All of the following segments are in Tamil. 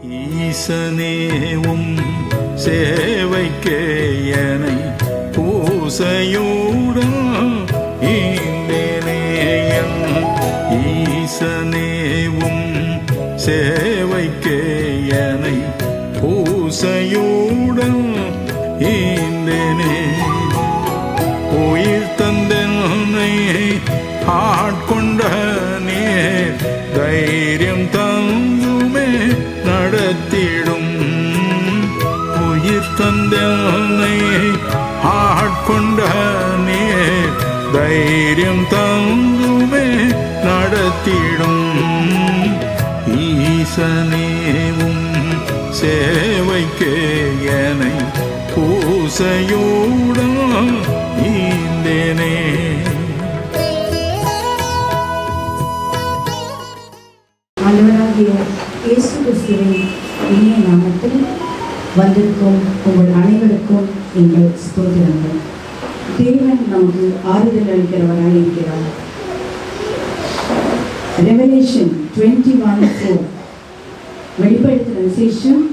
ஈசனேவும் சேவைக்கே எனை பூசையுடன் ஈந்தேனேயன் ஈசனேவும் சேவைக்கே எனை பூசையுடன் ஈந்தேனே உயிர் தந்தனை ஆட்கொண்ட நேர் தைரியம் தந்துமே நடத்திடும் உயிர் தந்தனை ஆட்கொண்ட நேர் தைரியம் தந்துமே நடத்திடும் ஈசனேவும் சேவைக்கே எனை பூசையுடன் ஈந்தேனே. ஆண்டவராகிய இயேசு கிறிஸ்துவின் இனிய நாமத்தில் வந்திருக்கும் உங்கள் அனைவருக்கும் எங்கள் ஸ்தோத்திரங்கள். தேவன் நமக்கு ஆறுதல் அளிக்கிறவராக இருக்கிறார். ரெவலேஷன் 21:4 வெளிப்படுத்தின விசேஷம்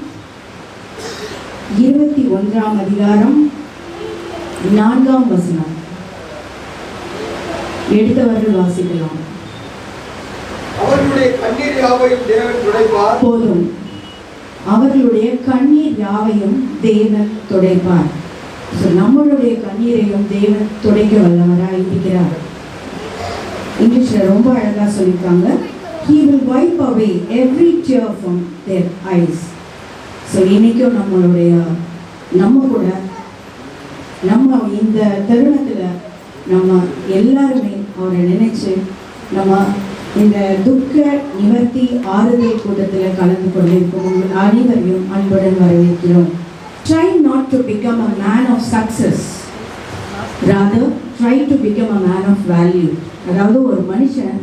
21ஆம் அதிகாரம் 4ஆம் வசனம். எடுத்தவர்கள் வாசிக்கலாம். அவர்களுடைய கண்ணீர் யாவையும் தேவன் துடைப்பார். போதும், அவர்களுடைய கண்ணீர் யாவையும் தேவன் துடைப்பார். நம்மளுடைய கண்ணீரையும் தேவன் துடைக்க வல்லவராய் இருக்கிறார். இங்கிலீஷ்ல ரொம்ப அழகா சொல்லியிருக்காங்க. He will wipe away every tear from their eyes. இன்னைக்கும் நம்ம கூட நம்ம இந்த தருணத்துல நம்ம எல்லாருமே அவரை நினைச்சு நம்ம இந்த துக்க நிவர்த்தி ஆறுதல் கூட்டத்தில் கலந்து கொண்டிருக்கும் உங்கள் அனைவரையும் அன்புடன் வரவேற்கிறோம். Try not to become a man of success. Rather, try to become a man of value. அதாவது ஒரு மனுஷன்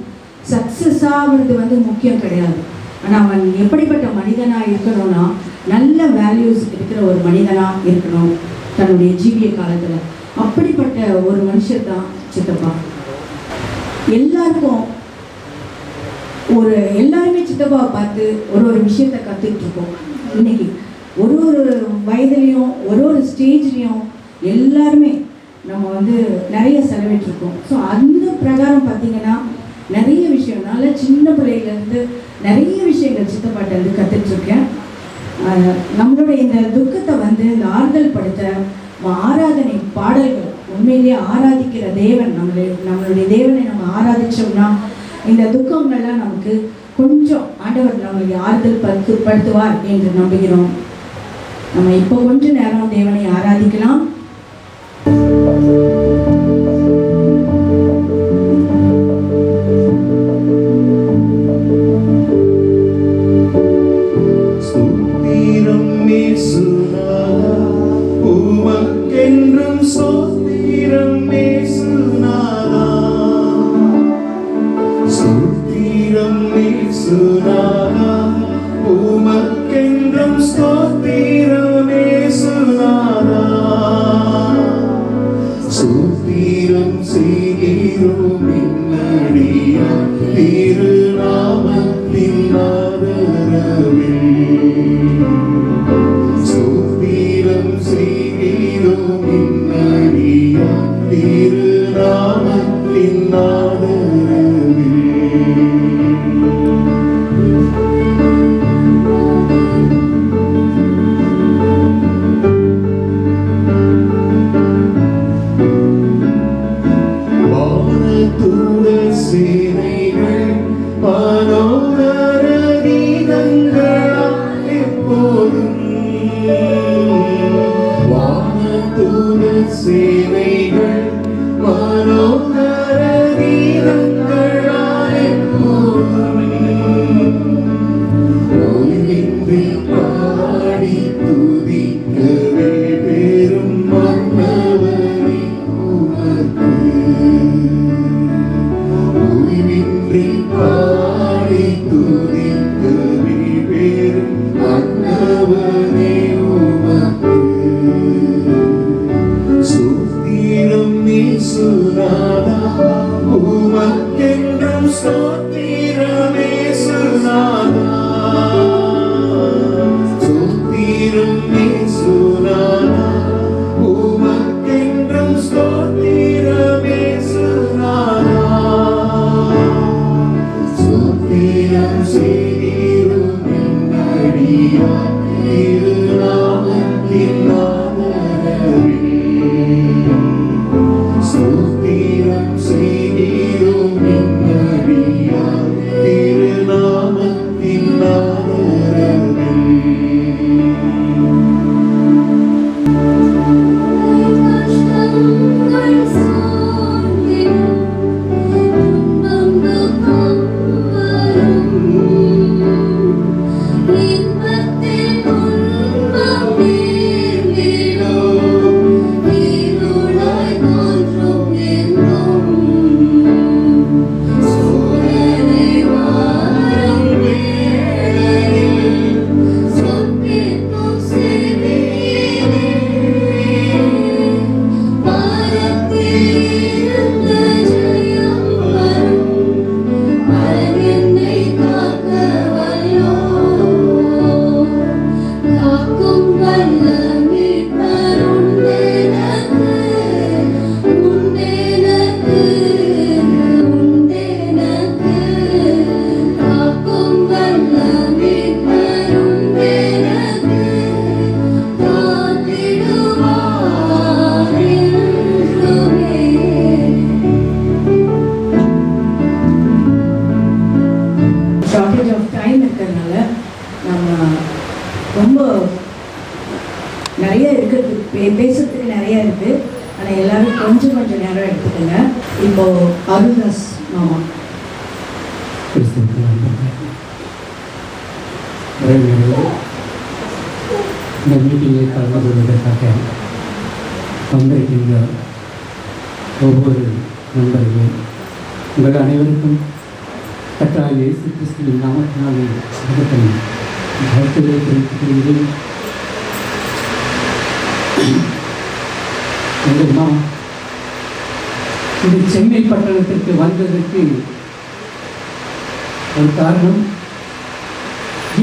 சக்சஸ் ஆகிறது முக்கியம் கிடையாது. ஆனால் அவன் எப்படிப்பட்ட மனிதனாக இருக்கணும்னா நல்ல வேல்யூஸ் இருக்கிற ஒரு மனிதனாக இருக்கணும் தன்னுடைய ஜீவிய காலத்தில். அப்படிப்பட்ட ஒரு மனுஷர் தான் சித்தப்பா. எல்லாருமே சித்தப்பாவை பார்த்து ஒரு விஷயத்தை கற்றுக்கிட்டு இருக்கோம். இன்னைக்கு ஒரு வயதுலையும் ஒரு ஸ்டேஜ்லேயும் எல்லாருமே நம்ம நிறைய செலவிட்டிருக்கோம். ஸோ அந்த பிரகாரம் பார்த்தீங்கன்னா நிறைய விஷயம் நல்ல சின்ன பிள்ளையிலேருந்து நிறைய விஷயங்கள் சித்தப்பாட்டிலேருந்து கற்றுட்ருக்கேன். நம்மளோட இந்த துக்கத்தை இந்த ஆறுதல் படுத்த ஆராதனை பாடல்கள், உண்மையிலேயே ஆராதிக்கிற தேவன், நம்மளுடைய தேவனை நம்ம ஆராதிச்சோம்னா இந்த துக்கங்கள்லாம் நமக்கு கொஞ்சம் ஆண்டவர் நம்மளுடைய ஆறுதல் படுத்துவார் என்று நம்புகிறோம். நம்ம இப்போ கொஞ்ச நேரம் தேவனை ஆராதிக்கலாம். எல்லாரும் கொஞ்சம் நேரம் எடுத்துக்கங்க. இப்போ அருள்தாஸ் மாமா. இந்த மீட்டிங்கில் கலந்து கொள்வதற்காக வந்திருக்கின்ற ஒவ்வொரு நண்பர்களும் உங்கள் அனைவருக்கும் கர்த்தராகிய இயேசு கிறிஸ்துவின் நாமத்தினாலே வாழ்த்துக்களை தெரிவித்துக் கொள்கிறேன். இந்த சென்னை பட்டணத்திற்கு வந்ததற்கு ஒரு காரணம்,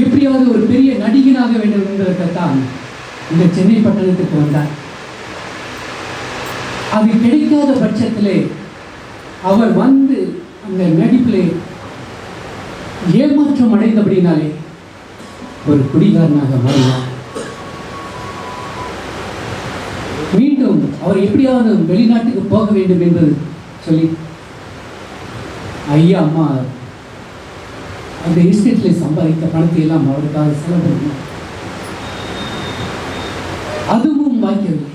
எப்படியாவது ஒரு பெரிய நடிகனாக வேண்டும் என்பதற்காகத்தான் இந்த சென்னை பட்டணத்திற்கு வந்தார். அது கிடைக்காத பட்சத்திலே அவர் வந்து அந்த நடிப்பிலே ஏமாற்றம் அடைந்தபடினாலே ஒரு குடிகாரனாக மாறினார். மீண்டும் அவர் எப்படியாவது வெளிநாட்டுக்கு போக வேண்டும் என்று சொல்லி ஐயா அம்மா அந்த எஸ்டேட்ல சம்பாதித்த பணத்தை எல்லாம் அவருக்காக செலவு பண்ணார். அதுவும் வாய்க்கவில்லை.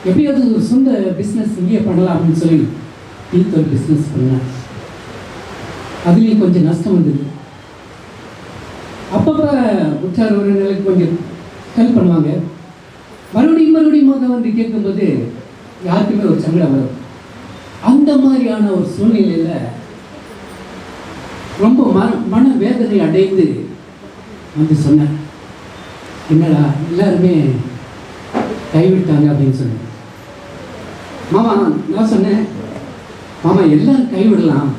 எப்படியாவது ஒரு சொந்த பிஸ்னஸ் இங்கே பண்ணலாம் அப்படின்னு சொல்லி ஒரு பிஸ்னஸ் பண்ணார். அதுலேயும் கொஞ்சம் நஷ்டம் வந்தது. அப்பப்போ உற்றார் உறவினர்களுக்கு கொஞ்சம் ஹெல்ப் பண்ணுவாங்க. மறுபடியும் வந்து கேட்கும்போது யாருக்குமே ஒரு சங்கடம் வரும். அந்த மாதிரியான ஒரு சூழ்நிலையில் ரொம்ப மன வேதனை அடைந்து வந்து சொன்னார், என்னடா எல்லாருமே கைவிட்டாங்க அப்படின்னு சொன்னேன். மாமா நான் சொன்னேன், மாமா எல்லாரும் கைவிடலாம்.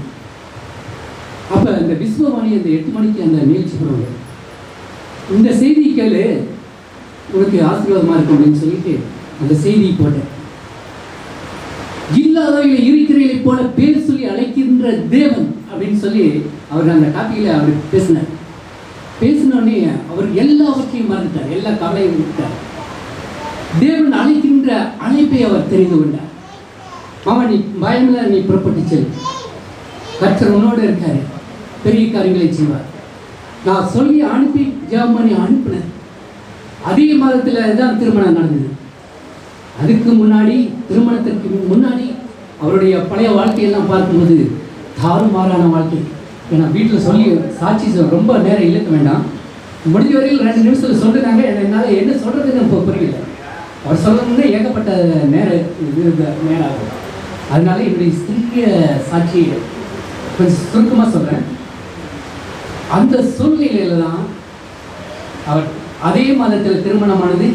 அப்போ அந்த விஸ்வவாணி அந்த 8 மணிக்கு அந்த நிகழ்ச்சி போடுவாங்க, இந்த செய்தி கேளு உனக்கு ஆசீர்வாதமாக இருக்கும் அப்படின்னு சொல்லிட்டு அந்த செய்தியை போட்டேன். இல்லாதவர்களை இருக்கிறவர்களை போல பேர் சொல்லி அழைக்கின்ற தேவன் அப்படின்னு சொல்லி அவர் அந்த டாப்பிக்கில் அவர் பேசினார். பேசினோடனே அவர் எல்லாவற்றையும் மறந்துட்டார், எல்லா கவலையும் விட்டார். தேவன் அழைக்கின்ற அழைப்பை அவர் தெரிந்து கொண்டார். மாமா நீ பயமில்ல, நீ புறப்பட்டு செல், கர்த்தர் உன்னோடு இருக்காரு, பெரிய காரியங்களை செய்வார். நான் சொல்லி அனுப்பி ஜெபம் பண்ணி அனுப்பினேன். அதே மாதத்தில் தான் திருமணம் நடந்தது. அதுக்கு முன்னாடி, திருமணத்திற்கு முன்னாடி அவருடைய பழைய வாழ்க்கையெல்லாம் பார்க்கும்போது தாறுமாறான வாழ்க்கை. ஏன்னா வீட்டில் சொல்லி சாட்சி ரொம்ப நேரம் இழுக்க வேண்டாம், முடிஞ்ச வரையில் 2 நிமிஷத்தில் சொல்லிட்டாங்க. என்னால் என்ன சொல்கிறதுன்னு இப்போ புரியல. அவர் சொல்லணும்னு ஏகப்பட்ட நேரம் ஆகும். அதனால என்னுடைய சிறிய சாட்சியை கொஞ்சம் சுருக்கமாக சொல்கிறேன். அந்த சூழ்நிலையில் தான் அவர் அதே மாதத்தில் திருமணமானது.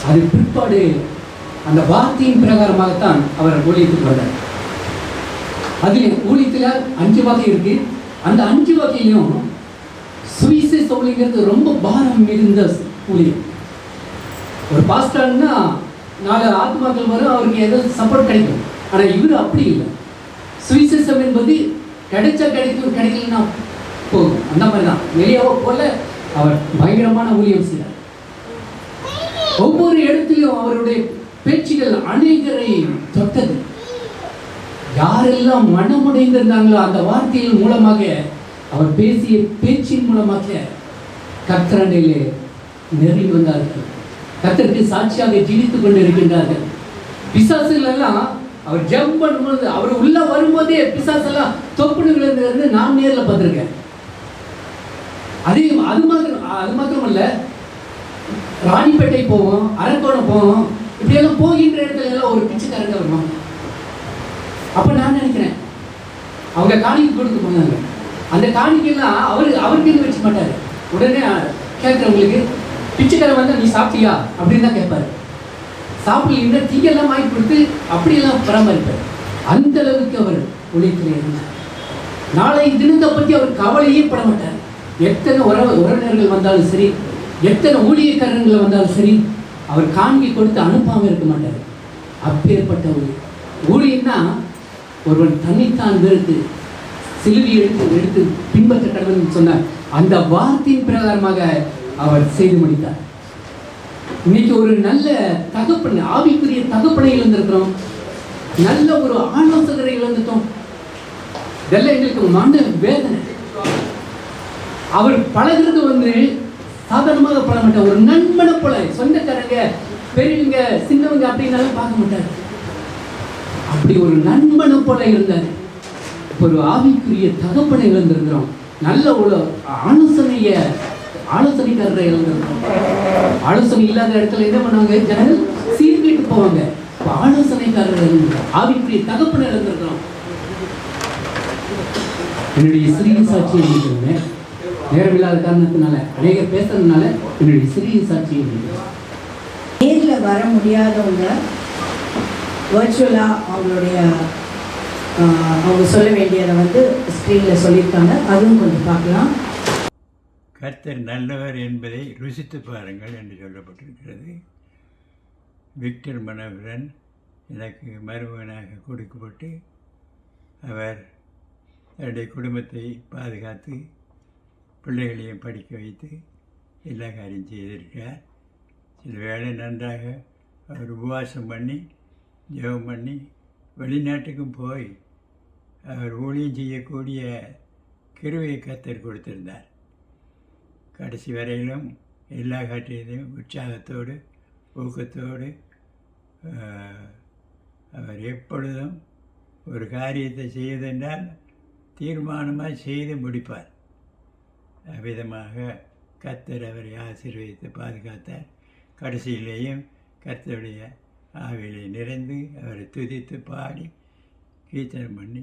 அது பிற்பாடு அந்த வார்த்தையின் பிரகாரமாகத்தான் அவர் ஊழியத்துக்கு வந்தார். அதில் ஊழியத்தில் 5 வகை இருக்கு. அந்த 5 வகையிலும் சுவிசேஷ ஊழியங்கிறது ரொம்ப பாரம் மிகுந்த ஊழியம். ஒரு பாஸ்டர்னா 4 ஆத்மாக்கள் வரும், அவருக்கு ஏதாவது சப்போர்ட் கிடைக்கும். ஆனால் இவர் அப்படி இல்லை. சுவிசேஷம் என்பது கிடைச்சா கிடைக்கும், கிடைக்கலன்னா போகும், அந்த மாதிரி தான். வெளியாவோ போல அவர் பயங்கரமான ஊழியம் செய்தார். ஒவ்வொரு இடத்திலும் அவருடைய பேச்சுகள் அநேகரை தொட்டது. யாரெல்லாம் மனமுடைந்திருந்தாங்களோ அந்த வார்த்தையின் மூலமாக, அவர் பேசிய பேச்சின் மூலமாக கர்த்தரண்டையிலே நெருங்கி வந்தார்கள். கர்த்தருக்கு சாட்சியாக ஜீவித்துக் கொண்டு இருக்கின்றார்கள். பிசாசுகள் எல்லாம் அவர் ஜம்ப் பண்ணும்போது, அவர் உள்ள வரும்போதே பிசாசெல்லாம் தொப்புன்னு விழுந்து நான் நேரில் பார்த்துருக்கேன். அது மாத்திரமல்ல, ராணிப்பேட்டை போவோம், அரக்கோணம் போவோம், இப்படியெல்லாம் போகின்ற இடத்துல எல்லாம் ஒரு பிச்சைக்காரங்க வருவாங்க. அப்போ நான் நினைக்கிறேன், அவங்க காணிக்கை கொடுக்க போனாங்க. அந்த காணிக்கையெல்லாம் அவருக்கு வச்சுக்க மாட்டார். உடனே கேட்குறவங்களுக்கு பிச்சைக்காரன் வந்தால் நீ சாப்பிட்டியா அப்படின்னு தான் கேட்பாரு. சாப்பிடல தீயெல்லாம் வாங்கி கொடுத்து அப்படியெல்லாம் பராமரிப்பார். அந்த அளவுக்கு அவர் உழைத்துல இருந்தார். நாளை தினத்தை பற்றி அவர் கவலையே பட மாட்டார். எத்தனை உறவினர்கள் வந்தாலும் சரி, எத்தனை ஊழியக்காரர்கள் வந்தாலும் சரி, அவர் காணிக்கை கொடுத்து அனுப்பாமல் இருக்க மாட்டார். அப்பேற்பட்ட ஒரு ஊழியன்னா ஒருவன் தன்னைத்தான் வெறுத்து சிலுவை எடுத்து பின்பற்ற கடவுள்னு சொன்னார். அந்த வார்த்தையின் பிரகாரமாக அவர் செய்து முடித்தார். இன்னைக்கு ஒரு நல்ல தகப்பன், ஆவிக்குரிய தகப்பனை இழந்திருக்கிறோம், நல்ல ஒரு ஆலோசகரை இழந்துட்டோம். இதெல்லாம் எங்களுக்கு மன வேதனை. அவர் பழகிறது சாதாரணமாக பழக மாட்டார். ஒரு நண்பனை போல, சொந்தக்காரங்க பெரியவங்க சின்னவங்க அப்படின்னாலும் பார்க்க மாட்டார். அப்படி ஒரு நண்பனை போல இருந்தார். ஒரு ஆவிக்குரிய தகப்பனை இழந்திருக்கிறோம். நல்ல ஒரு ஆலோசனைக்காரரை இழந்திருக்கிறோம். ஆலோசனை இல்லாத இடத்துல என்ன பண்ணுவாங்க, ஜனங்கள் சீர்கிட்டு போவாங்க. ஆலோசனைக்காரர் இழந்திருக்கிறோம், ஆவிக்குரிய தகப்பனை இழந்திருக்கிறோம். என்னுடைய சிறிய சாட்சியை இருக்கிறேன். நேரம் இல்லாத காரணத்தினால அநேகர் பேசுறதுனால என்னுடைய சிறிய சாட்சியை இருக்கிறேன். நேரில் வர முடியாதவங்க வர்ச்சுவலாக அவங்க சொல்ல வேண்டியதை ஸ்க்ரீனில் சொல்லியிருக்காங்க. அதுவும் கொஞ்சம் பார்க்கலாம். கர்த்தர் நல்லவர் என்பதை ருசித்து பாருங்கள் என்று சொல்லப்பட்டிருக்கிறது. விக்டர் மனோகரன் எனக்கு மருமகனாக கொடுக்கப்பட்டு அவர் தன்னுடைய குடும்பத்தை பாதுகாத்து பிள்ளைகளையும் படிக்க வைத்து எல்லா காரியம் செய்திருக்கிறார். சில வேளை நன்றாக அவர் உபவாசம் பண்ணி ஜெபம் பண்ணி வெளிநாட்டுக்கும் போய் அவர் ஊழியம் செய்யக்கூடிய கிருபையை கர்த்தர் கொடுத்திருந்தார். கடைசி வரையிலும் எல்லா காட்டிலும் உற்சாகத்தோடு ஊக்கத்தோடு அவர் எப்பொழுதும் ஒரு காரியத்தை செய்வதென்றால் தீர்மானமாக செய்து முடிப்பார். அவ்விதமாக கர்த்தர் அவரை ஆசீர்வதித்து பாதுகாத்தார். கடைசியிலேயும் கர்த்தருடைய ஆவியிலே நிறைந்து அவரை துதித்து பாடி கீர்த்தனம் பண்ணி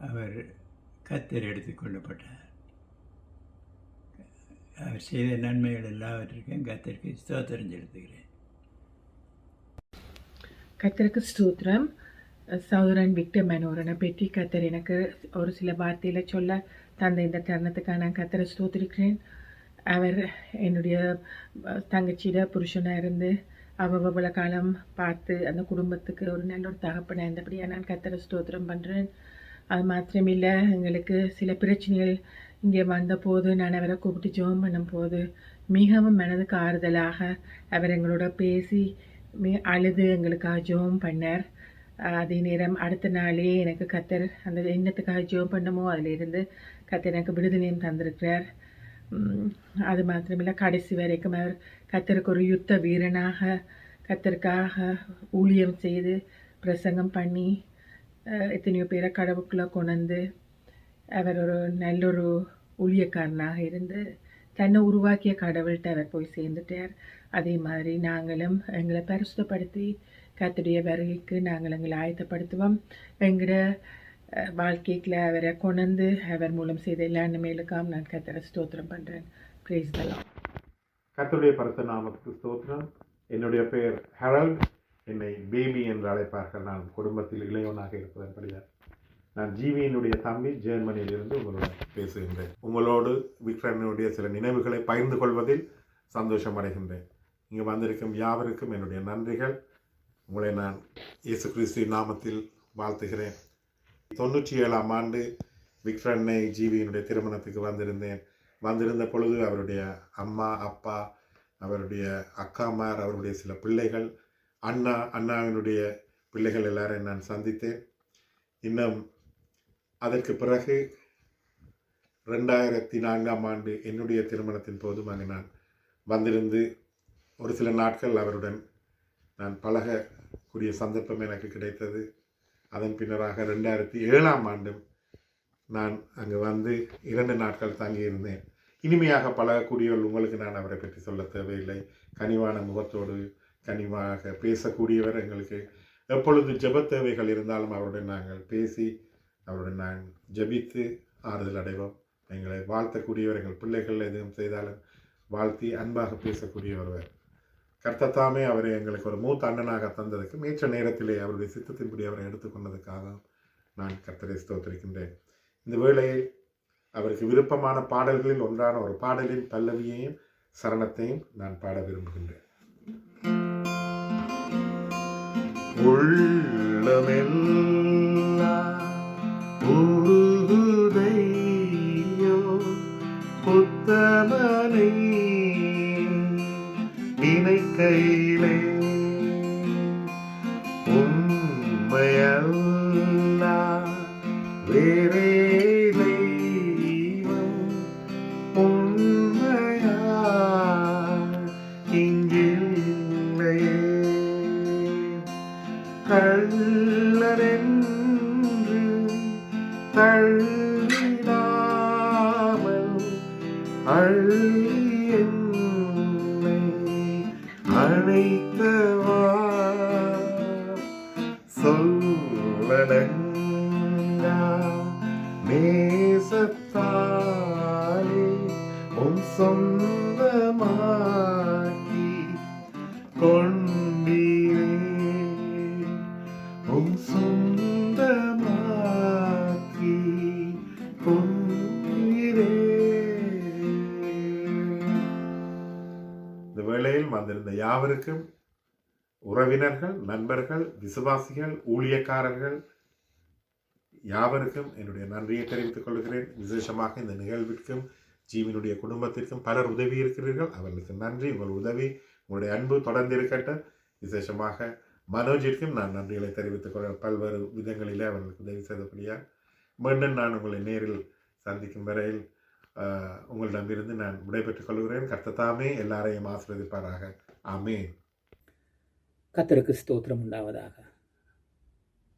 அவர் கர்த்தர் எடுத்துக்கொள்ளப்பட்டார். அவர் செய்த நன்மைகள் எல்லாவற்றிற்கும் கர்த்தருக்கு ஸ்தோத்திரம் செலுத்துகிறேன். கர்த்தருக்கு ஸ்தோத்திரம். சகோதரன் விக்டர் மனோகரனை பற்றி கர்த்தர் எனக்கு ஒரு சில வார்த்தையில் சொல்ல தந்த இந்த தருணத்துக்காக நான் கர்த்தரை ஸ்தோத்திரிக்கிறேன். அவர் என்னுடைய தங்கச்சியிட புருஷனாக இருந்து அவ்வளோ காலம் பார்த்து அந்த குடும்பத்துக்கு ஒரு நல்ல ஒரு தகப்பனாக இருந்தபடியாக நான் கர்த்தரை ஸ்தோத்திரம் பண்ணுறேன். அது மாத்திரமில்லை, எங்களுக்கு சில பிரச்சனைகள் இங்கே வந்தபோது நான் அவரை கூப்பிட்டு ஜெபம் பண்ணும்போது மிகவும் மனதுக்கு ஆறுதலாக அவர் எங்களோட பேசி அழுது எங்களுக்காக ஜெபம் பண்ணார். அதே நேரம் அடுத்த நாளே எனக்கு கர்த்தர் அந்த எண்ணத்துக்காக ஜெபம் பண்ணமோ அதிலிருந்து கர்த்தர் எனக்கு விடுதலையும் தந்திருக்கிறார். அது மாத்திரமில்லை, கடைசி வரைக்கும் அவர் கர்த்தருக்கு ஒரு யுத்த வீரனாக கர்த்தருக்காக ஊழியம் செய்து பிரசங்கம் பண்ணி எத்தனையோ பேரை கடவுளுக்குள்ளே கொண்டு அவர் ஒரு நல்ல ஒரு ஊழியக்காரனாக இருந்து தன்னை உருவாக்கிய கடவுள்கிட்ட அவர் போய் சேர்ந்துட்டார். அதே மாதிரி நாங்களும் எங்களை பரிசுத்தப்படுத்தி கர்த்தருடைய வருகைக்கு நாங்கள் எங்களை ஆயத்தப்படுத்துவோம். எங்களோட வாழ்க்கைக்குள்ள அவரை கொண்டு அவர் மூலம் செய்த எல்லா நன்மைகளுக்காக நான் கர்த்தரை ஸ்தோத்திரம் பண்ணுறேன். Praise the Lord. கர்த்தருடைய பரிசுத்த நாமத்துக்கு ஸ்தோத்திரம். என்னுடைய பெயர் ஹெரல்ட். என்னை பேபி என்று அழைப்பார்கள். நான் குடும்பத்தில் இளையவனாக இருப்பதன்படியார். நான் ஜீவியினுடைய தம்பி ஜெர்மனியிலிருந்து உங்களுடன் பேசுகின்றேன். உங்களோடு விக்டரனுடைய சில நினைவுகளை பகிர்ந்து கொள்வதில் சந்தோஷம் அடைகின்றேன். இங்கு வந்திருக்கும் யாவருக்கும் என்னுடைய நன்றிகள். உங்களை நான் இயேசு கிறிஸ்து நாமத்தில் வாழ்த்துகிறேன். 97ஆம் ஆண்டு விக்டரனை ஜீவியினுடைய திருமணத்துக்கு வந்திருந்த பொழுது அவருடைய அம்மா அப்பா, அவருடைய அக்காமார், அவருடைய சில பிள்ளைகள், அண்ணாவினுடைய பிள்ளைகள் எல்லாரையும் நான் சந்தித்தேன். இன்னும் அதற்கு பிறகு 2004ஆம் ஆண்டு என்னுடைய திருமணத்தின் போதும் அங்கு நான் வந்திருந்து ஒரு சில நாட்கள் அவருடன் நான் பழகக்கூடிய சந்தர்ப்பம் எனக்கு கிடைத்தது. அதன் பின்னராக 2007ஆம் ஆண்டும் நான் அங்கு வந்து 2 நாட்கள் தங்கியிருந்தேன். இனிமையாக பழகக்கூடியவர்கள், உங்களுக்கு நான் அவரை பற்றி சொல்ல தேவையில்லை. கனிவான முகத்தோடு கனிவாக பேசக்கூடியவர். எங்களுக்கு எப்பொழுது ஜெப தேவைகள் இருந்தாலும் அவருடன் நாங்கள் பேசி அவருடன் நாங்கள் ஜெபித்து ஆறுதல் அடைவோம். எங்களை வாழ்த்தக்கூடியவர். எங்கள் பிள்ளைகள் எதுவும் செய்தாலும் வாழ்த்தி அன்பாக பேசக்கூடிய ஒருவர். கர்த்தத்தாமே அவரை எங்களுக்கு ஒரு மூத்த அண்ணனாக தந்ததுக்கு மேற்ற நேரத்திலே அவருடைய சித்தத்தின்படி அவரை எடுத்துக்கொண்டதுக்காக நான் கர்த்தரை ஸ்தோத்திரிக்கின்றேன். இந்த வேளையில் அவருக்கு விருப்பமான பாடல்களில் ஒன்றான ஒரு பாடலின் பல்லவியையும் சரணத்தையும் நான் பாட விரும்புகின்றேன். உள்ளமெல்லாம் உருகுதையோ புத்தமனை நினைக்கையிலே உண்மையல்லா வேறே தெய்வம் உண்மையா இங்கில்லையே. கள்ளரென்று தள்ளிடாமல் அள்ளி என்னை அழைத்தவா சொல்லடங்கா நேசத்தாலே சொந்தமாக்கி கொண்டீரே சொந்தமாக்கி கொண்டீரே. இந்த வேளையில் வந்திருந்த யாவருக்கும் உறவினர்கள், நண்பர்கள், விசுவாசிகள், ஊழியக்காரர்கள் யாவருக்கும் என்னுடைய நன்றியை தெரிவித்துக் கொள்கிறேன். விசேஷமாக இந்த நிகழ்விற்கும் ஜீவனுடைய குடும்பத்திற்கும் பலர் உதவி இருக்கிறீர்கள். அவர்களுக்கு நன்றி. உங்கள் உதவி, உங்களுடைய அன்பு தொடர்ந்து இருக்கட்டும். விசேஷமாக மனோஜிற்கும் நான் நன்றிகளை தெரிவித்துக் கொள்ள பல்வேறு விதங்களிலே அவர்களுக்கு உதவி செய்தபடியாக மீண்டும் நான் உங்களை நேரில் சந்திக்கும் வரையில் உங்களிடமிருந்து நான் விடைபெற்றுக் கொள்கிறேன். கர்த்தத்தாமே எல்லாரையும் ஆசீர்வதிப்பாராக. ஆமென். கர்த்தருக்கு ஸ்தோத்திரம் உண்டாவதாக.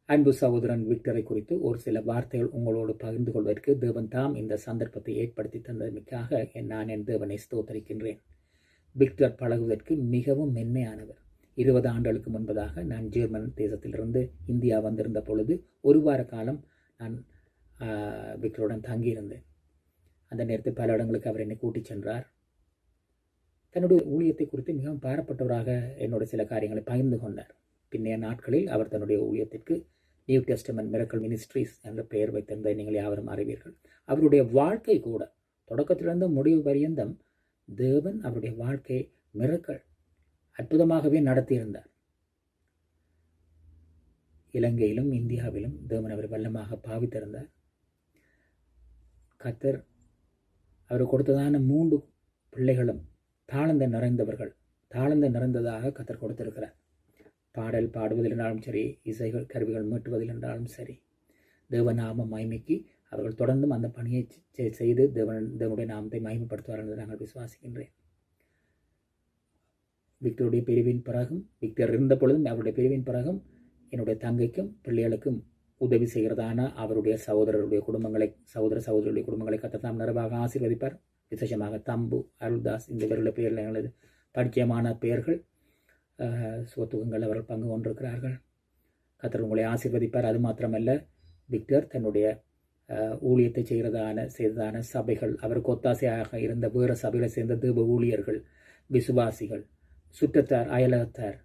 அன்பு சகோதரன் விக்டரை குறித்து ஒரு சில வார்த்தைகள் உங்களோடு பகிர்ந்து கொள்வதற்கு தேவன் தாம் இந்த சந்தர்ப்பத்தை ஏற்படுத்தி தந்ததற்காக நான் என் தேவனை ஸ்தோத்தரிக்கின்றேன். விக்டர் பழகுவதற்கு மிகவும் மென்மையானவர். 20 ஆண்டுகளுக்கு முன்பதாக நான் ஜெர்மன் தேசத்திலிருந்து இந்தியா வந்திருந்த பொழுது ஒரு வார காலம் நான் விக்டருடன் தங்கியிருந்தேன். அந்த நேரத்தில் பல இடங்களுக்கு அவர் என்னை கூட்டிச் சென்றார். தன்னுடைய ஊழியத்தை குறித்து மிகவும் பாரப்பட்டவராக என்னோட சில காரியங்களை பகிர்ந்து கொண்டார். பின்னைய நாட்களில் அவர் தன்னுடைய ஊழியத்திற்கு நியூ டெஸ்டமென்ட் மிரக்கல் மினிஸ்ட்ரீஸ் என்ற பெயர் வைத்திருந்ததை நீங்கள் யாவரும் அறிவீர்கள். அவருடைய வாழ்க்கை கூட தொடக்கத்திலிருந்து முடிவு பரியந்தம் தேவன் அவருடைய வாழ்க்கை மிரக்கல் அற்புதமாகவே நடத்தியிருந்தார். இலங்கையிலும் இந்தியாவிலும் தேவன் அவர் வல்லமாக பாவித்திருந்தார். கர்த்தர் அவர் கொடுத்ததான 3 பிள்ளைகளும் தாளந்த நிறைந்ததாக கர்த்தர் கொடுத்திருக்கிறார். பாடல் பாடுவதில் என்றாலும் சரி, இசைகள் கருவிகள் மீட்டுவதில் என்றாலும் சரி, தேவநாம மகிமைக்கு அவர்கள் தொடர்ந்தும் அந்த பணியை செய்து தேவனுடைய நாமத்தை மகிமைப்படுத்துவார்கள் என்று நாங்கள் விசுவாசிக்கின்றேன். விக்டருடைய பிரிவின் பிறகும், விக்டர் இருந்த பொழுதும் அவருடைய பிரிவின் பிறகும் என்னுடைய தங்கைக்கும் பிள்ளைகளுக்கும் உதவி செய்கிறதான அவருடைய சகோதரருடைய குடும்பங்களை கர்த்தர் தாம் நிறைவாக ஆசீர்வதிப்பார். விசேஷமாக தம்பு, அருள்தாஸ், இந்த பேருடைய பெயர்கள் எங்களது பரிச்சயமான பெயர்கள். சுகத்துகங்கள் அவர்கள் பங்கு கொண்டிருக்கிறார்கள். கர்த்தர் உங்களை ஆசீர்வதிப்பார். அது மாத்திரமல்ல, விக்டர் தன்னுடைய ஊழியத்தை செய்ததான சபைகள், அவருக்கு ஒத்தாசையாக இருந்த வேறு சபைகளை சேர்ந்த தேவ ஊழியர்கள், விசுவாசிகள், சுற்றத்தார், அயலகத்தார்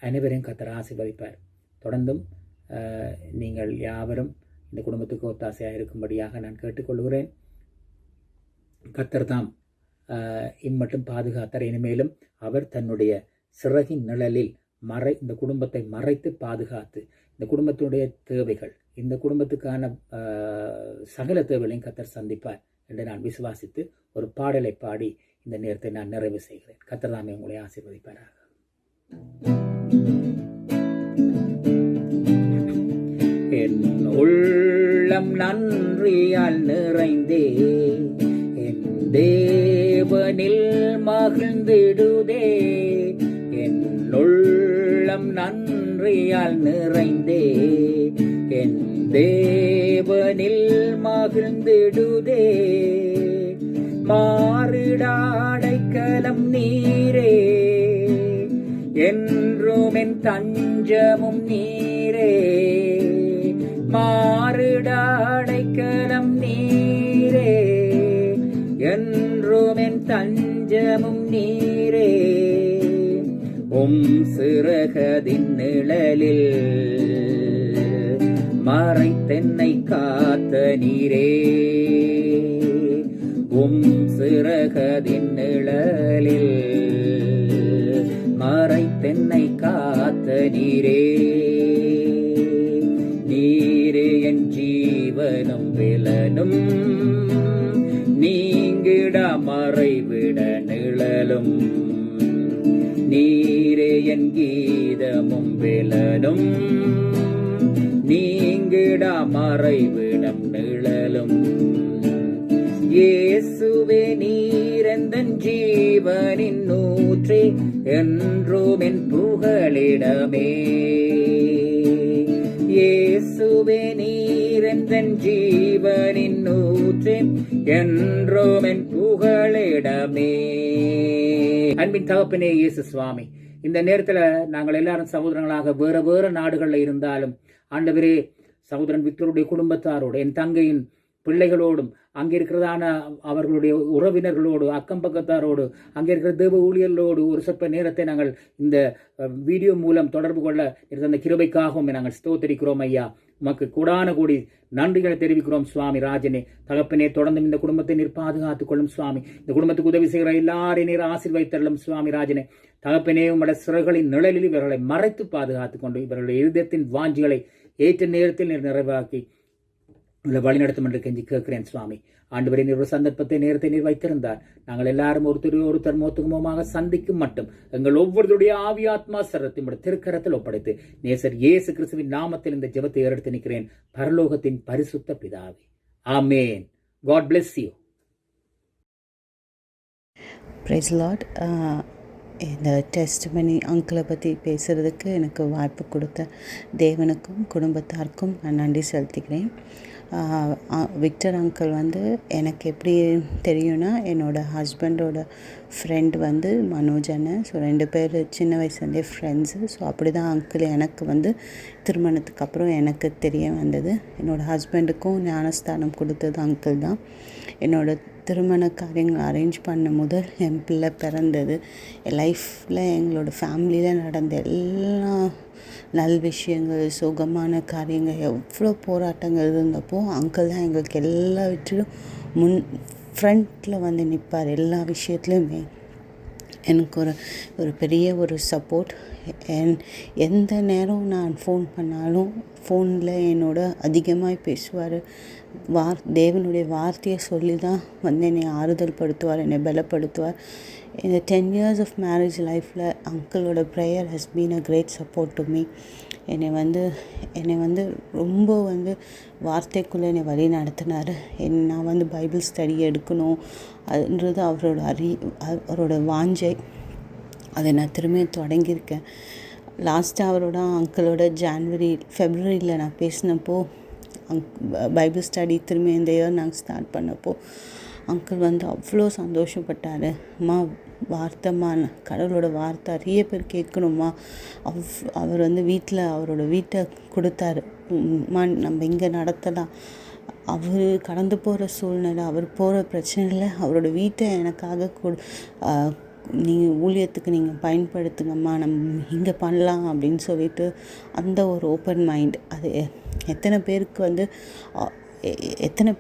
அனைவரையும் கர்த்தர் ஆசீர்வதிப்பார். தொடர்ந்தும் நீங்கள் யாவரும் இந்த குடும்பத்துக்கு ஒத்தாசையாக இருக்கும்படியாக நான் கேட்டுக்கொள்கிறேன். கர்த்தர் தாம் இம்மட்டும் பாதுகாத்தார். இனிமேலும் அவர் தன்னுடைய சிறகின் நிழலில் இந்த குடும்பத்தை மறைத்து பாதுகாத்து இந்த குடும்பத்தினுடைய தேவைகள், இந்த குடும்பத்துக்கான சகல தேவைகளையும் கர்த்தர் சந்திப்பார் என்று நான் விசுவாசித்து ஒரு பாடலை பாடி இந்த நேரத்தை நான் நிறைவு செய்கிறேன். கர்த்தர் தாமே உங்களை ஆசீர்வதிப்பாராக. என் உள்ளம் நன்றியால் நிறைந்தே என் தேவனில் மகிழ்ந்திடுதே. என் உள்ளம் நன்றியால் நிறைந்தே என் தேவனில் மகிழ்ந்திடுதே. மாறிடாடைக்கலம் நீரே, என்றும் என் தஞ்சமும் நீரே. மாறிடாடைக்கலம் நீரே, என்றும் என் தஞ்சமும் நீரே. சிறகதின் நிழலில் மறைத்தென்னை காத்த நீரே. சிறகதின் நிழலில் மறைத்தென்னை காத்த நீரே. நீரே என் ஜீவனும் விலனும், நீங்கிட மறைவிட நிழலும். நீரே என் கீதமும் விலனும், நீங்கிட மறைவிடம் நிழலும். இயேசுவே நீரெந்தன் ஜீவனின் ஊற்றே, என்றும் என் புகலிடமே. இயேசுவே நீர் எந்தன் ஜீவனின் ஊற்றே என்றும் என் புகழிடமே. அன்பின் தகப்பனே இயேசு சுவாமி, இந்த நேரத்தில் நாங்கள் எல்லாரும் சகோதரங்களாக வேற நாடுகளில் இருந்தாலும் ஆண்டவரே, சகோதரன் விக்டருடைய குடும்பத்தாரோடு, என் தங்கையின் பிள்ளைகளோடும், அங்கே இருக்கிறதான அவர்களுடைய உறவினர்களோடு, அக்கம் பக்கத்தாரோடு, அங்கே இருக்கிற தேவ ஊழியர்களோடு ஒரு சொற்ப நேரத்தை நாங்கள் இந்த வீடியோ மூலம் தொடர்பு கொள்ள இருந்த அந்த கிருபைக்காகவும் நாங்கள் ஸ்தோத்திரிக்கிறோம் ஐயா. உமக்கு கூடான கூடி நன்றிகளை தெரிவிக்கிறோம் சுவாமி. ராஜனே, தகப்பனே, தொடர்ந்து இந்த குடும்பத்தை நீர் பாதுகாத்துக் கொள்ளும் சுவாமி. இந்த குடும்பத்துக்கு உதவி செய்கிற எல்லாரையும் நீர் ஆசீர்வதித்தள்ளும் சுவாமி. ராஜனே, தகப்பனே, உங்களுடைய சிறகளின் நிழலில் இவர்களை மறைத்து பாதுகாத்துக் கொண்டு இவர்களுடைய இருதயத்தின் வாஞ்சிகளை ஏற்ற நேரத்தில் நீர் நிறைவாக்கி உங்களை வழிநடத்தும் என்று கெஞ்சி கேட்கிறேன் சுவாமி. ஆண்டவரே, நீர் ஒரு சந்தர்ப்பத்தை நேரத்தை நீர் வைத்திருந்தார். நாங்கள் எல்லாரும் ஒருத்தர் மோத்துகமாக சந்திக்கும் மட்டும் எங்கள் ஒவ்வொருடைய ஆவி ஆத்மா சரத்தையும் திருக்கரத்தில் ஒப்படைத்து நேசர் இயேசு கிறிஸ்துவின் நாமத்தில் இந்த ஜெபத்தை ஏறெடுத்து நிற்கிறேன் பரலோகத்தின் பரிசுத்த பிதாவே. ஆமேன். God bless you. Praise the Lord. இந்த டெஸ்ட்மனி அங்கிளை பற்றி பேசுகிறதுக்கு எனக்கு வாய்ப்பு கொடுத்த தேவனுக்கும் குடும்பத்தாருக்கும் நான் நன்றி செலுத்திக்கிறேன். விக்டர் அங்கிள் வந்து எனக்கு எப்படி தெரியும்னா, என்னோடய ஹஸ்பண்டோட ஃப்ரெண்ட் வந்து மனோஜ் அண்ணன். ஸோ 2 பேர் சின்ன வயசுலேருந்தே ஃப்ரெண்ட்ஸு. ஸோ அப்படி தான் அங்கிள் எனக்கு வந்து திருமணத்துக்கு அப்புறம் எனக்கு தெரிய வந்தது. என்னோடய ஹஸ்பண்டுக்கும் ஞானஸ்தானம் கொடுத்தது அங்கிள் தான். என்னோடய திருமண காரியங்கள் அரேஞ்ச் பண்ண முதல் என் பிள்ளை பிறந்தது. என் லைஃப்பில் எங்களோட ஃபேமிலியில் நடந்த எல்லா நல் விஷயங்கள், சுகமான காரியங்கள், எவ்வளோ போராட்டங்கள் இருந்தப்போ அங்கிள் தான் எங்களுக்கு எல்லாவற்றிலும் ஃப்ரண்ட்டில் வந்து நிற்பார். எல்லா விஷயத்துலையுமே எனக்கு ஒரு பெரிய ஒரு சப்போர்ட். எந்த நேரம் நான் ஃபோன் பண்ணாலும் ஃபோனில் என்னோட அதிகமாக பேசுவார். தேவனுடைய வார்த்தையை சொல்லி தான் வந்து என்னை ஆறுதல் படுத்துவார், என்னை பலப்படுத்துவார். இந்த 10 years ஆஃப் மேரேஜ் லைஃப்பில் அங்கிளோட prayer has been a great support to me. என்னை வந்து ரொம்ப வந்து வார்த்தைக்குள்ளே என்னை வழி நடத்தினார். நான் வந்து பைபிள் ஸ்டடி எடுக்கணும் அதுன்றது அவரோட வாஞ்சை. அதை நான் திரும்ப தொடங்கியிருக்கேன். லாஸ்ட்டாக அங்கிளோட ஃபெப்ரவரியில் நான் பேசினப்போ, பைபிள் ஸ்டடி திரும்பி இந்த இயர் நாங்கள் ஸ்டார்ட் பண்ணப்போ அங்கிள் வந்து அவ்வளோ சந்தோஷப்பட்டார். அம்மா, வார்த்தைம்மா, கடவுளோட வார்த்தை நிறைய பேர் கேட்கணுமா. அவர் வந்து அவரோட வீட்டை கொடுத்தாரு. நம்ம இங்கே நடத்தலாம். அவர் கடந்து போகிற சூழ்நிலை, அவர் போகிற பிரச்சனையில் அவரோட வீட்டை எனக்காக நீங்கள் ஊழியத்துக்கு நீங்கள் பயன்படுத்துங்கம்மா, நம்ம இங்கே பண்ணலாம் அப்படின்னு சொல்லிட்டு அந்த ஒரு ஓப்பன் மைண்ட். அது எத்தனை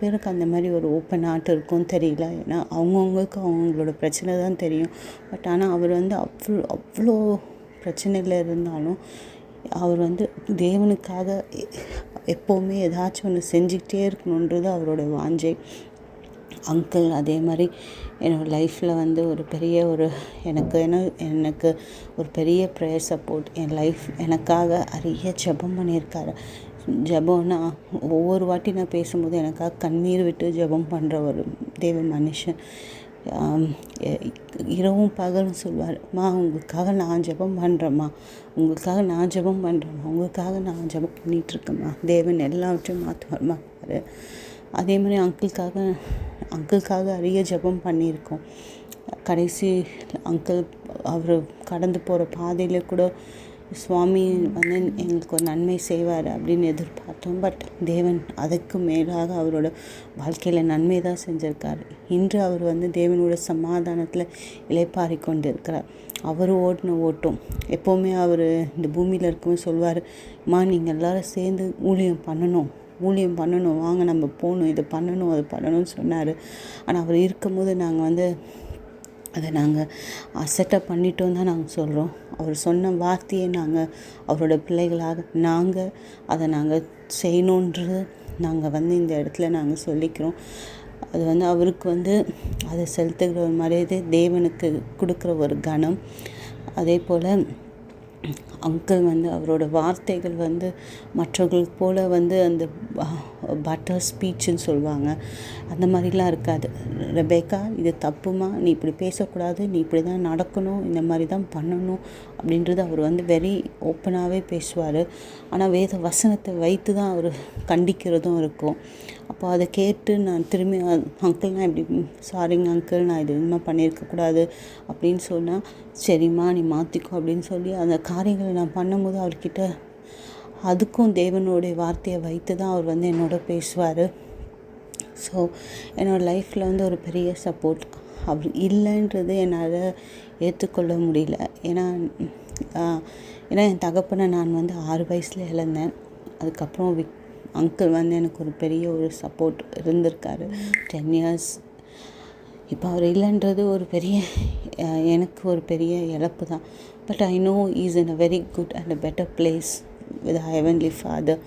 பேருக்கு அந்த மாதிரி ஒரு ஓப்பன் ஹார்ட் இருக்கும்னு தெரியல. ஏன்னா அவங்கவுங்களுக்கு அவங்களோட பிரச்சனை தான் தெரியும். பட் ஆனால் அவர் வந்து அவ்வளோ பிரச்சனையில் இருந்தாலும் அவர் வந்து தேவனுக்காக எப்போவுமே ஏதாச்சும் ஒன்று செஞ்சுக்கிட்டே இருக்கணுன்றது அவரோட வாஞ்சை. அங்கிள் அதே மாதிரி என்னோடய லைஃப்பில் வந்து ஒரு பெரிய எனக்கு ஒரு பெரிய ப்ரேயர் சப்போர்ட். என் லைஃப் எனக்காக நிறைய ஜெபம் பண்ணியிருக்காரு. ஜெபம்னா ஒவ்வொரு வாட்டி நான் பேசும்போது எனக்காக கண்ணீர் விட்டு ஜெபம் பண்ணுற ஒரு தேவ மனுஷன். இரவும் பகலும் சொல்வார், அம்மா உங்களுக்காக நான் ஜெபம் பண்ணுறேம்மா, உங்களுக்காக நான் ஜெபம் பண்ணுறேம்மா, உங்களுக்காக நான் ஜெபம் பண்ணிகிட்ருக்கேம்மா. தேவன் எல்லாவற்றையும் மாற்றுவார்மா. அதே மாதிரி அங்கிள்காக நிறைய ஜெபம் பண்ணியிருக்கோம். கடைசி அங்கிள் அவர் கடந்து போகிற பாதையில் கூட சுவாமி வந்து எங்களுக்கு ஒரு நன்மை செய்வார் அப்படின்னு எதிர்பார்த்தோம். பட் தேவன் அதுக்கு மேலாக அவரோட வாழ்க்கையில் நன்மை தான் செஞ்சுருக்கார். இன்று அவர் வந்து தேவனோட சமாதானத்தில் இளைப்பாரி கொண்டு இருக்கிறார். அவர் ஓடின ஓட்டம் எப்போவுமே அவர் இந்த பூமியில் இருக்கும்போது சொல்வார், அம்மா நீங்கள் எல்லோரும் சேர்ந்து ஊழியம் பண்ணணும், வாங்க நம்ம போகணும், இது பண்ணணும், அது பண்ணணும்னு சொன்னார். ஆனால் அவர் இருக்கும்போது நாங்கள் வந்து அதை செட்டப் பண்ணிட்டோம் தான் நாங்கள் சொல்கிறோம். அவர் சொன்ன வார்த்தையை அவரோட பிள்ளைகளாக அதை செய்யணுன்றது நாங்கள் இந்த இடத்துல நாங்கள் சொல்லிக்கிறோம். அது அவருக்கு அதை செலுத்துகிற ஒரு மரியாதை, தேவனுக்கு கொடுக்குற ஒரு கணம். அதே போல் அங்கிள் அவரோட வார்த்தைகள் மற்றவர்களுக்கு போல் அந்த பட்டர் ஸ்பீச்சுன்னு சொல்லுவாங்க, அந்த மாதிரிலாம் இருக்காது. ரெபேக்கா இது தப்புமா, நீ இப்படி பேசக்கூடாது, நீ இப்படி தான் நடக்கணும், இந்த மாதிரி தான் பண்ணணும் அப்படின்றது அவர் வந்து வெரி ஓப்பனாகவே பேசுவார். ஆனால் வேத வசனத்தை வைத்து தான் அவர் கண்டிக்கிறதும் இருக்கும். அப்போ அதை கேட்டு நான் திரும்பி அங்கிள் நான் இப்படி சாரிங்க அங்கிள் நான் இது இதுமாக பண்ணியிருக்கக்கூடாது அப்படின்னு சொன்னால், சரிம்மா நீ மாற்றிக்கோ அப்படின்னு சொல்லி அந்த காரியங்களை நான் பண்ணும்போது அவர்கிட்ட அதுக்கும் தேவனுடைய வார்த்தையை வைத்து தான் அவர் வந்து என்னோட பேசுவார். ஸோ என்னோடய லைஃப்பில் வந்து ஒரு பெரிய சப்போர்ட் அவர் இல்லைன்றது என்னால் ஏற்றுக்கொள்ள முடியல. ஏன்னா என் தகப்பனை நான் வந்து 6 வயசில் இழந்தேன். அதுக்கப்புறம் அங்கிள் வந்து எனக்கு ஒரு பெரிய ஒரு சப்போர்ட் இருந்திருக்காரு 10 years. இப்போ அவர் இல்லைன்றது ஒரு பெரிய எனக்கு ஒரு பெரிய இழப்பு தான். But I know is in a very good and a better place with heavenly father.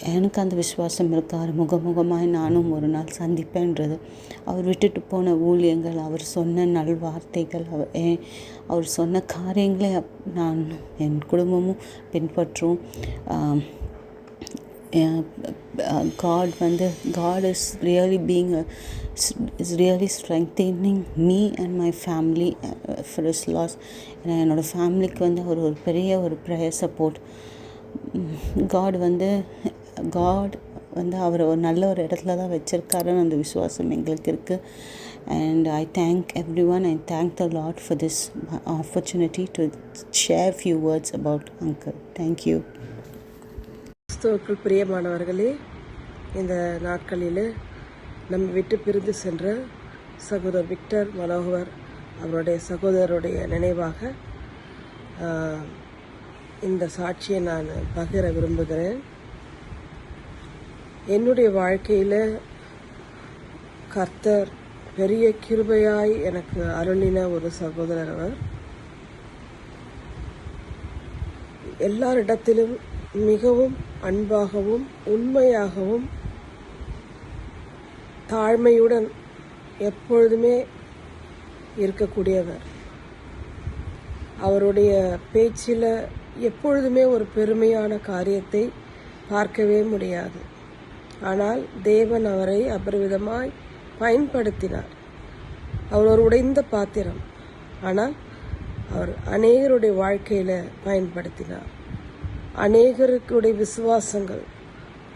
எனக்கு அந்த விசுவாசம் இருக்கார், முகமுகமாக நானும் ஒரு நாள் சந்திப்பேன்றது. அவர் விட்டுட்டு போன ஊழியங்கள், அவர் சொன்ன நல்வார்த்தைகள், அவர் சொன்ன காரியங்களை நான் என் குடும்பமும் பின்பற்றும். God is really strengthening me and my family for his loss. என்னோட ஃபேமிலிக்கு வந்து ஒரு பெரிய ஒரு ப்ரேயர் சப்போர்ட். God வந்து அவரை ஒரு நல்ல ஒரு இடத்துல தான் வச்சுருக்காருன்னு அந்த விசுவாசம் எங்களுக்கு இருக்குது. And I thank everyone. I thank the Lord for this opportunity to share few words about Uncle. Thank you. கிறிஸ்துவுக்குள் பிரியமானவர்களே, இந்த நாட்களில் நம்ம விட்டு பிரிந்து சென்ற சகோதரர் விக்டர் மனோகர் அவருடைய சகோதரருடைய நினைவாக இந்த சாட்சியை நான் பகிர விரும்புகிறேன். என்னுடைய வாழ்க்கையில் கர்த்தர் பெரிய கிருபையாய் எனக்கு அருளின ஒரு சகோதரர் அவர். எல்லாரிடத்திலும் மிகவும் அன்பாகவும் உண்மையாகவும் தாழ்மையுடன் எப்பொழுதுமே இருக்கக்கூடியவர். அவருடைய பேச்சில் எப்பொழுதுமே ஒரு பெருமையான காரியத்தை பார்க்கவே முடியாது. ஆனால் தேவன் அவரை அபரிவிதமாய் பயன்படுத்தினார். அவர் ஒரு உடைந்த பாத்திரம், ஆனால் அவர் அநேகருடைய வாழ்க்கையில் பயன்படுத்தினார். அநேகருடைய விசுவாசங்கள்,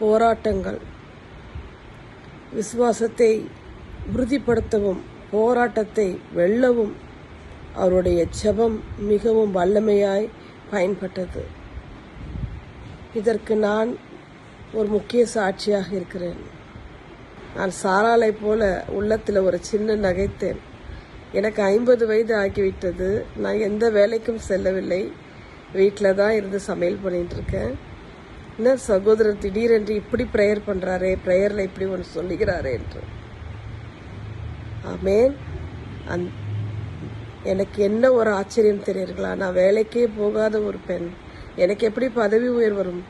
போராட்டங்கள், விசுவாசத்தை உறுதிப்படுத்தவும் போராட்டத்தை வெல்லவும் அவருடைய ஜெபம் மிகவும் வல்லமையாய் பயன்பட்டது. இதற்கு நான் ஒரு முக்கிய சாட்சியாக இருக்கிறேன். நான் சாராளை போல உள்ளத்தில் ஒரு சின்ன நகைத்தேன். எனக்கு 50 வயது ஆகிவிட்டது. நான் எந்த வேலைக்கும் செல்லவில்லை, வீட்டில் தான் இருந்து சமையல் பண்ணிட்டு இருக்கேன். என்ன சகோதரர் திடீரென்று இப்படி ப்ரேயர் பண்ணுறாரே, ப்ரேயரில் இப்படி ஒன்று சொல்லுகிறாரே என்று. ஆமேன். எனக்கு என்ன ஒரு ஆச்சரியம் தெரியுங்களா, நான் வேலைக்கே போகாத ஒரு பெண், எனக்கு எப்படி பதவி உயர் வரும்?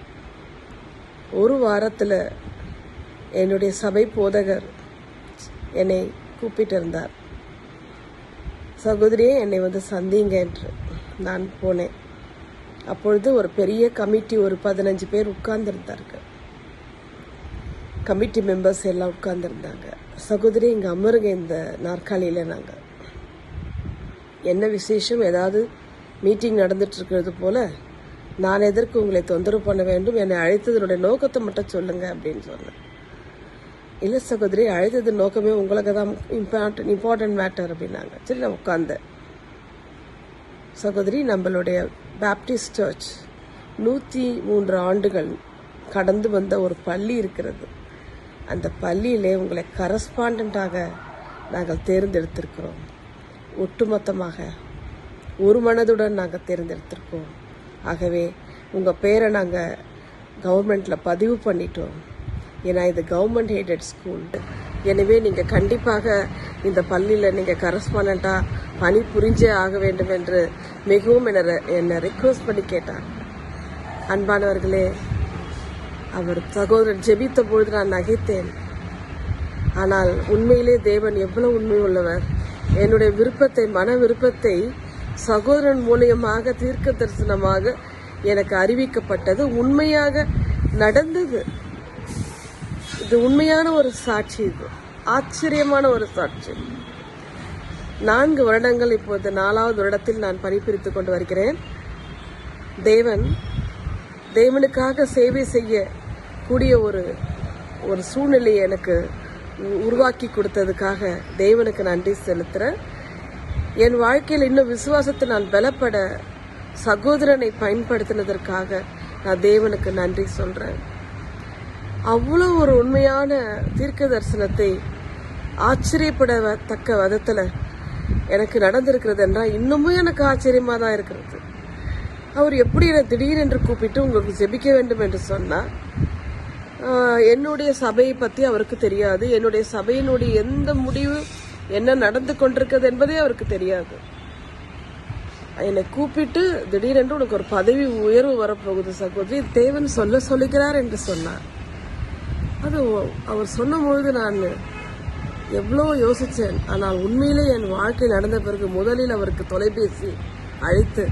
ஒரு வாரத்தில் என்னுடைய சபை போதகர் என்னை கூப்பிட்டு இருந்தார். சகோதரியே என்னை வந்து சந்திங்க என்று நான் போனேன். அப்பொழுது ஒரு பெரிய கமிட்டி, ஒரு 15 பேர் உட்கார்ந்துருந்தார்கள். கமிட்டி மெம்பர்ஸ் எல்லாம் உட்கார்ந்துருந்தாங்க. சகோதரி இங்கே அமருங்க இந்த நாற்காலியில். நாங்கள் என்ன விசேஷம், ஏதாவது மீட்டிங் நடந்துட்டு இருக்கிறது போல, நான் எதற்கு உங்களை தொந்தரவு பண்ண வேண்டும், என்னை அழைத்ததனுடைய நோக்கத்தை மட்டும் சொல்லுங்க அப்படின்னு சொன்னேன். இல்லை சகோதரி, அழைத்தது நோக்கமே உங்களுக்கு தான் இம்பார்ட்டன்ட் மேட்டர் அப்படின்னாங்க. சரி, நான் உட்கார்ந்தேன். சகோதரி, நம்மளுடைய பேப்டிஸ்ட் சர்ச் 103 ஆண்டுகள் கடந்து வந்த ஒரு பள்ளி இருக்கிறது. அந்த பள்ளியிலே உங்களை கரஸ்பாண்டண்ட்டாக நாங்கள் தேர்ந்தெடுத்திருக்கிறோம். ஒட்டுமொத்தமாக ஒரு மனதுடன் நாங்கள் தேர்ந்தெடுத்திருக்கோம். ஆகவே உங்கள் பேரை நாங்கள் கவர்மெண்ட்டில் பதிவு பண்ணிட்டோம். ஏன்னா இது கவர்மெண்ட் எய்டட் ஸ்கூல். எனவே நீங்கள் கண்டிப்பாக இந்த பள்ளியில் நீங்கள் கரஸ்பாண்டண்ட்டாக பணி புரிஞ்சே ஆக வேண்டும் என்று மிகவும் என்னை ரெக்வஸ்ட் பண்ணி கேட்டார். அன்பானவர்களே, அவர் சகோதரர் ஜெபித்த பொழுது நான் நகைத்தேன். ஆனால் உண்மையிலே தேவன் எவ்வளவு உண்மை உள்ளவர். என்னுடைய விருப்பத்தை, மன விருப்பத்தை சகோதரன் மூலியமாக தீர்க்க தரிசனமாக எனக்கு அறிவிக்கப்பட்டது. உண்மையாக நடந்தது. இது உண்மையான ஒரு சாட்சி. இது ஆச்சரியமான ஒரு சாட்சி. 4 வருடங்கள் இப்போது 4வது வருடத்தில் நான் பணிபுரித்து கொண்டு வருகிறேன். தேவனுக்காக சேவை செய்ய கூடிய ஒரு சூழ்நிலையை எனக்கு உருவாக்கி கொடுத்ததுக்காக தேவனுக்கு நன்றி செலுத்துகிறேன். என் வாழ்க்கையில் இன்னும் விசுவாசத்தை நான் பலப்பட சகோதரனை பயன்படுத்தினதற்காக நான் தேவனுக்கு நன்றி சொல்கிறேன். அவ்வளோ ஒரு உண்மையான தீர்க்க தரிசனத்தை ஆச்சரியப்படத்தக்க விதத்தில் எனக்கு நடந்திருக்கிறது என்றால் இன்னமும் எனக்கு ஆச்சரியமாக தான் இருக்கிறது. அவர் எப்படி என்னை திடீரென்று கூப்பிட்டு உங்களுக்கு ஜெபிக்க வேண்டும் என்று சொன்னார். என்னுடைய சபையை பற்றி அவருக்கு தெரியாது. என்னுடைய சபையினுடைய எந்த முடிவு என்ன நடந்து கொண்டிருக்கிறது என்பதே அவருக்கு தெரியாது. என்னை கூப்பிட்டு திடீரென்று உனக்கு ஒரு பதவி உயர்வு வரப்போகுது சகோதரி, தேவன் சொல்லுகிறார் என்று சொன்னார். அது அவர் சொன்ன பொழுது நான் எவ்வளோ யோசித்தேன். ஆனால் உண்மையிலே என் வாழ்க்கை நடந்த பிறகு முதலில் அவருக்கு தொலைபேசி அழைத்து,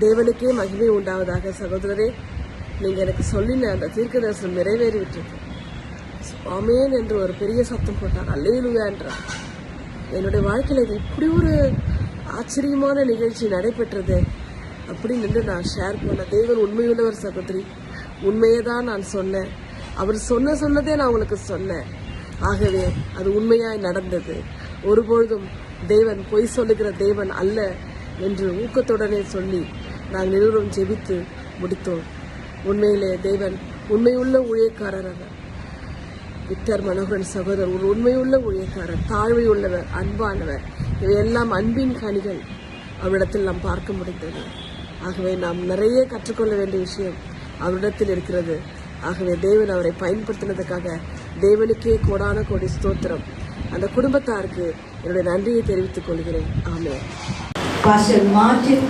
தேவனுக்கே மகிமை உண்டாவதாக சகோதரரே, நீங்கள் எனக்கு சொல்லின அந்த தீர்க்க தரிசனம் நிறைவேறிவிட்டது, ஆமென் என்று ஒரு பெரிய சத்தம் போட்டார். அல்லேலூயா என்றார். என்னுடைய வாழ்க்கையில் இது இப்படி ஒரு ஆச்சரியமான நிகழ்ச்சி நடைபெற்றது அப்படின்னு என்று நான் ஷேர் பண்ண. தேவன் உண்மையுள்ளவர் சகோதரி, உண்மையை தான் நான் சொன்னேன். அவர் சொன்னதே நான் உங்களுக்கு சொன்னேன். ஆகவே அது உண்மையாய் நடந்தது. ஒருபொழுதும் தேவன் பொய் சொல்லுகிற தேவன் அல்ல என்று ஊக்கத்துடனே சொல்லி நாங்கள் இருவரும் ஜெபித்து முடித்தோம். உண்மையிலே தேவன் உண்மையுள்ள ஊழியக்காரர். அவர் விக்டர் மனோகரன் சகோதரர் ஒரு உண்மையுள்ள ஊழியக்காரர், தாழ்வை உள்ளவர், அன்பானவர். இவையெல்லாம் அன்பின் கனிகள் அவரிடத்தில் நாம் பார்க்க முடிந்தது. ஆகவே நாம் நிறைய கற்றுக்கொள்ள வேண்டிய விஷயம் அவரிடத்தில் இருக்கிறது. ஆகவே தேவன் அவரை பயன்படுத்தினதுக்காக தேவனுக்கே கோடான கோடி ஸ்தோத்திரம். அந்த குடும்பத்தாருக்கு என்னுடைய நன்றியை தெரிவித்துக் கொள்கிறேன். ஆமென். பாஸ்டர் மார்ட்டின்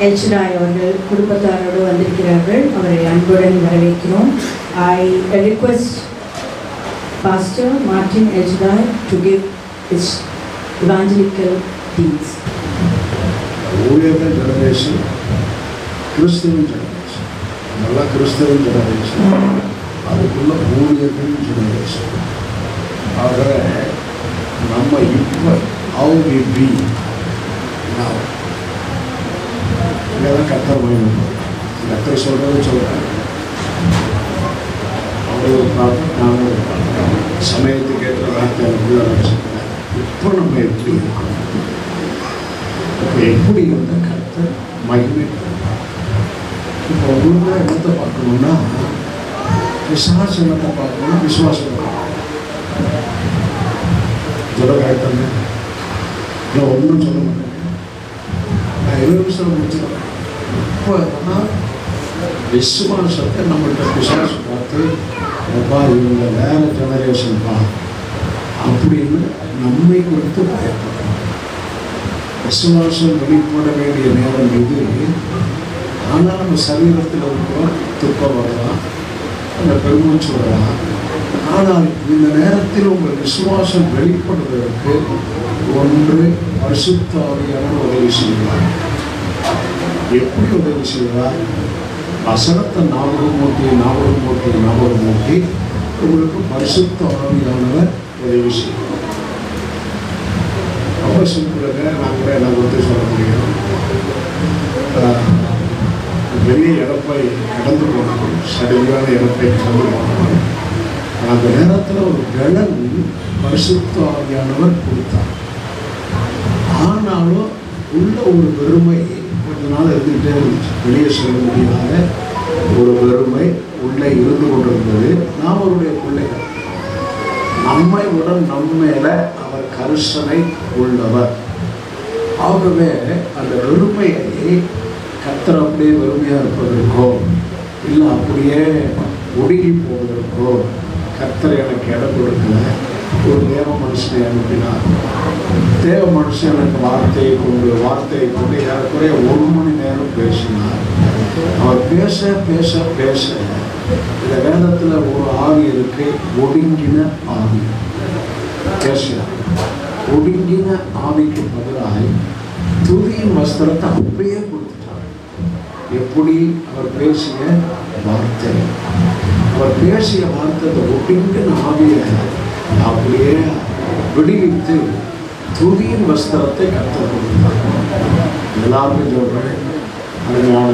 எல்சடாய் அவர்கள் குடும்பத்தாரோடு வந்திருக்கிறார்கள். அவரை அன்புடன் வரவேற்கிறோம். I request Pastor Martin Elchadai to give his evangelical deeds. ஊழியர்கள் ஜெனரேஷன், கிறிஸ்தவன் ஜெனரேஷன், நல்லா கிறிஸ்தவன் ஜெனரேஷன், அதுக்குள்ள ஊழியர்கள் ஜெனரேஷன். ஆக நம்ம இப்போ how we be now இதெல்லாம் கத்தர் வேணும். கத்தர் சொல்கிறது சொல்கிறேன். அவர் ஒரு ப்ராப்ளம், நானும் ஒரு ப்ராப்ளம். சமயத்துக்கு ஏற்ற வார்த்தை சொல்கிறேன். இப்போ நம்ம எப்படி இருக்கணும், இப்போ எப்படி இருந்த கத்தர் மகிமை. இப்போ உங்களுக்கு என்னத்தை பார்க்கணுன்னா, விசுவாசத்தை பார்க்கணும்னா விசுவாசம் ஜோடகாய்த்தாங்க. நான் ஒன்றும் சொல்ல மாட்டேன். நான் 20 நிமிஷம் முடிச்சுக்கிறேன். இப்போ விசுவாசத்தை நம்மள்கிட்ட விசுவாசம் பார்த்து, அப்பா இவங்க வேற ஜெனரேஷன்ப்பா அப்படின்னு நம்மை கொடுத்து பயப்படணும். விசுவாசம் வெளிப்பட வேண்டிய நேரம் இது. ஆனால் நம்ம சரீரத்தில் இருக்கிறோம், துக்கம் வரலாம், அந்த பெருமூச்சு வரலாம். ஆனால் இந்த நேரத்தில் உங்கள் விசுவாசம் வெளிப்படுவதற்கு ஒன்று பரிசுத்த ஆவியானவர் உதவி செய்வார். எப்படி உதவி செய்வார்? வசனத்தை ஞாபகம் மூட்டி உங்களுக்கு பரிசுத்த ஆவியானவர் உதவி செய்வார். ரொம்ப சிம்பிளுங்க. நாங்களே எல்லாம் கொடுத்து சொல்ல முடியும். பெரிய இழப்பை கடந்து போனோம், சரியான இழப்பை கடந்து போனோம். அந்த நேரத்தில் ஒரு பலன் பரிசுத்த ஆவியானவர் கொடுத்தார். ஆனாலும் உள்ள ஒரு வெறுமை கொஞ்ச நாள் இருந்துகிட்டே இருந்துச்சு. வெளியே சொல்ல முடியாத ஒரு வெறுமை உள்ளே இருந்து கொண்டிருந்தது. நாம் அவருடைய பிள்ளைகள், நம்மை உடன் நம்ம மேல அவர் கரிசனை உள்ளவர். ஆகவே அந்த வெறுமையை கர்த்தர் அப்படியே வெறுமையாக இருப்பதற்கோ இல்லை அப்படியே ஒடுங்கி போவதற்கோ கர்த்தர் எனக்கு இடம் கொடுக்கல. ஒரு தேவ மனுஷனை அனுப்பினார். தேவ மனுஷன் எனக்கு வார்த்தையை கொண்டு ஏறக்குறைய 1 மணி நேரம் பேசினார். அவர் பேச பேச பேச இந்த வேதத்தில் ஒரு ஆவி இருக்கு, ஒடுங்கின ஆவி. பேசினார். ஒடுங்கின ஆவிக்கு பதிலாக துதியின் வஸ்திரத்தை அப்படியே கொடுத்துட்டார். எப்படி? அவர் பேசிய வார்த்தை, அவர் பேசிய வார்த்தை ஒடுங்கின ஆவியை அப்படியே விடுவித்து துதியின் வஸ்திரத்தை கர்த்தர் கொடுத்தார். எல்லாருக்கும் சொல்கிறேன், அருமையான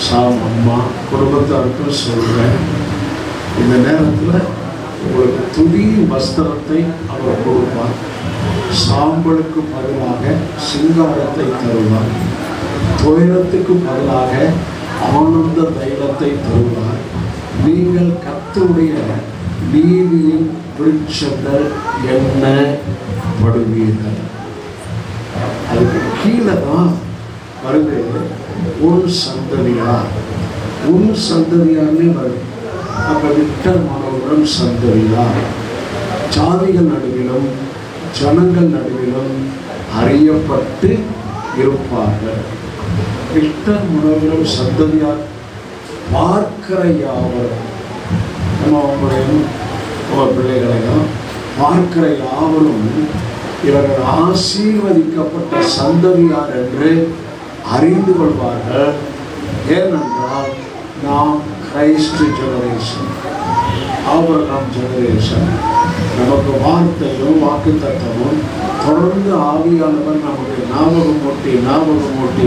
சாம் அம்மா குடும்பத்தாருக்கும் சொல்கிறேன், இந்த நேரத்தில் உங்களுக்கு துதியின் வஸ்திரத்தை அவர் கொடுப்பார். சாம்பலுக்கு பதிலாக சிங்காரத்தை தருவார். துயரத்துக்கு பதிலாக ஆனந்த தைலத்தை தருவார். நீங்கள் கர்த்தருடைய நீதியின் விருட்சங்கள் எண்ணப்படுவீர்கள். அதுக்கு கீழே தான் வருது உன் சந்ததியார். உன் சந்ததியார்னே வருது. அப்போ விக்டர் மனோகரம் சந்ததியார் ஜாதிகள் நடுவிலும் ஜனங்கள் நடுவிலும் அறியப்பட்டு இருப்பார்கள். விக்டர் மனோகரம் சந்ததியார் பார்க்கிற யாவரும், நம்ம அவங்களையும் நம்ம பிள்ளைகளையும் பார்க்கிற யாவரும் இவர்கள் ஆசீர்வதிக்கப்பட்ட சந்ததியார் என்று அறிந்து கொள்வார்கள். ஏனென்றால் நாம் கிரைஸ்ட் ஜெனரேஷன், ஆபிரகாம் ஜெனரேஷன். நமக்கு வார்த்தையும் வாக்கு தத்துவமும் தொடர்ந்து ஆவியானவர் நமக்கு ஞாபகம் ஊட்டி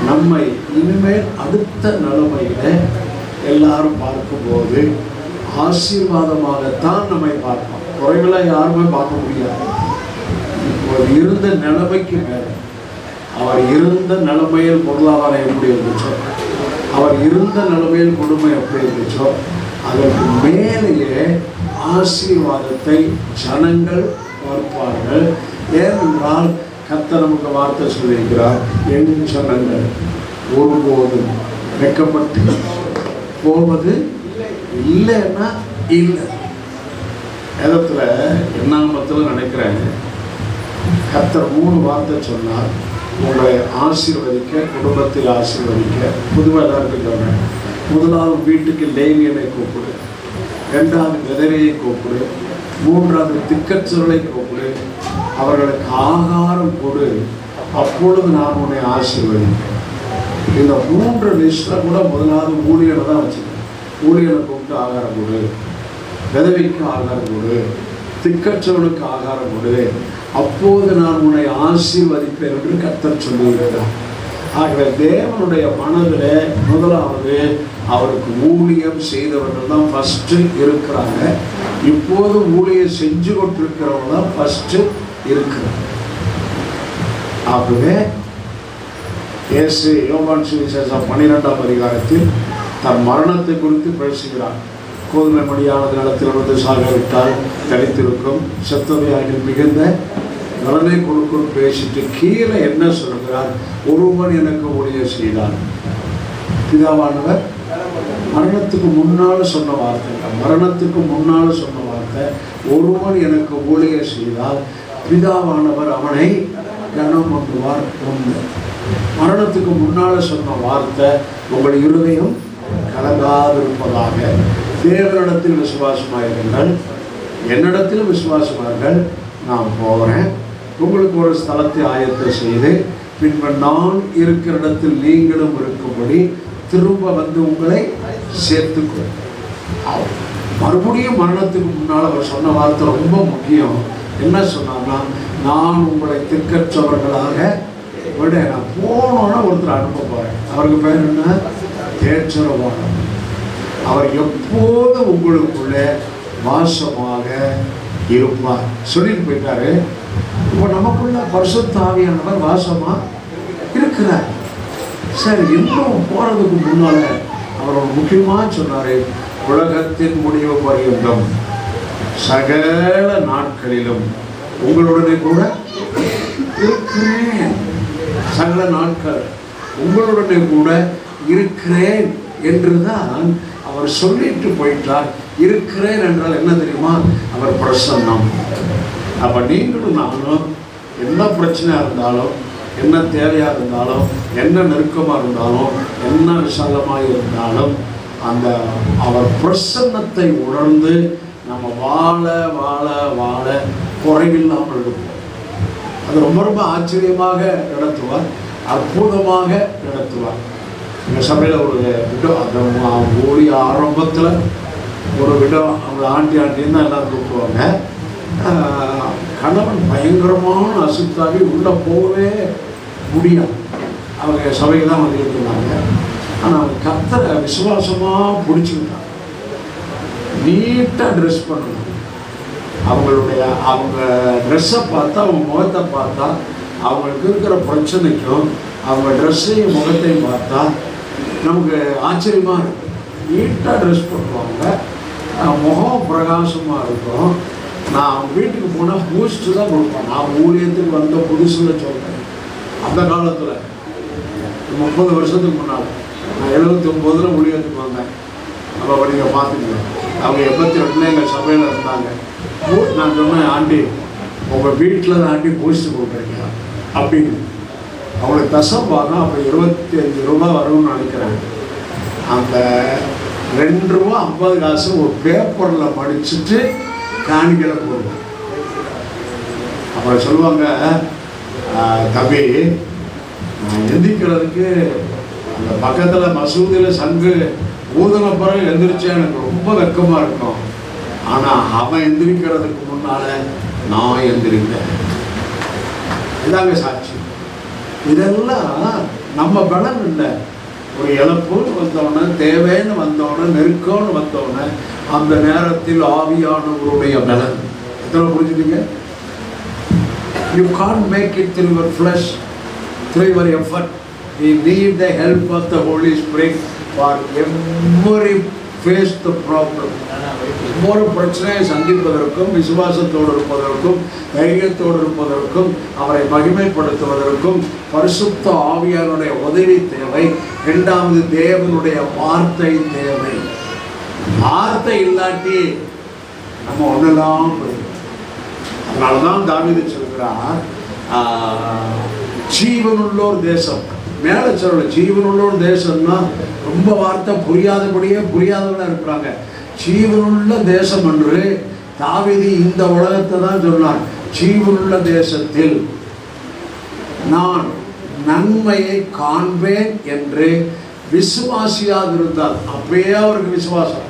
நம்மை இனிமேல் அடுத்த நிலைமையில எல்லாரும் பார்க்கும்போது ஆசீர்வாதமாகத்தான் நம்மை பார்ப்போம். குறைகளை யாருமே பார்க்க முடியாது. இப்போ இருந்த நிலைமைக்கு மேல, அவர் இருந்த நிலைமையில் பொருளாதாரம் எப்படி இருந்துச்சோ, அவர் இருந்த நிலைமையில் கொடுமை எப்படி இருந்துச்சோ, அதற்கு மேலேயே ஆசீர்வாதத்தை ஜனங்கள் பார்ப்பார்கள். ஏனென்றால் கர்த்தர் நமக்கு வார்த்தை சொல்லியிருக்கிறார், என் ஜனங்கள் ஒருபோதும் வெட்கப்பட்டு போவது இல்லைன்னா இல்லை. வேதத்தில் எண்ணாமத்தில் நினைக்கிறேன், கர்த்தர் 3 வார்த்தை சொன்னார், உங்களை ஆசீர்வதிக்க, குடும்பத்தில் ஆசீர்வதிக்க. பொதுவாக எல்லாருக்கும் சொன்னேன். முதலாவது வீட்டுக்கு லேவியனை கூப்பிடு, 2வது விதவையை கூப்பிடு, 3வது திக்கற்றவர்களை கூப்பிடு, அவர்களுக்கு ஆகாரம் கொடு, அப்பொழுது நான் உன்னை ஆசீர்வதிப்பேன். இந்த 3 லிஸ்ட்டில் கூட முதலாவது ஊழியனை தான் வச்சுக்கேன். ஊழியனை கூப்பிட்டு ஆகாரம் கொடு, விதவைக்கு ஆகாரம் கொடு, திக்கற்றவனுக்கு ஆகாரம் கொடு, அப்போது நான் உன்னை ஆசீர்வதிப்பேன் என்று கர்த்தர் சொல்லியிருக்கிறார். ஆகவே தேவனுடைய மனதில் முதலாவது அவருக்கு ஊழியம் செய்தவர்கள் தான் ஃபஸ்ட்டு இருக்கிறாங்க. இப்போது ஊழியம் செஞ்சு கொண்டிருக்கிறவங்க தான் ஃபஸ்ட்டு இருக்கிறாங்க. ஆகவே இயேசு யோவான் சுவிசேஷம் 12ஆம் அதிகாரத்தில் தன் மரணத்தை குறித்து பேசுகிறார். கோதுமை மடியானது நிலத்தில் வந்து சாகவிட்டால் தளித்திருக்கும், செத்தவையாகில் மிகுந்த நலனை கொடுக்கும் பேசிட்டு கீழே என்ன சொல்கிறார்? ஒருவன் எனக்கு ஊழியம் செய்தார். பிதாவானவர் மரணத்துக்கு முன்னால் சொன்ன வார்த்தை, மரணத்துக்கு முன்னால் சொன்ன வார்த்தை, ஒருவன் எனக்கு ஊழியம் செய்தால் பிதாவானவர் அவனை கனம் பண்ணுவார். ஒன்று. மரணத்துக்கு முன்னால் சொன்ன வார்த்தை, உங்கள் இருதயம் கலங்காதிருப்பதாக, தேவனிடத்தில் விசுவாசமாயிருங்கள், என்னிடத்திலும் விசுவாசமார்கள். நான் போகிறேன், உங்களுக்கு ஒரு ஸ்தலத்தை ஆயத்தம் செய்து பின்பு நான் இருக்கிற இடத்தில் நீங்களும் இருக்கும்படி திரும்ப வந்து உங்களை சேர்த்துக்கொள். மறுபடியும் மரணத்துக்கு முன்னால் அவர் சொன்ன வார்த்தை ரொம்ப முக்கியம். என்ன சொன்னார்னா, நான் உங்களை திக்கற்றவர்களாக விட, நான் போனோன்னா ஒருத்தர் அனுப்ப போகிறேன். அவருக்கு பேர் என்ன? தேற்றரவாளர். அவர் எப்போது உங்களுக்குள்ளே வாசமாக இருப்பார் சொல்லிட்டு போயிட்டாரு. இப்போ நமக்குள்ள பரிசுத்த ஆவியானவர் வாசமா இருக்கிறார். சரி, இன்னும் போறதுக்கு முன்னால அவர் முக்கியமாக சொன்னாரு, உலகத்தின் முடிவு பரியந்தம் சகல நாட்களிலும் உங்களுடனே கூட இருக்கிறேன். சகல நாட்கள் உங்களுடனே கூட இருக்கிறேன் என்றுதான் அவர் சொல்லிட்டு போயிட்டார். இருக்கிறேன் என்றால் என்ன தெரியுமா? அவர் பிரசன்னம். அப்ப நீங்களும் நானும் என்ன பிரச்சனையாக இருந்தாலும், என்ன தேவையாக இருந்தாலும், என்ன நெருக்கமாக இருந்தாலும், என்ன விசாலமாக இருந்தாலும், அந்த அவர் பிரசன்னத்தை உணர்ந்து நம்ம வாழ வாழ வாழ குறைவில்லாமல் இருப்போம். அது ரொம்ப ரொம்ப ஆச்சரியமாக நடத்துவார், அற்புதமாக நடத்துவார். எங்கள் சபையில் ஒரு விடம், அந்த ஊழிய ஆரம்பத்தில் ஒரு விடம், அவங்க ஆண்டின்னு தான் எல்லாம் கூப்பிடுவாங்க. கணவன் பயங்கரமான அசுத்தாவி உள்ளே போகவே முடியாது. அவங்க சபைக்கு தான் வந்து இருந்தாங்க. ஆனால் அவங்க கர்த்தரை விசுவாசமாக பிடிச்சிக்கிட்டாங்க. நீட்டாக ட்ரெஸ் பண்ணணும். அவங்க ட்ரெஸ்ஸை பார்த்தா, அவங்க முகத்தை பார்த்தா, அவங்களுக்கு இருக்கிற பிரச்சனைக்கும் அவங்க ட்ரெஸ்ஸையும் முகத்தையும் பார்த்தா நமக்கு ஆச்சரியமாக இருக்கும். நீட்டாக ட்ரெஸ் பண்ணுவாங்க, முகம் பிரகாசமாக இருக்கும். நான் அவங்க வீட்டுக்கு போனால் பூஸ்ட்டு தான் கொடுப்பேன். நான் ஊழியத்துக்கு வந்த புதுசில் சொல்கிறேன். அந்த காலத்தில் 30 வருஷத்துக்கு முன்னால் நான் 79 ஊழியத்துக்கு வந்தேன். அப்போ நீங்கள் பார்த்துக்கலாம். அவங்க 82 எங்கள் சபையில் இருந்தாங்க. நான் சொன்னேன், ஆண்டி உங்கள் வீட்டில் தான் ஆண்டி பூஸ்ட்டு கொடுக்குறீங்க அப்படின்னு. அவங்களுக்கு தசம்பாகம் அப்போ 25 ரூபா வரும்னு நினைக்கிறேன். அந்த 2 ரூபா 50 காசு ஒரு பேப்பரில் மடிச்சுட்டு காணிக்கலை போடுவோம். அப்புறம் சொல்லுவாங்க, தம்பி எந்திக்கிறதுக்கு அந்த பக்கத்தில் மசூதியில் சங்கு ஊதன பிறகு எந்திரிச்சா எனக்கு ரொம்ப வெக்கமாக இருக்கும். ஆனால் அவன் எந்திரிக்கிறதுக்கு முன்னால் நான் எந்திரிக்கிறேன். இதாங்க சாட்சி. இதெல்லாம் நம்ம பலம் இல்லை. ஒரு இழப்புன்னு வந்தோடனே, தேவைன்னு வந்தோடனே, நெருக்கம்னு வந்தோடனே அந்த நேரத்தில் ஆவியானவருடைய பலம். எத்தனை புரிஞ்சுட்டீங்க? You can't make it through your flesh, through your effort. We need the help of the Holy Spirit for every face the problem. ஒவ்வொரு பிரச்சனையை சந்திப்பதற்கும், விசுவாசத்தோடு இருப்பதற்கும், தைரியத்தோடு இருப்பதற்கும், அவரை மகிமைப்படுத்துவதற்கும் பரிசுத்த ஆவியானுடைய உதவி தேவை. 2வது தேவனுடைய வார்த்தை தேவை. வார்த்தை இல்லாட்டி நம்ம ஒன்றெல்லாம் போயிடும். அதனாலதான் தாவீது சொல்கிறார், ஜீவனுள்ளோர் தேசம். மேலே சொல்ல ஜீவனுள்ளோர் தேசம்னா ரொம்ப வார்த்தை புரியாதவங்களா இருக்கிறாங்க. ஜீவனுள்ள தேசம் என்று தாவீது இந்த உலகத்தை தான் சொன்னார். ஜீவனுள்ள தேசத்தில் நான் நன்மையை காண்பேன் என்று விசுவாசியாக இருந்தார். அப்பயே அவருக்கு விசுவாசம்.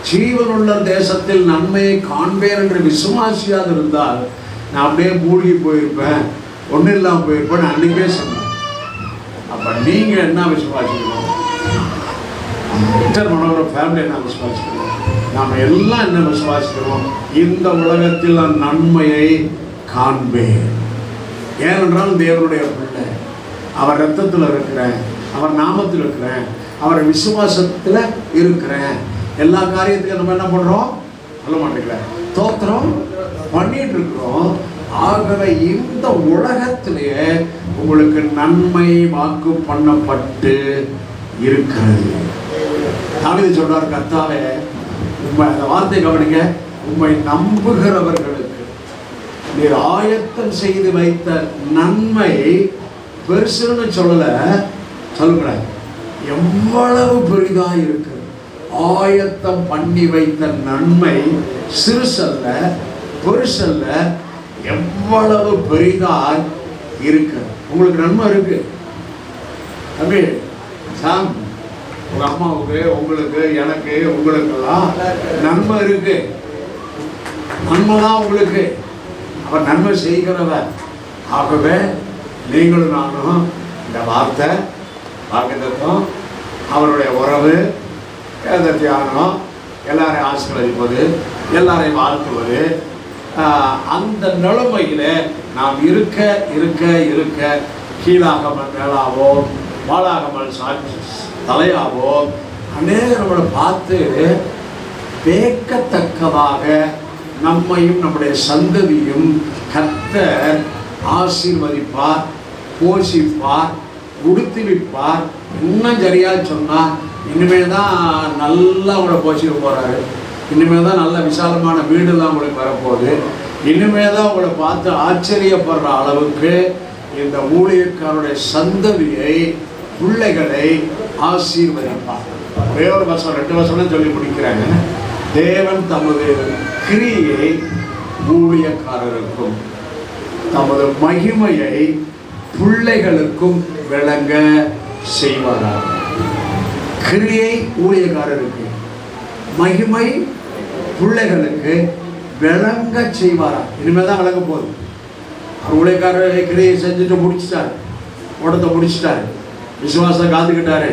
ஜீவனுள்ள தேசத்தில் நன்மையை காண்பேன் என்று விசுவாசியாக இருந்தால் நான் அப்படியே மூழ்கி போயிருப்பேன், ஒன்றும் இல்லாமல் போயிருப்பேன் அன்றைக்கே சொன்னேன். அப்போ நீங்கள் என்ன விசுவாசிக்கணும்? விக்டர் மனோகர ஃபேமிலி என்ன விசுவாசிக்கணும்? நாம் எல்லாம் என்ன விசுவாசிக்கிறோம்? இந்த உலகத்தில் நான் நன்மையை காண்பேன். ஏனென்றால் தேவனுடைய பிள்ளை, அவர் ரத்தத்தில் இருக்கிறேன், அவர் நாமத்தில் இருக்கிறேன், அவர் விசுவாசத்தில் இருக்கிறேன். எல்லா காரியத்துக்கும் நம்ம என்ன பண்ணுறோம்? சொல்ல மாட்டேங்கிறேன், தோத்திரம் பண்ணிட்டு இருக்கிறோம். ஆகவே இந்த உலகத்திலேயே உங்களுக்கு நன்மை வாக்கு பண்ணப்பட்டு இருக்கிறது. தாவீது சொல்றார், கர்த்தாவே உண்மை, அந்த வார்த்தை கவனிங்க, உண்மை நம்புகிறவர்களுக்கு நீர் ஆயத்தம் செய்து வைத்த நன்மை பெருசுன்னு சொல்லுங்க, எவ்வளவு பெரிதா இருக்கு. ஆயத்தம் பண்ணி வைத்த நன்மை சிறுசல்ல, பெருசல்ல, எவ்வளவு பெரிதாய் இருக்கு. உங்களுக்கு நன்மை இருக்கு. அப்படி சாம், உங்க அம்மாவுக்கு, உங்களுக்கு, எனக்கு, உங்களுக்கெல்லாம் நன்மை இருக்கு. நன்மைதான் உங்களுக்கு. அவர் நன்மை செய்கிறவர். ஆகவே நீங்களும் நானும் இந்த வார்த்தை, வாக்குத்தத்தம், அவருடைய உறவு, வேத தியானம், எல்லாரையும் ஆசீர்வதிப்பது, எல்லாரையும் வாழ்த்துவது, அந்த நிலைமையில நாம் இருக்க இருக்க இருக்க கீழாகமல் மேலாவோ, வாழாகமல் தலையாவோ, அநேகர் நம்மளை பார்த்து பேக்கத்தக்கதாக நம்மையும் நம்முடைய சந்ததியும் கர்த்தர் ஆசீர்வதிப்பார், போஷிப்பார், உடுத்திவிப்பார். இன்னும் சரியா சொன்னா இனிமேல் தான் நல்லா உங்களை போஷிக்க போறாரு. இனிமேல் தான் நல்ல விசாலமான வீடுலாம் உங்களுக்கு வரப்போகுது. இனிமேல் தான் உங்களை பார்த்து ஆச்சரியப்படுற அளவுக்கு இந்த ஊழியக்காரருடைய சந்ததியை, பிள்ளைகளை ஆசீர்வதிப்பார். ஒரே ஒரு வருஷம் 2 வருஷம் சொல்லி முடிக்கிறாங்க. தேவன் தமது கிரியை ஊழியக்காரருக்கும் தமது மகிமையை பிள்ளைகளுக்கும் விளங்க செய்வாராக. கிரியை ஊழியக்காரருக்கு, மகிமை பிள்ளைகளுக்கு, விளங்க செய்வாரா. இனிமேல் தான் விளங்க போகுது. அவர் ஊழியக்காரர் கிரியை செஞ்சுட்டு முடிச்சிட்டாரு, ஓட்டத்தை முடிச்சிட்டாரு, விசுவாசம் காத்துக்கிட்டாரு.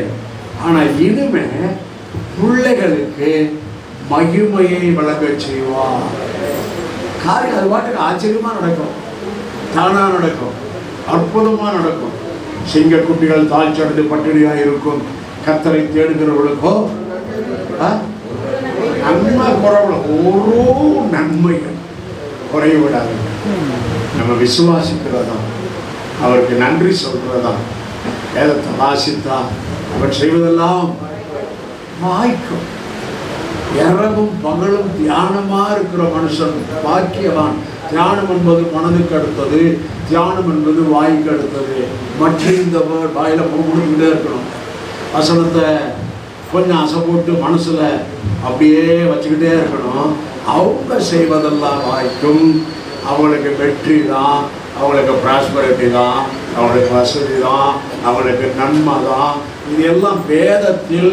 ஆனால் இனிமே பிள்ளைகளுக்கு மகிமையை விளங்க செய்வார். காரியம் அது பாட்டுக்கு ஆச்சரியமாக நடக்கும், தானாக நடக்கும், அற்புதமாக நடக்கும். சிங்கக்குட்டிகள் தாழ்ச்சடைந்து பட்டினியாக இருக்கும். கர்த்தரை தேடுகிறவர்களுக்கோ நன்மை குறைவுல ஒரு நன்மையும் குறைய விடாது. நம்ம விசுவாசிக்கிறதா, அவருக்கு நன்றி சொல்றதா, வேதத்தை வாசித்தா அவர் செய்வதெல்லாம் வாய்க்கும். இரவும் பகலும் தியானமா இருக்கிற மனுஷன் பாக்கியவான். தியானம் என்பது மனதுக்கு அடுத்தது, தியானம் என்பது வாய்க்கு அடுத்தது. மற்ற இந்த வாயில முடிக்கிட்டே இருக்கணும். வசனத்தை கொஞ்சம் அசை போட்டு மனசுல அப்படியே வச்சுக்கிட்டே இருக்கணும். அவங்க செய்வதெல்லாம் வாய்க்கும். அவங்களுக்கு வெற்றி தான், அவங்களுக்கு ப்ராஸ்பரிட்டி தான், அவங்களுக்கு வசதி தான், அவங்களுக்கு நன்மை தான். இது எல்லாம் வேதத்தில்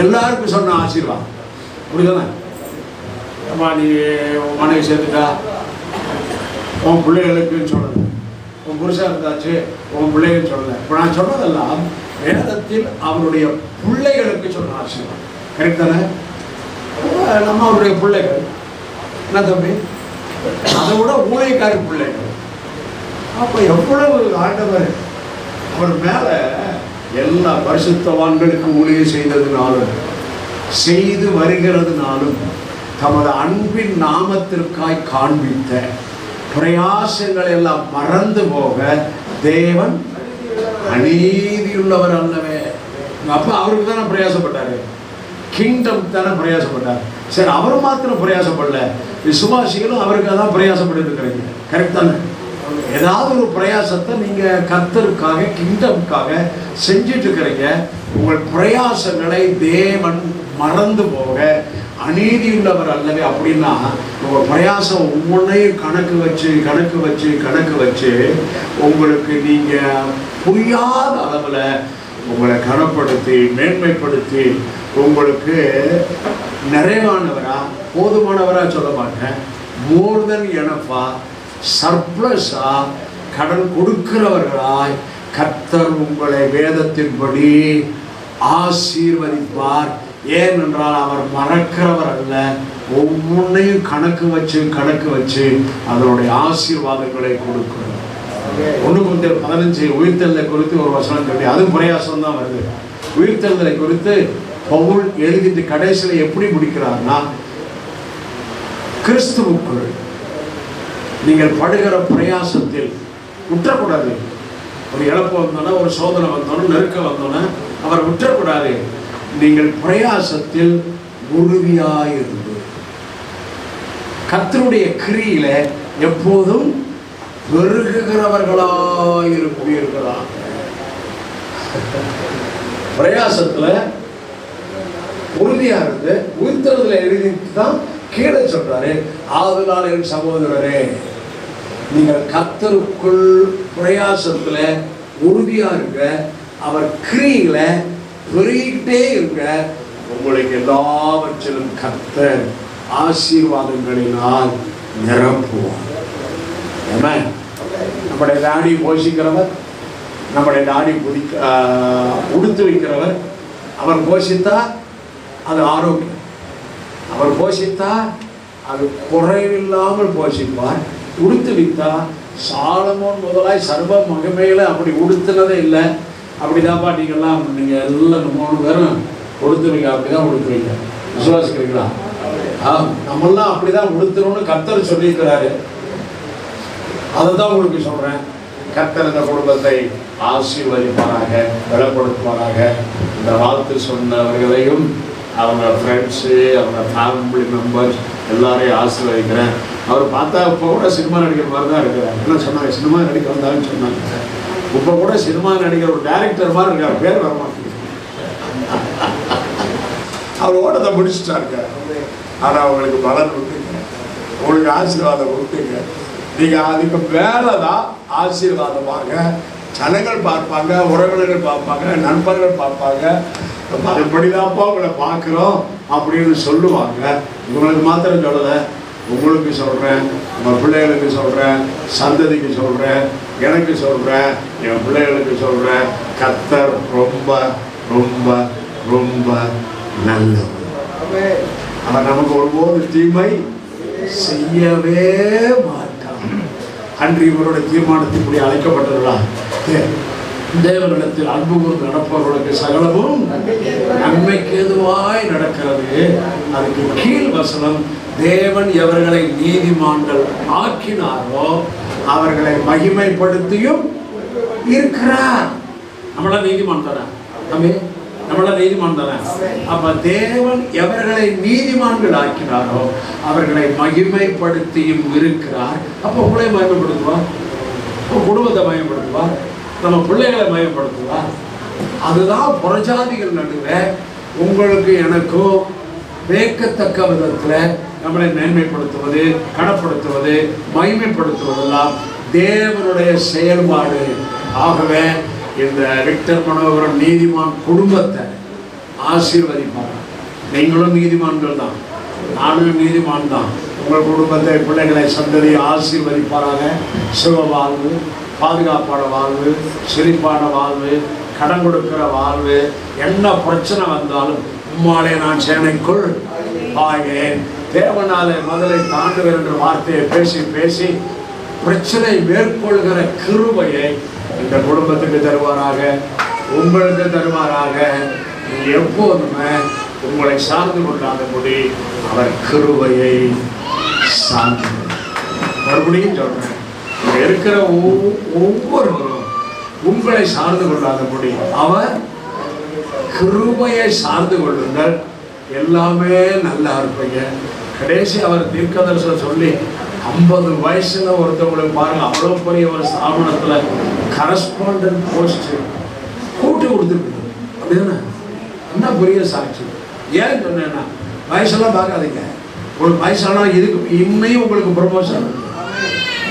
எல்லாருக்கும் சொன்ன ஆசீர்வாதம். புரியுதானே? அம்மா நீ மனைவி சேர்த்துட்டா உன் பிள்ளைகளுக்குன்னு சொல்லலை, உன் புருஷன் இருந்தாச்சு உன் பிள்ளைகள் சொல்லலை. இப்போ நான் சொன்னதெல்லாம் வேதத்தில் அவருடைய பிள்ளைகளுக்கு சொன்ன ஆசீர்வாதம். கரெக்ட் தானே? நம்ம அவருடைய பிள்ளைகள் என்ன தம்பி, அதை விட ஊழியக்காரி பிள்ளைகள். அப்போ எவ்வளவு ஆண்டவர் அவர் மேலே எல்லா பரிசுத்தவான்களுக்கு ஊழியம் செய்ததுனாலும் செய்து வருகிறதுனாலும் தமது அன்பின் நாமத்திற்காய் காண்பித்த பிரயாசங்கள் எல்லாம் மறந்து போக தேவன் அநீதியுள்ளவர் அல்லவே. அப்போ அவருக்கு தானே பிரயாசப்பட்டாரு, கிங்டம் தானே பிரயாசப்பட்டார். சரி, அவர் மாத்திரம் பிரயாசப்படல, விசுவாசிகளும் அவருக்கு தான் பிரயாசப்பட்டு இருக்கிறீங்க. கரெக்ட் தானே? ஏதாவது ஒரு பிரயாசத்தை நீங்க கர்த்தருக்காக கிங்டமுக்காக செஞ்சுட்டு இருக்கிறீங்க. உங்கள் பிரயாசங்களை தேவன் மறந்து போக அநீதியுள்ளவர் அல்லவே. அப்படின்னா உங்கள் பிரயாசம் ஒவ்வொன்றையும் கணக்கு வச்சு உங்களுக்கு நீங்க புரியாத அளவில் உங்களை கனப்படுத்தி மேன்மைப்படுத்தி உங்களுக்கு நிறைவானவரா போதுமானவரா சொல்ல மாட்டேன், மோர் தென் எனஃபா சர்ப்ளஸா கடன் கொடுக்கிறவர்களாய் கர்த்தர் உங்களை வேதத்தின்படி ஆசீர்வதிப்பார். ஏனென்றால் அவர் மறக்கிறவர் அல்ல. ஒவ்வொன்றையும் கணக்கு வச்சு அதனுடைய ஆசீர்வாதங்களை கொடுக்கிறார். 1 Corinthians 15 உயிர்த்தெழுதலை குறித்து ஒரு வசனம் சொல்லி அதுவும் பிரயாசம் தான் வருது. உயிர்த்தெழுதலை குறித்து பவுல் எழுதிட்டு கடைசியில் எப்படி முடிக்கிறார்னா, கிறிஸ்துவுக்குள் நீங்கள் படுகிற பிரயாசத்தில் விட்டுறக்கூடாது. ஒரு இழப்பு வந்தோன்னா, ஒரு சோதனை வந்தோன்னா, நெருக்கம் வந்தோன்னா அவரை விட்டுறக்கூடாது. நீங்கள் பிரயாசத்தில் உறுதியாயிருந்து கர்த்தருடைய கிரியில எப்போதும் பெருகுகிறவர்களாயிருப்பீர்களா. பிரயாசத்துல உறுதியா இருந்து உயிர்த்தெழுதலை எழுதிட்டு தான் கீழே சொல்றாரு, ஆதலால் என் சகோதரரே நீங்கள் கர்த்தருக்குள் பிரயாசத்துல உறுதியா இருக்க, அவர் கிரியில பெருகிட்டே இருக்க, உங்களுக்கு எல்லாவற்றிலும் கர்த்தர் ஆசீர்வாதங்களினால் நிரப்புவார். நம்முடைய தாடி போஷிக்கிறவர், நம்முடைய தாடி உடுத்து வைக்கிறவர். அவர் போஷித்தா அது ஆரோக்கியம், அவர் போஷித்தா அது குறைவில்லாமல் போஷிப்பார். உடுத்து வைத்தா சாலமோன் முதலாய் சர்வ மகிமையில அப்படி உடுத்துனதே இல்லை. அப்படிதான்ப்பா நீங்கள்லாம் நீங்கள் எல்லாம் 3 பேரும் உடுத்து வைக்க, அப்படிதான் உடுத்து வைக்க. விசுவாசிக்கிறீங்களா? நம்மெல்லாம் அப்படிதான் உடுத்துறோம்னு கர்த்தர் சொல்லியிருக்கிறாரு. அதை தான் உங்களுக்கு சொல்கிறேன். கர்த்தர் இந்த குடும்பத்தை ஆசீர்வதிப்பாராக, பலப்படுத்துவாராக. இந்த வாழ்த்து சொன்னவர்களையும் அவங்க ஃப்ரெண்ட்ஸு, அவங்க ஃபேமிலி மெம்பர்ஸ் எல்லாரையும் ஆசீர்வதிக்கிறேன். அவர் பார்த்தா இப்போ கூட சினிமா நடிக்கிற மாதிரி தான் இருக்கிறார். என்ன சொன்னாங்க, சினிமா நடிக்க வந்தாருன்னு சொன்னாங்க. இப்போ கூட சினிமா நடிக்கிற ஒரு டைரக்டர் மாதிரி இருக்கார், பேர் வர மாட்டேங்குது. அவர் ஓட்டத்தை முடிச்சுட்டாருங்க. ஆனால் அவங்களுக்கு பலன் கொடுத்துங்க, உங்களுக்கு ஆசீர்வாதம் கொடுத்துங்க. நீங்கள் அதுக்கு மேலே தான் ஆசீர்வாதமாக ஜனங்கள் பார்ப்பாங்க, உறவினர்கள் பார்ப்பாங்க, நண்பர்கள் பார்ப்பாங்க. அதுபடிதான்ப்பா உங்களை பார்க்குறோம் அப்படின்னு சொல்லுவாங்க. உங்களுக்கு மாத்திரம் சொல்லலை, உங்களுக்கு சொல்கிறேன், நம்ம பிள்ளைகளுக்கு சொல்கிறேன், சந்ததிக்கு சொல்கிறேன், எனக்கு சொல்கிறேன், என் பிள்ளைகளுக்கு சொல்கிறேன், கர்த்தர் ரொம்ப ரொம்ப ரொம்ப நல்லவர். அவர் நமக்கு ஒருபோது தீமை செய்யவே மாட்டார். அன்று இவருடைய தீர்மானத்தின்படி அழைக்கப்பட்டவர்களா தேவனிடத்தில் அன்பு கூர்ந்து நடப்பவர்களுக்கு சகலமும் நன்மைக்கு எதுவாய் நடக்கிறது. அதுக்கு கீழ் வசனம், தேவன் எவர்களை நீதிமான்கள் ஆக்கினாரோ அவர்களை மகிமைப்படுத்தியும் இருக்கிறார். நம்மள நீதிமான் தானே, நம்மள நீதிமான் தானே. அப்ப தேவன் எவர்களை நீதிமான்கள் ஆக்கினாரோ அவர்களை மகிமைப்படுத்தியும் இருக்கிறார். அப்ப உங்களை மகிமைப்படுத்துவார், குடும்பத்தை மகிமைப்படுத்துவார், நம்ம பிள்ளைகளை மயப்படுத்துவார். அதுதான் புறஜாதிகள் நடுவில் உங்களுக்கு எனக்கும் வேக்கத்தக்க விதத்தில் நம்மளை மேன்மைப்படுத்துவது, கனப்படுத்துவது, மகிமைப்படுத்துவதெல்லாம் தேவனுடைய செயல்பாடு. ஆகவே இந்த விக்டர் மனோகரன் நீதிமான் குடும்பத்தை ஆசீர்வதிப்பார். நீங்களும் நீதிமான்கள் தான், நானும் நீதிமான் தான். உங்கள் குடும்பத்தை, பிள்ளைகளை, சந்ததியை ஆசீர்வதிப்பாராக. சுக வாழ்வு, பாதுகாப்பான வாழ்வு, சிரிப்பான வாழ்வு, கடன் கொடுக்கிற வாழ்வு, என்ன பிரச்சனை வந்தாலும் உம்மாலே நான் சேனைக்குள் பாய்கிறேன், தேவனாலே மதலை தாண்டுவேன் என்ற வார்த்தையை பேசி பேசி பிரச்சனை மேற்கொள்கிற கிருபையை இந்த குடும்பத்துக்கு தருவாராக, உங்களுக்கு தருவாராக. எப்போதுமே உங்களை சார்ந்து கொள்ளாதபடி அவர் கிருபையை சார்ந்து. மறுபடியும் சொல்றேன், இருக்கிற ஒவ்வொருவரும் உங்களை சார்ந்து கொள்ளாதபடி அவர் கிருபையை சார்ந்து கொள்ளுங்கள். எல்லாமே நல்லா இருப்பீங்க. கடைசி அவர் தீர்க்கதரிசனம் சொல்லி 50 வயசுல ஒருத்தவங்களுக்கு பாருங்க, அவ்வளோ பெரிய ஒரு ஸ்தாபனத்தில் கரஸ்பாண்டன்ட் போஸ்ட் கூட்டி கொடுத்துருக்கு. அப்படின்னா என்ன பெரிய சாட்சி. ஏன் சொன்னேன்னா, வயசெல்லாம் பார்க்காதீங்க. உங்களுக்கு வயசானா இதுக்கு இன்னையும் உங்களுக்கு ப்ரொமோஷன்,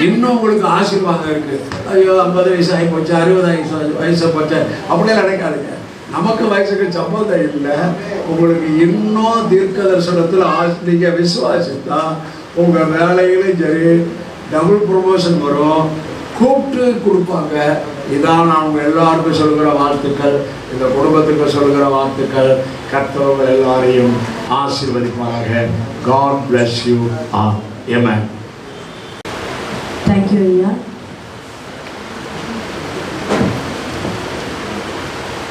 இன்னும் உங்களுக்கு ஆசீர்வாதம் இருக்கு. ஐயோ 50 வயசு ஆகி போச்சு, 60 வயசு போச்சு அப்படியே நினைக்காதுங்க. நமக்கு வயசுக்கு சம்மந்தம் இல்லை. உங்களுக்கு இன்னும் தீர்க்க தரிசனத்தில் நீங்க விசுவாசித்தா உங்க வேலையிலும் சரி டபுள் ப்ரொமோஷன் வரும், கூப்பிட்டு கொடுப்பாங்க. இதான் நான் உங்க எல்லாருக்கும் சொல்கிற வாழ்த்துக்கள், இந்த குடும்பத்துக்கு சொல்கிற வாழ்த்துக்கள். கர்த்தர் எல்லாரையும் ஆசீர்வதிப்பாங்க. God bless you. Amen. Thank you ஐயா.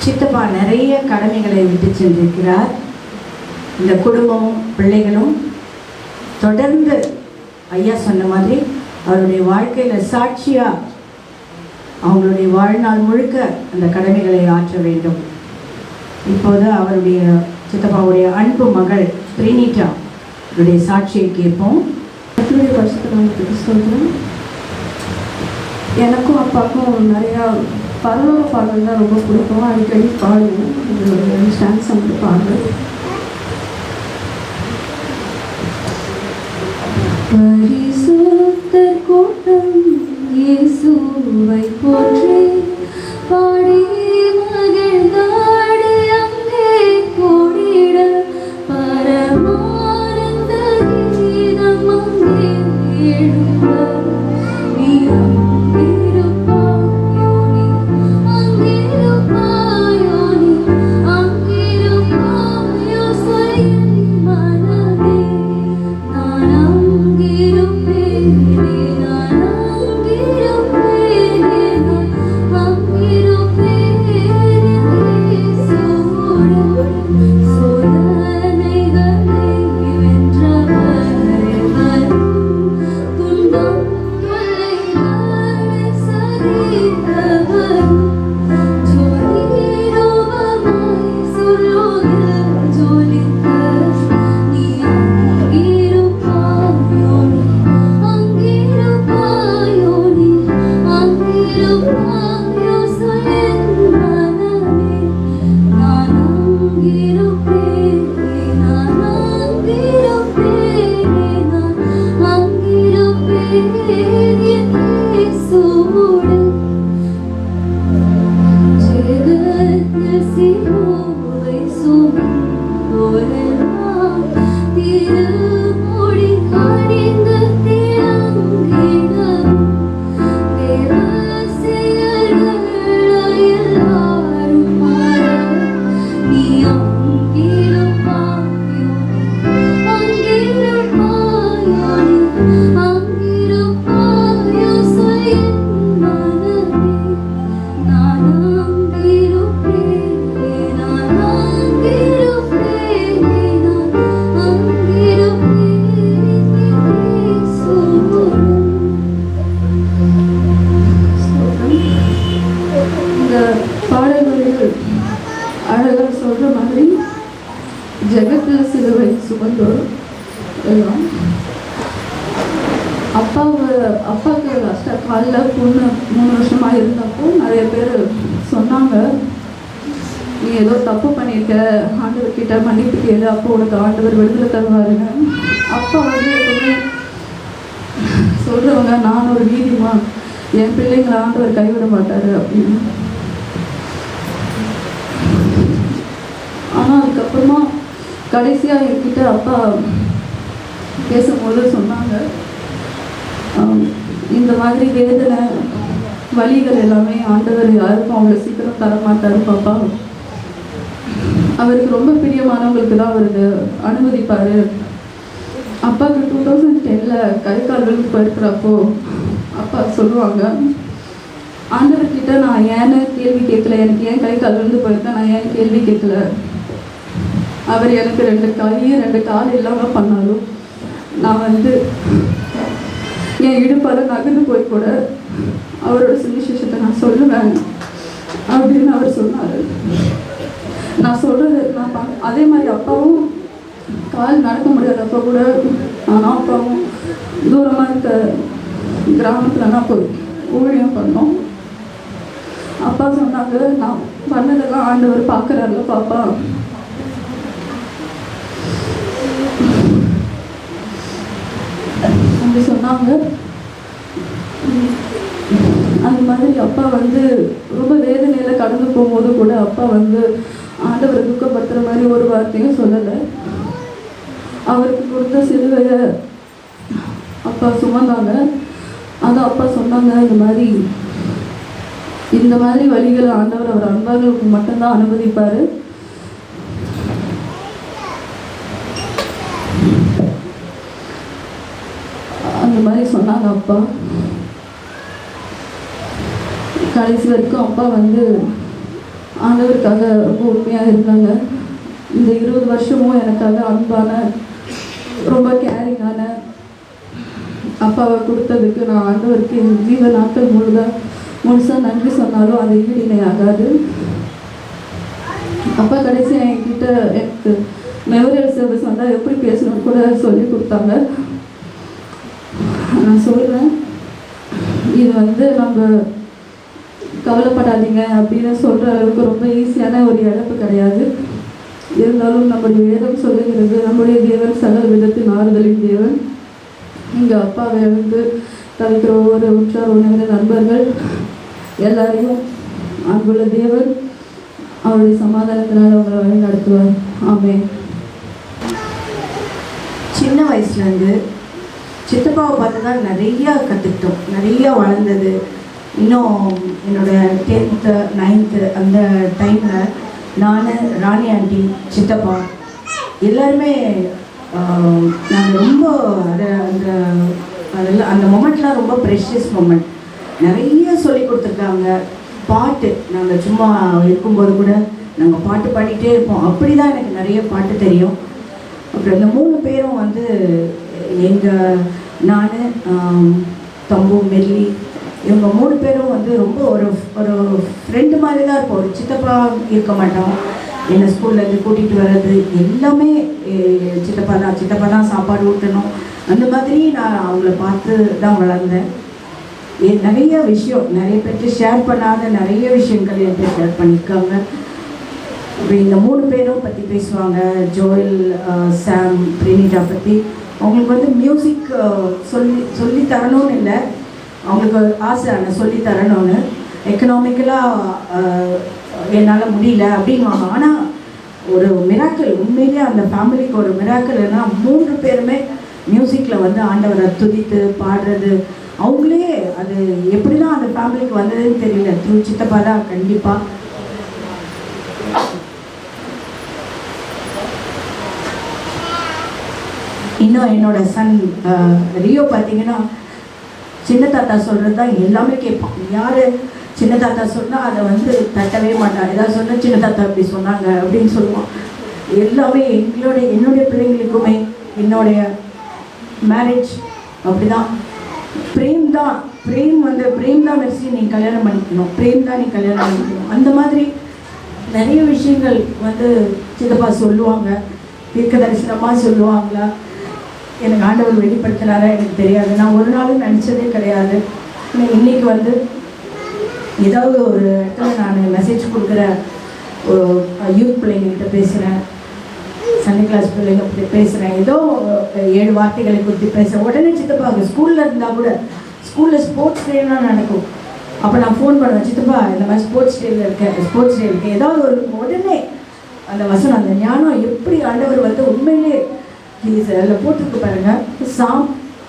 சித்தப்பா நிறைய கடமைகளை விட்டு சென்றிருக்கிறார். இந்த குடும்பமும் பிள்ளைகளும் தொடர்ந்து ஐயா சொன்ன மாதிரி அவருடைய வாழ்க்கையில் சாட்சியாக அவங்களுடைய வாழ்நாள் முழுக்க அந்த கடமைகளை ஆற்ற வேண்டும். இப்போது அவருடைய சித்தப்பாவுடைய அன்பு மகள் பிரினிட்டா அவருடைய சாட்சியை கேட்போம். கர்த்தருடைய பரிசுத்த நாமத்துக்கு ஸ்தோத்திரம். எனக்கும் அப்பாவுக்கும் நிறையா பரலோக பாடல் தான் ரொம்ப பிடிக்கும். அடிக்கடி பாடுவோம். இதோடைய ஸ்டான்ஸ் வந்து பாடுறேன். பரிசுத்தர் கூட்டம் இயேசுவை போற்றி பாடி மகிழ்ந்தாடி அங்கே கூடிட பரமானந்த கீதம் அங்கே எழுந்த நீ I'm ஜெகத்தில் சிலுவை சுமந்தோர் எல்லாம். அப்பாவுக்கு லாஸ்ட்டாக காலில் பொண்ணு 3 வருஷமாக இருந்தப்போ நிறைய பேர் சொன்னாங்க, நீ ஏதோ தப்பு பண்ணியிருக்க, ஆண்டவர்கிட்ட மன்னிப்பு கேளு, அப்போ உனக்கு ஆண்டவர் விடுதலை தருவாருன்னு. அப்பா வந்து எப்பவுமே சொல்கிறவங்க, நான் ஒரு நீதிமான், என் பிள்ளைங்களை ஆண்டவர் கைவிட மாட்டார் அப்படின்னு. ஆனால் அதுக்கப்புறமா கடைசியாக என்கிட்ட அப்பா பேசும்போது சொன்னாங்க, இந்த மாதிரி வேதனை வலிகள் எல்லாமே ஆண்டவர் யாருக்கும் அவ்வளோ சீக்கிரம் தரமாட்டார் பாப்பா, அவருக்கு ரொம்ப பிரியமானவங்களுக்கு தான் அவர் அனுமதிப்பார். அப்பாவுக்கு 2010 கை கால் விழுந்து போயிருக்கிறப்போ அப்பா சொல்லுவாங்க, ஆண்டவர்கிட்ட நான் ஏன்னு கேள்வி கேட்கல, எனக்கு ஏன் கை கால் விழுந்து போயிருக்கேன், நான் ஏன் கேள்வி கேட்கல, அவர் எனக்கு 2 கை 2 கால் இல்லாமல் பண்ணாலும் நான் வந்து என் இடுப்பால் நகர்ந்து போய் கூட அவரோட சுவிசேஷத்தை நான் சொல்லுவேன் அப்படின்னு அவர் சொன்னார். நான் சொல்கிறது நான் அதே மாதிரி அப்பாவும் கால் நடக்க முடியாத அப்போ கூட நானும் அப்பாவும் தூரமாக இருக்க கிராமத்துலலாம் போய் ஊழியம் பண்ணோம். அப்பா சொன்னாங்க, நான் பண்ணதெல்லாம் ஆண்டவர் பார்க்குறாருல பாப்பா, அப்படி சொன்னாங்க. அந்த மாதிரி அப்பா வந்து ரொம்ப வேதனையில் கடந்து போகும்போது கூட அப்பா வந்து ஆண்டவரை துக்கப்படுத்துகிற மாதிரி ஒரு வார்த்தையும் சொல்லலை. அவருக்கு கொடுத்த சிலுவையை அப்பா சுமந்தாங்க. அதான் அப்பா சொன்னாங்க, இந்த மாதிரி வழிகளை ஆண்டவர் அவர் அன்பார்களுக்கு மட்டும்தான் அனுமதிப்பார். அந்த மாதிரி சொன்னாங்க அப்பா. கடைசி வரைக்கும் அப்பா வந்து ஆண்டவருக்காக ரொம்ப உண்மையாக இருந்தாங்க. இந்த 20 வருஷமும் எனக்காக அன்பான ரொம்ப கேரிங்கான அப்பாவை கொடுத்ததுக்கு நான் ஆண்டவருக்கு என் ஜீவ நாட்கள் முழுசாக நன்றி சொன்னாலும் அது ஈடிணை ஆகாது. அப்பா கடைசியாக என்கிட்ட எனக்கு மெமோரியல் சர்வீஸ் வந்தால் எப்படி பேசணும்னு கூட சொல்லி கொடுத்தாங்க. நான் சொல்கிறேன், இது வந்து நம்ம கவலைப்படாதீங்க அப்படின்னு சொல்கிற அளவுக்கு ரொம்ப ஈஸியான ஒரு இழப்பு கிடையாது. இருந்தாலும் நம்முடைய வேதம் சொல்லுகிறது, நம்முடைய தேவன் சகல விதத்தின் ஆறுதலின் தேவன். இங்கே அப்பாவை வந்து தவிர்க்கிற ஒவ்வொரு உற்றார் உணவினர் நண்பர்கள் எல்லாரையும் அங்குள்ள தேவன் அவருடைய சமாதானத்தினால் அவங்களை வழி நடத்துவார். ஆமென். சின்ன வயசுலேருந்து சித்தப்பாவை பார்த்து தான் நிறையா கற்றுக்கிட்டோம், நிறையா வளர்ந்தது. இன்னும் என்னோடய 10th 9th அந்த டைமில் நான், ராணி ஆண்டி, சித்தப்பா எல்லாருமே நாங்கள் ரொம்ப அந்த மொமெண்ட்லாம் ரொம்ப ப்ரெஷியஸ் மொமெண்ட். நிறைய சொல்லி கொடுத்துருக்காங்க. பாட்டு நாங்கள் சும்மா இருக்கும்போது கூட நாங்கள் பாட்டு பாடிக்கிட்டே இருப்போம். அப்படி தான் எனக்கு நிறைய பாட்டு தெரியும். அப்புறம் இந்த 3 பேரும் வந்து நான், தம்பு, மெல்லி, இவங்க 3 பேரும் வந்து ரொம்ப ஒரு ஃப்ரெண்டு மாதிரி தான் இருப்போம். ஒரு சித்தப்பா இருக்க மாட்டோம். என்னை ஸ்கூல்லேருந்து கூட்டிகிட்டு வர்றது எல்லாமே சித்தப்பா தான் சாப்பாடு ஊட்டணும். அந்த மாதிரி நான் அவங்கள பார்த்து தான் வளர்ந்தேன். நிறைய விஷயம் நிறைய பேர்த்து ஷேர் பண்ணாத நிறைய விஷயங்கள் என்கிட்ட ஷேர் பண்ணியிருக்காங்க. அப்படி இந்த 3 பேரும் பற்றி பேசுவாங்க. ஜோயல், சாம், பிரினிட்டா பற்றி. அவங்களுக்கு வந்து மியூசிக் சொல்லி தரணும்னு இல்லை, அவங்களுக்கு ஆசை நான் சொல்லி தரணும்னு. எக்கனாமிக்கலாக என்னால் முடியல அப்படின்வாங்க. ஆனால் ஒரு மிராக்கிள், உண்மையிலே அந்த ஃபேமிலிக்கு ஒரு மிராக்கிள்னா 3 பேருமே மியூசிக்கில் வந்து ஆண்டவரை துதித்து பாடுறது. அவங்களே அது எப்படி தான் அந்த ஃபேமிலிக்கு வந்ததுன்னு தெரியல. சித்தப்பா தான் கண்டிப்பாக. இன்னும் என்னோட சன் ரியோ பார்த்தீங்கன்னா சின்ன தாத்தா சொல்கிறது தான் எல்லாமே கேட்பான். யார் சின்ன தாத்தா சொன்னால் அதை வந்து தட்டவே மாட்டான். ஏதாவது சொன்னால் சின்ன தாத்தா அப்படி சொன்னாங்க அப்படின்னு சொல்லுவான். எல்லாமே என்னுடைய பிள்ளைங்களுக்குமே என்னுடைய மேரேஜ் அப்படி தான். பிரேம் தான் மெர்சி நீ கல்யாணம் பண்ணிக்கணும், பிரேம் தான் நீ கல்யாணம் பண்ணிக்கணும். அந்த மாதிரி நிறைய விஷயங்கள் வந்து சித்தப்பா சொல்லுவாங்க. தீர்க்க தரிசனமாக சொல்லுவாங்களா, எனக்கு ஆண்டவர் வெளிப்படுத்தினாரா எனக்கு தெரியாது. நான் ஒரு நாளும் நினச்சதே கிடையாது. இன்னைக்கு வந்து ஏதாவது ஒரு இடத்துல நான் மெசேஜ் கொடுக்குற யூத் பிள்ளைங்கள்கிட்ட பேசுகிறேன், சண்டே கிளாஸ் பிள்ளைங்க பற்றி பேசுகிறேன், ஏதோ 7 வார்த்தைகளை குறித்து பேசுகிறேன். உடனே சித்தப்பா ஸ்கூலில் இருந்தால் கூட, ஸ்கூலில் ஸ்போர்ட்ஸ் டேலாம் நடக்கும், அப்போ நான் ஃபோன் பண்ணுவேன், சித்தப்பா இந்த மாதிரி ஸ்போர்ட்ஸ் டே இருக்கேன், ஏதாவது ஒரு உடனே அந்த வசனம், அந்த ஞானம் எப்படி ஆண்டவர் வந்து உண்மையிலே அதில் போட்டிருக்கு பாருங்க. Psalm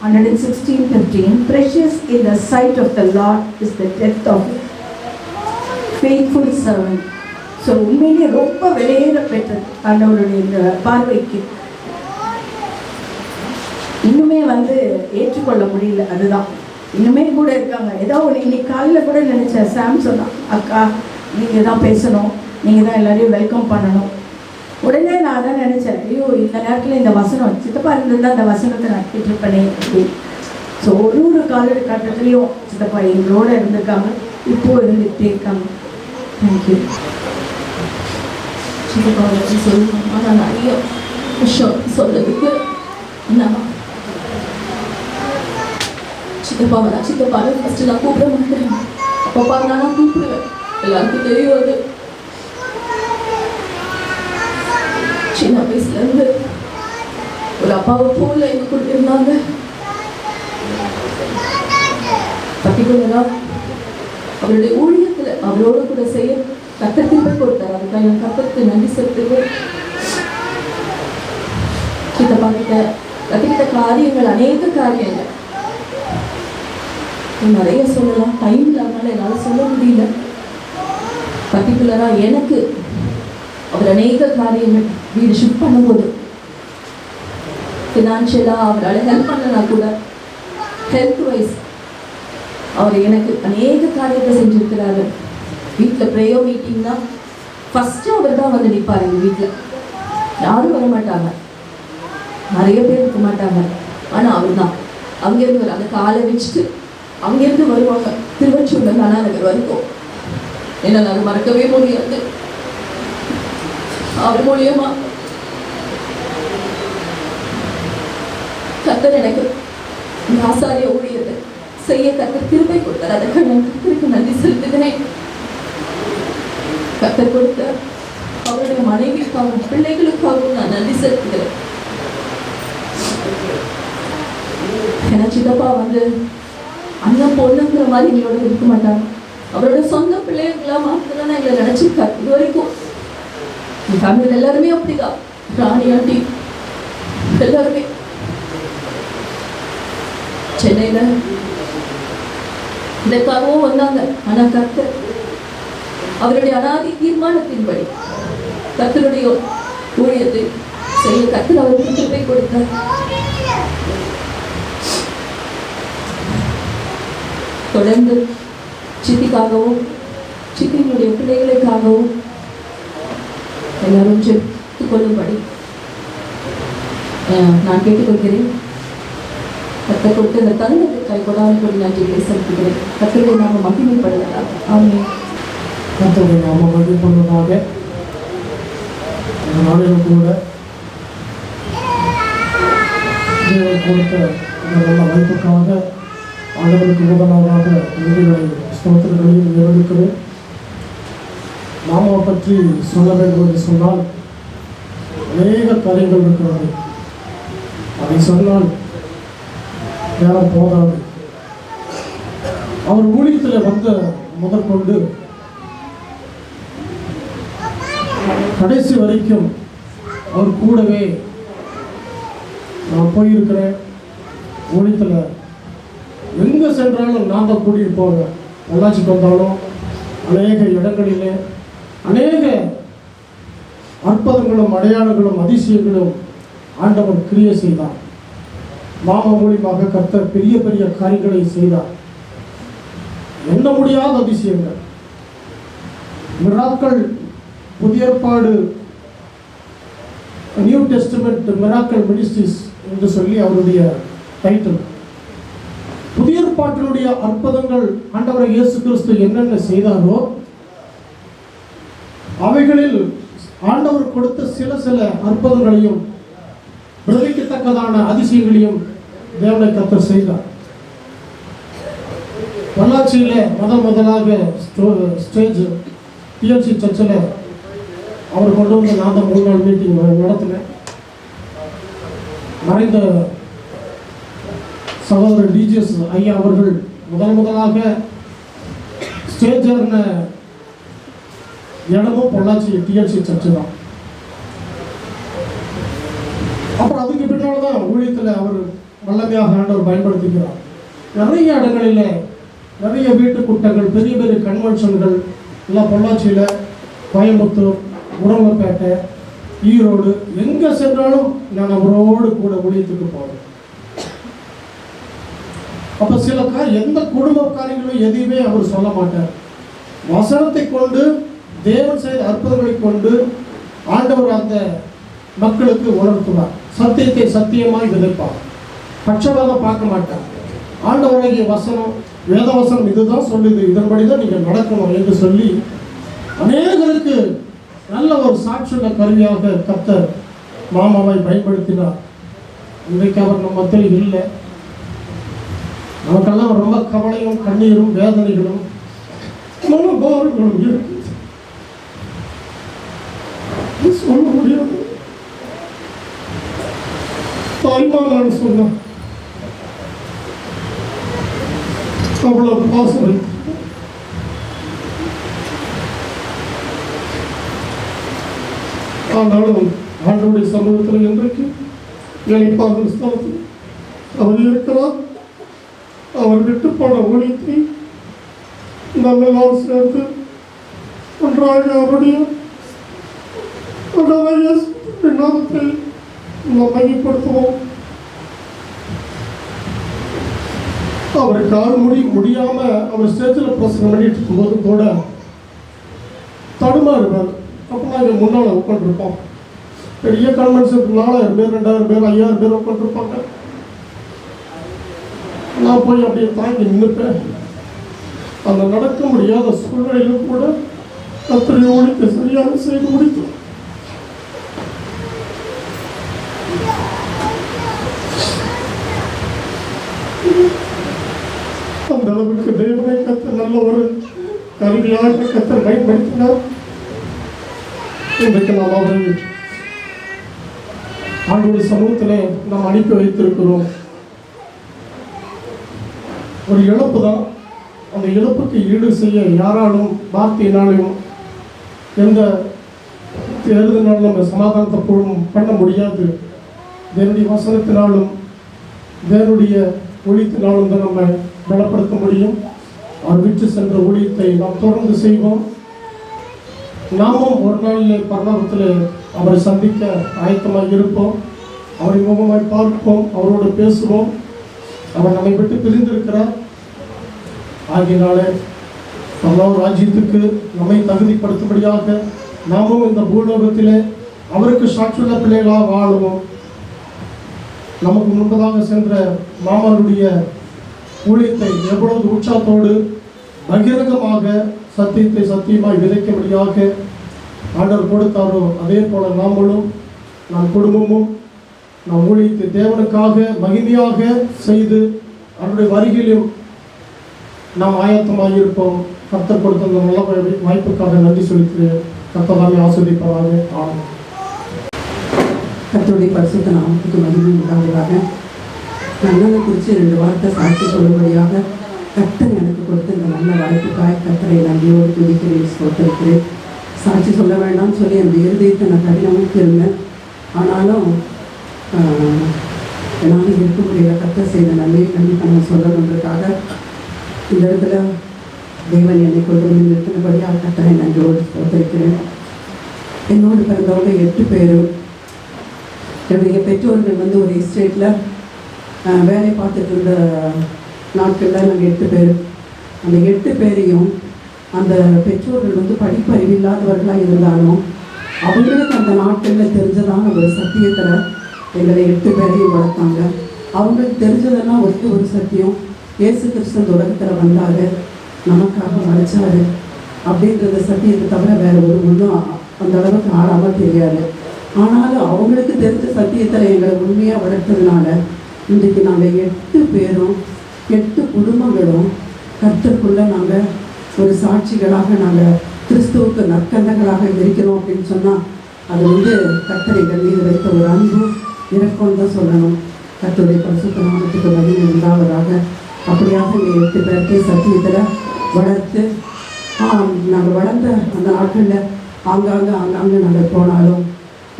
116:15 Precious in the sight of the Lord is the death of faithful servant. So உண்மையிலேயே ரொம்ப விலையேற பெற்றது ஆண்டவருடைய இந்த பார்வைக்கு. இன்னுமே வந்து ஏற்றுக்கொள்ள முடியல. அதுதான் இன்னுமே கூட இருக்காங்க. ஏதோ ஒன்று இன்னைக்கு காலையில் கூட நினச்சேன், சாம் சொன்னான், அக்கா நீங்கள் தான் பேசணும், நீங்கள் தான் எல்லாரையும் வெல்கம் பண்ணணும். உடனே நான் அதான் நினச்சேன், ஐயோ இந்த நேரத்தில் இந்த வசனம் சித்தப்பா இருந்திருந்தால் அந்த வசனத்தை நான் கேட்டிருப்பேனே அப்படின்னு. ஸோ ஒரு காலகட்டத்துலேயும் சித்தப்பா எங்களோட இருந்திருக்காங்க, இப்போது இருந்துகிட்டே இருக்காங்க. தேங்க்யூ. சித்தப்பாவை பற்றி சொல்லணுமா, நான் நிறைய விஷயம் சொல்கிறதுக்கு என்னன்னா, சித்தப்பாவை நான் சித்தப்பாவை ஃபஸ்ட்டு நான் கூப்பிட மாட்டேன், அப்பப்பா நான் கூப்பிடுவேன், எல்லாருக்கும் தெரியும். அது சின்ன வயசுலேருந்து ஒரு அப்பாவை போல எங்க கூட இருந்தாங்க. பர்டிகுலராக அவருடைய ஊழியத்தில் அவரோட கூட செய்ய கத்தர் திருப்பி கொடுத்தார். அதுக்காக என் கத்தருக்கு நன்றி செலுத்துவேன். சித்தப்பா கிட்ட கற்றுக்கிட்ட காரியங்கள், அநேக காரியங்கள் நிறைய சொல்லலாம், டைம் இல்லாதனால என்னால் சொல்ல முடியல. பர்டிகுலராக எனக்கு அவர் அநேக காரியங்கள், வீடு ஷிஃப்ட் பண்ணும்போது ஃபினான்ஷியலாக அவரால் ஹெல்ப் பண்ணனா கூட, ஹெல்த் வைஸ் அவர் எனக்கு அநேக காரியத்தை செஞ்சுருக்கிறாரு. வீட்டில் ப்ரேயர் மீட்டிங்னா ஃபஸ்ட்டு அவர் தான் வந்து நிற்பார். எங்கள் வீட்டில் யாரும் வர மாட்டாங்க, நிறைய பேர் இருக்க மாட்டாங்க, ஆனால் அவர் தான் அங்கேருந்து வர அந்த காலை வச்சுட்டு அங்கேருந்து வருவாங்க திருவச்சூர்ல அண்ணாநகர் வரைக்கும். என்னால் அது மறக்கவே முடியாது. அவர் மூலியமா கத்தர் எனக்கு இந்த ஆசாரிய ஊழியத்தை செய்ய கத்தர் திருப்பை கொடுத்தார். அதுக்கு நான் கத்தருக்கு நன்றி செலுத்துகிறேன். கத்தர் கொடுத்த அவருடைய மனைவிக்காகவும் பிள்ளைகளுக்காகவும் நான் நன்றி செலுத்துகிறேன். ஏன்னா சித்தப்பா வந்து அண்ணன் பொண்ணுங்கிற மாதிரி எங்களோட இருக்க மாட்டாங்க. அவரோட சொந்த பிள்ளைகளா மாத்திரம் எங்களை நினைச்சிருக்காரு. இது வரைக்கும் என் ஃபேமிலியில் எல்லாருமே அப்படிதான், ராணி ஆண்டி எல்லாருமே. சென்னையில இதற்காகவும் வந்தாங்க. ஆனா கர்த்தர் அவருடைய அனாதி தீர்மானத்தின்படி கர்த்தருடைய ஊழியத்தை செய்ய கர்த்தர் அவருக்கு கிருபை கொடுத்தார். தொடர்ந்து சித்திக்காகவும் சித்தியினுடைய பிள்ளைகளுக்காகவும் எல்லாரும் செத்துக் கொள்ளும்படி நான் கேட்டுக்கொள்கிறேன். கர்த்தர் கொடுத்த இந்த தருணத்தை கை கொடாமல் நன்றிகளை செலுத்துகிறேன். கர்த்தரை நாம மகிமைப்படுவதாக. ஆமென். கர்த்தரை நாம மகிமைப்படுவதாக. இந்த நாளிலும் கூட தேவன் கொடுத்த இந்த நல்ல வாய்ப்புக்காக ஆண்டவருக்கு முதலாவதாக நன்றிகளை ஸ்தோத்திரங்களையும் நிரூபிக்கிறேன். மாமாவை பற்றி சொல்ல வேண்டும் என்று சொன்னால் அநேக காரியங்கள் இருக்கிறது. அதை சொன்னால் நேரம் போதாது. அவர் ஊழியத்தில் வந்த முதற்கொண்டு கடைசி வரைக்கும் அவர் கூடவே நான் போயிருக்கிறேன். ஊழியத்தில் எங்கே சென்றாலும் நான் தான் கூட்டிகிட்டு போவேன். பொள்ளாச்சிக்கு வந்தாலும் அநேக இடங்களிலே அநேக அற்புதங்களும் அடையாளங்களும் அதிசயங்களும் ஆண்டவர் கிரியை செய்தார். மாமா மூலியமாக கர்த்தர் பெரிய பெரிய காரியங்களை செய்தார். எண்ண முடியாத அதிசயங்கள், மிராக்கள். புதிய ஏற்பாடு நியூ டெஸ்டமெண்ட் மிராக்கள் மினிஸ்ட்ரிஸ் என்று சொல்லி அவருடைய டைட்டில். புதிய ஏற்பாட்டினுடைய அற்புதங்கள் ஆண்டவர் இயேசு கிறிஸ்து என்னென்ன செய்தாரோ அவைகளில் ஆண்டவர் கொடுத்த சில அற்புதங்களையும் பிரமிக்கத்தக்கதான அதிசயங்களையும் தேவனை கர்த்தர் செய்தார். பொள்ளாச்சியில் முதலாக ஸ்டேஜ் டிஎல்சி சர்ச்சில் அவர் கொண்டு வந்து நான் தான் 3 நாள் மீட்டிங் நடத்தினேன். மறைந்த சகோதரர் டிஜிஎஸ் ஐயா அவர்கள் முதலாக ஸ்டேஜ் ஏறின இடமும் பொள்ளாச்சி டிஎல்சி சர்ச்சு தான். அப்புறம் அதுக்கு பின்னால் தான் ஊழியத்தில் அவர் வல்லமையாக ஆண்டவர் பயன்படுத்திக்கிறார். நிறைய இடங்களில் நிறைய வீட்டு கூட்டங்கள், பெரிய பெரிய கன்வென்ஷன்கள் எல்லாம் பொள்ளாச்சியில், கோயம்புத்தூர், உடம்பப்பேட்டை, ஈரோடு எங்கே சென்றாலும் நான் அவரோடு கூட ஊழியத்துக்கு போவேன். அப்போ சில எந்த குடும்ப காரியங்களும் எதையுமே அவர் சொல்ல மாட்டார். வசனத்தை கொண்டு, தேவன் செய்த அற்புதங்களை கொண்டு ஆண்டவர் அந்த மக்களுக்கு உணர்த்துவார். சத்தியத்தை சத்தியமாய் விதைப்பார். பட்சபாதம் பார்க்க மாட்டார். ஆண்டவராகிய வசனம், வேத வசனம் இதுதான் சொல்லுது, இதன்படி தான் நீங்கள் நடக்கணும் என்று சொல்லி அநேகருக்கு நல்ல ஒரு சாட்சியுள்ள கருவியாக கர்த்தர் மாமாவை பயன்படுத்தினார். இன்றைக்கு அவர் நம்ம மத்தியில் இல்லை. நமக்கெல்லாம் ரொம்ப கவலையும் கண்ணீரும் வேதனைகளும் மனபாரங்களும் இருக்கு. சொல்ல முடியாது. தாய்மானான்னு சொன்ன அவ்வளவு பாசம். ஆனாலும் ஆண்டவருடைய சமூகத்தில் இன்றைக்கு இணைப்பாக ஸ்தலத்தில் அவர் இருக்கிறார். அவர் விட்டு போன ஊழியத்தை நம்ம எல்லாரும் சேர்ந்து ஒன்றாக அவருடைய நாமத்தை நாம் மையப்படுத்துவோம். அவருக்காக முடியாம அவர் ஸ்டேஜில் பிரசங்கம் பண்ணிட்டு இருக்கும்போது கூட தடுமாறுவார். அப்போ நாங்கள் முன்னால் உட்காந்துருப்போம். பெரிய கன்வென்ஷன் 4000 பேர், 2000 பேர், 5000 பேர் உட்காந்துருப்பாங்க. நான் போய் அப்படியே தாங்கி நின்றுப்பேன். அந்த நடக்க முடியாத சூழ்நிலையிலும் கூட கர்த்தரை ஊழியத்தை சரியாக செய்து முடித்தோம். அந்த அளவுக்கு தேவனை கர்த்தர் நல்ல ஒரு கருவியாக கர்த்தர் பயன்படுத்தினார். இன்றைக்கு நாம் அவரை ஆண்டவருடைய சமூகத்திலே நாம் அனுப்பி வைத்திருக்கிறோம். ஒரு இழப்பு தான். அந்த இழப்புக்கு ஈடு செய்ய யாராலும் வார்த்தையினாலும் எந்த எழுதினாலும் நம்ம சமாதானத்தை பண்ண முடியாது. தேவனுடைய வசனத்தினாலும் தேவனுடைய ஊழியத்தினாலும் தான் நம்ம பலப்படுத்த முடியும். அவர் விட்டு சென்ற ஊழியத்தை நாம் தொடர்ந்து செய்வோம். நாமும் ஒரு நாளில் பரலோகத்தில் அவரை சந்திக்க ஆயத்தமாக இருப்போம். அவரை முகமாய் பார்ப்போம், அவரோடு பேசுவோம். அவர் நம்மை விட்டு பிரிந்திருக்கிறார். ஆகியனாலே பரலோக ராஜ்யத்துக்கு நம்மை தகுதிப்படுத்தும்படியாக நாமும் இந்த பூலோகத்திலே அவருக்கு சாட்சியுள்ள பிள்ளைகளாக வாழுவோம். நமக்கு முன்பதாக சென்ற மாமனுடைய ஊழியத்தை எவ்வளவு உற்சாகத்தோடு பகிரங்கமாக சத்தியத்தை சத்தியமாய் விதைக்கும்படியாக ஆண்டவர் கொடுத்தாரோ அதே போல நாமளும் நம் குடும்பமும் நம் ஊழியத்தை தேவனுக்காக மகிமையாக செய்து அவருடைய வருகையிலும் நாம் ஆயத்தமாக இருப்போம். கர்த்தர் கொடுத்த அந்த நல்ல வாய்ப்புக்காக நன்றி செலுத்துகிறேன். கர்த்தராமே ஆசீர்வதிப்பாராக. ஆமென். கர்த்தருடைய பரிசுத்த நாமத்துக்கு மகிமை உண்டாவதாக. நல்லதை குறித்து 2 வார்த்தை சாட்சி சொல்லும்படியாக கர்த்தர் எனக்கு கொடுத்த இந்த நல்ல வாய்ப்புக்காக கர்த்தரை நன்றியோடு துதிக்கிறேன், ஸ்தோத்திரிக்கிறேன். சாட்சி சொல்ல வேண்டாம்னு சொல்லி அந்த இருதயத்தை நான் கடினமுக்கு இருந்தேன். ஆனாலும் என்னால் இருக்க முடியல. கர்த்தர் செய்த நன்மையை கண்டிப்பாக நான் சொல்லணுன்றதுக்காக இந்த இடத்துல தேவன் என்னை கொண்டு வந்து நிறுத்தினபடியாக கர்த்தரை நன்றியோடு ஸ்தோத்திரிக்கிறேன். என்னோடு பிறந்தவங்க 8 பேரும் என்னுடைய பெற்றோர்கள் வந்து ஒரு எஸ்டேட்டில் வேலை பார்த்துட்டு இருந்த நாட்களில் நாங்கள் 8 பேர். அந்த 8 பேரையும் அந்த பெற்றோர்கள் வந்து படிப்பறிவு இல்லாதவர்களாக இருந்தாலும் அவங்களுக்கு அந்த நாட்களில் தெரிஞ்சதான ஒரு சத்தியத்தில் எங்களை 8 பேரையும் வளர்த்தாங்க. அவங்களுக்கு தெரிஞ்சதெல்லாம் ஒரு சத்தியம், இயேசு கிறிஸ்து உலகத்தில் வந்தார், நமக்காக மறைச்சார் அப்படின்றத சத்தியத்தை தவிர வேறு ஒரு ஒன்றும் அந்த அளவுக்கு ஆழமாக தெரியாது. ஆனாலும் அவங்களுக்கு தெரிஞ்ச சத்தியத்தில் எங்களை உண்மையாக வளர்த்ததுனால இன்றைக்கு நாங்கள் 8 பேரும் 8 குடும்பங்களும் கர்த்தருக்குள்ளே நாங்கள் ஒரு சாட்சிகளாக நாங்கள் கிறிஸ்துவுக்கு நற்கண்டங்களாக இருக்கிறோம் அப்படின்னு சொன்னால் அது கர்த்தர் எங்கள் மீது வைத்த ஒரு அன்பு இறக்கம் தான் சொல்லணும். கர்த்தருடைய பரிசுத்த நாமத்துக்கு மகிமை உண்டாவதாக. அப்படியாக எங்கள் 8 பேருக்கே சத்தியத்தில் வளர்த்து நாங்கள் வளர்ந்த அந்த நாட்களில் ஆங்காங்கே நாங்கள் போனாலும்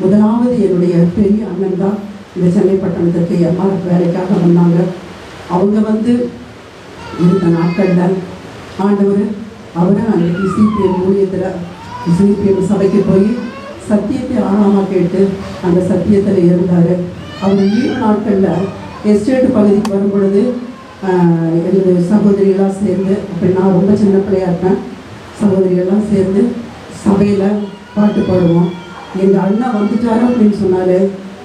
முதலாவது என்னுடைய பெரிய அண்ணன் தான் இந்த சென்னை பட்டணத்திற்கு எம்ஆர்எஃப் வேலைக்காக வந்தாங்க. அவங்க இந்த நாட்களில் ஆண்டவர் அவரை அன்றைக்கி சிபிஎம் ஊழியத்தில் சிபிஎம் சபைக்கு போய் சத்தியத்தை ஆழமாக கேட்டு அந்த சத்தியத்தில் இருந்தார். அவர் லீவு நாட்களில் எஸ்டேட் பகுதிக்கு வரும் பொழுது என்னுடைய சகோதரிகளாக சேர்ந்து, அப்படி நான் ரொம்ப சின்ன பிள்ளையாக இருப்பேன், சகோதரிகள்லாம் சேர்ந்து சபையில் பாட்டு பாடுவோம். எங்கள் அண்ணன் வந்துட்டாரு அப்படின்னு சொன்னாலே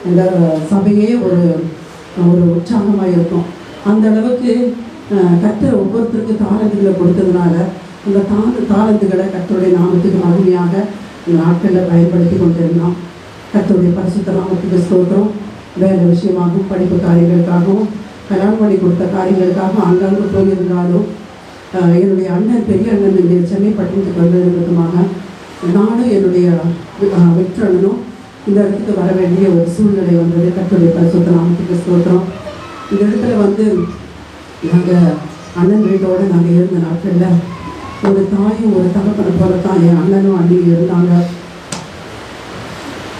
எங்கள் சபையே ஒரு உற்சாகமாக இருக்கும். அந்த அளவுக்கு கர்த்தர் ஒவ்வொருத்தருக்கு தாளந்துகளை கொடுத்ததுனால அந்த தாளந்துகளை கர்த்தருடைய நாமத்துக்கு மகிமையாக இந்த நாட்களில் பயன்படுத்தி கொண்டிருந்தோம். கர்த்தருடைய பரிசுத்த நாமத்துக்கு ஸ்தோத்திரம். வேலை விஷயமாகவும் படிப்பு காரியங்களுக்காகவும் கல்யாணம் பண்ணி கொடுத்த காரியங்களுக்காகவும் அங்கங்கே போயிருந்தாலும் என்னுடைய அண்ணன் பெரிய அண்ணன் இங்கே சென்னை பட்டணத்துக்கு வந்ததுமாக நானும் என்னுடைய வெற்றண்ணனும் இந்த இடத்துக்கு வர வேண்டிய ஒரு சூழ்நிலை வந்தது. கர்த்தருடைய பரிசுத்த நாமத்துக்கு ஸ்தோத்திரம். இந்த இடத்துல நாங்கள் அண்ணன் வீட்டோடு நாங்கள் இருந்த நாட்களில் ஒரு தாயும் ஒரு தகப்பனை போல தான் என் அண்ணனும் அண்ணியும் இருந்தாங்க.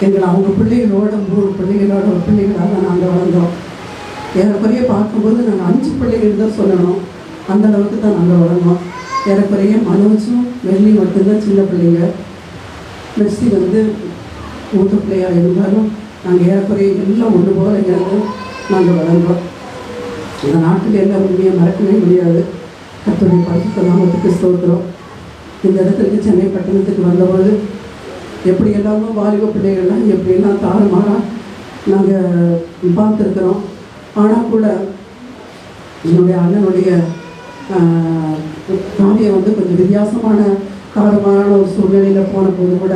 எங்களை அவங்க பிள்ளைகளோட 3 பிள்ளைகளோட ஒரு பிள்ளைகளாக நாங்கள் வளர்ந்தோம். ஏறக்குறைய பார்க்கும்போது நாங்கள் 5 பிள்ளைகள் தான் சொல்லணும், அந்த அளவுக்கு தான் நாங்கள் வளர்ந்தோம். ஏறக்குறைய மனோஜும் வெள்ளி மட்டும்தான் சின்ன பிள்ளைங்க. மெர்சி மூத்த பிள்ளையாக இருந்தாலும் நாங்கள் ஏறக்குறைய எல்லாம் ஒன்று போல இருந்து நாங்கள் வளர்ந்தோம். இந்த நாட்டில் எல்லாம் உண்மையை மறக்கவே முடியாது. கர்த்தருடைய பரிசுத்த நாமத்துக்கு ஸ்தோத்திரம். இந்த இடத்துக்கு சென்னை பட்டணத்துக்கு வந்தபோது எப்படி எல்லாமோ வாலிப பிள்ளைகள்லாம் எப்படியெல்லாம் தாறுமாறாக நாங்கள் பார்த்துருக்குறோம். ஆனால் கூட என்னுடைய அண்ணனுடைய காரியம் கொஞ்சம் வித்தியாசமான தாறுமாறான ஒரு சூழ்நிலையில் போன போது கூட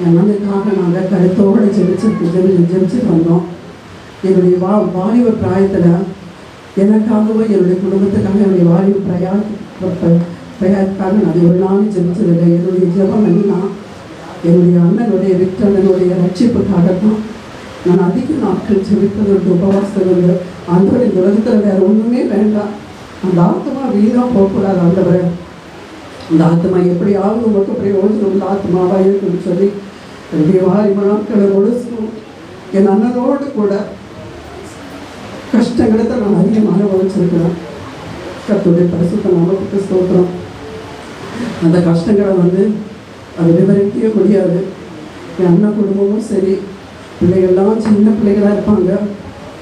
என் அண்ணனுக்காக நாங்கள் கருத்தோடு ஜெபிச்சுட்டு வந்தோம். என்னுடைய வாலிப பிராயத்தில் எனக்காகவும் என்னுடைய குடும்பத்துக்காக என்னுடைய வாலிப பிரயாத்துக்காக நான் ஒரு நாளும் ஜெபிச்சதில்லை. என்னுடைய ஜெபம் எல்லாம் என்னுடைய அண்ணனுடைய விக்டனுடைய ரட்சிப்புக்காகத்தான் நான் அதிக நாட்கள் ஜெபிப்பதற்கு உபவாசங்கள். ஆண்டவர் இந்த உலகத்தில் வேறு ஒன்றுமே வேண்டாம், அந்த ஆத்மா வீணாக போகக்கூடாது. ஆண்டவர் இந்த ஆத்மா எப்படியாவது உங்களுக்கு பிரயோஜனம் உள்ள ஆத்மாவாக இருக்குன்னு சொல்லி என்னுடைய வாலிப நாட்களை முழுசும் என் அண்ணனோடு கூட கஷ்டங்களை தான் நான் அதிகமாக அனுபவிச்சிருக்கிறேன். கர்த்தருடைய பரிசுத்த நாமத்துக்கு ஸ்தோத்திரம். அந்த கஷ்டங்களை அது விவரிக்கவே முடியாது. என் அண்ணன் குடும்பமும் சரி, பிள்ளைகள்லாம் சின்ன பிள்ளைகளாக இருப்பாங்க,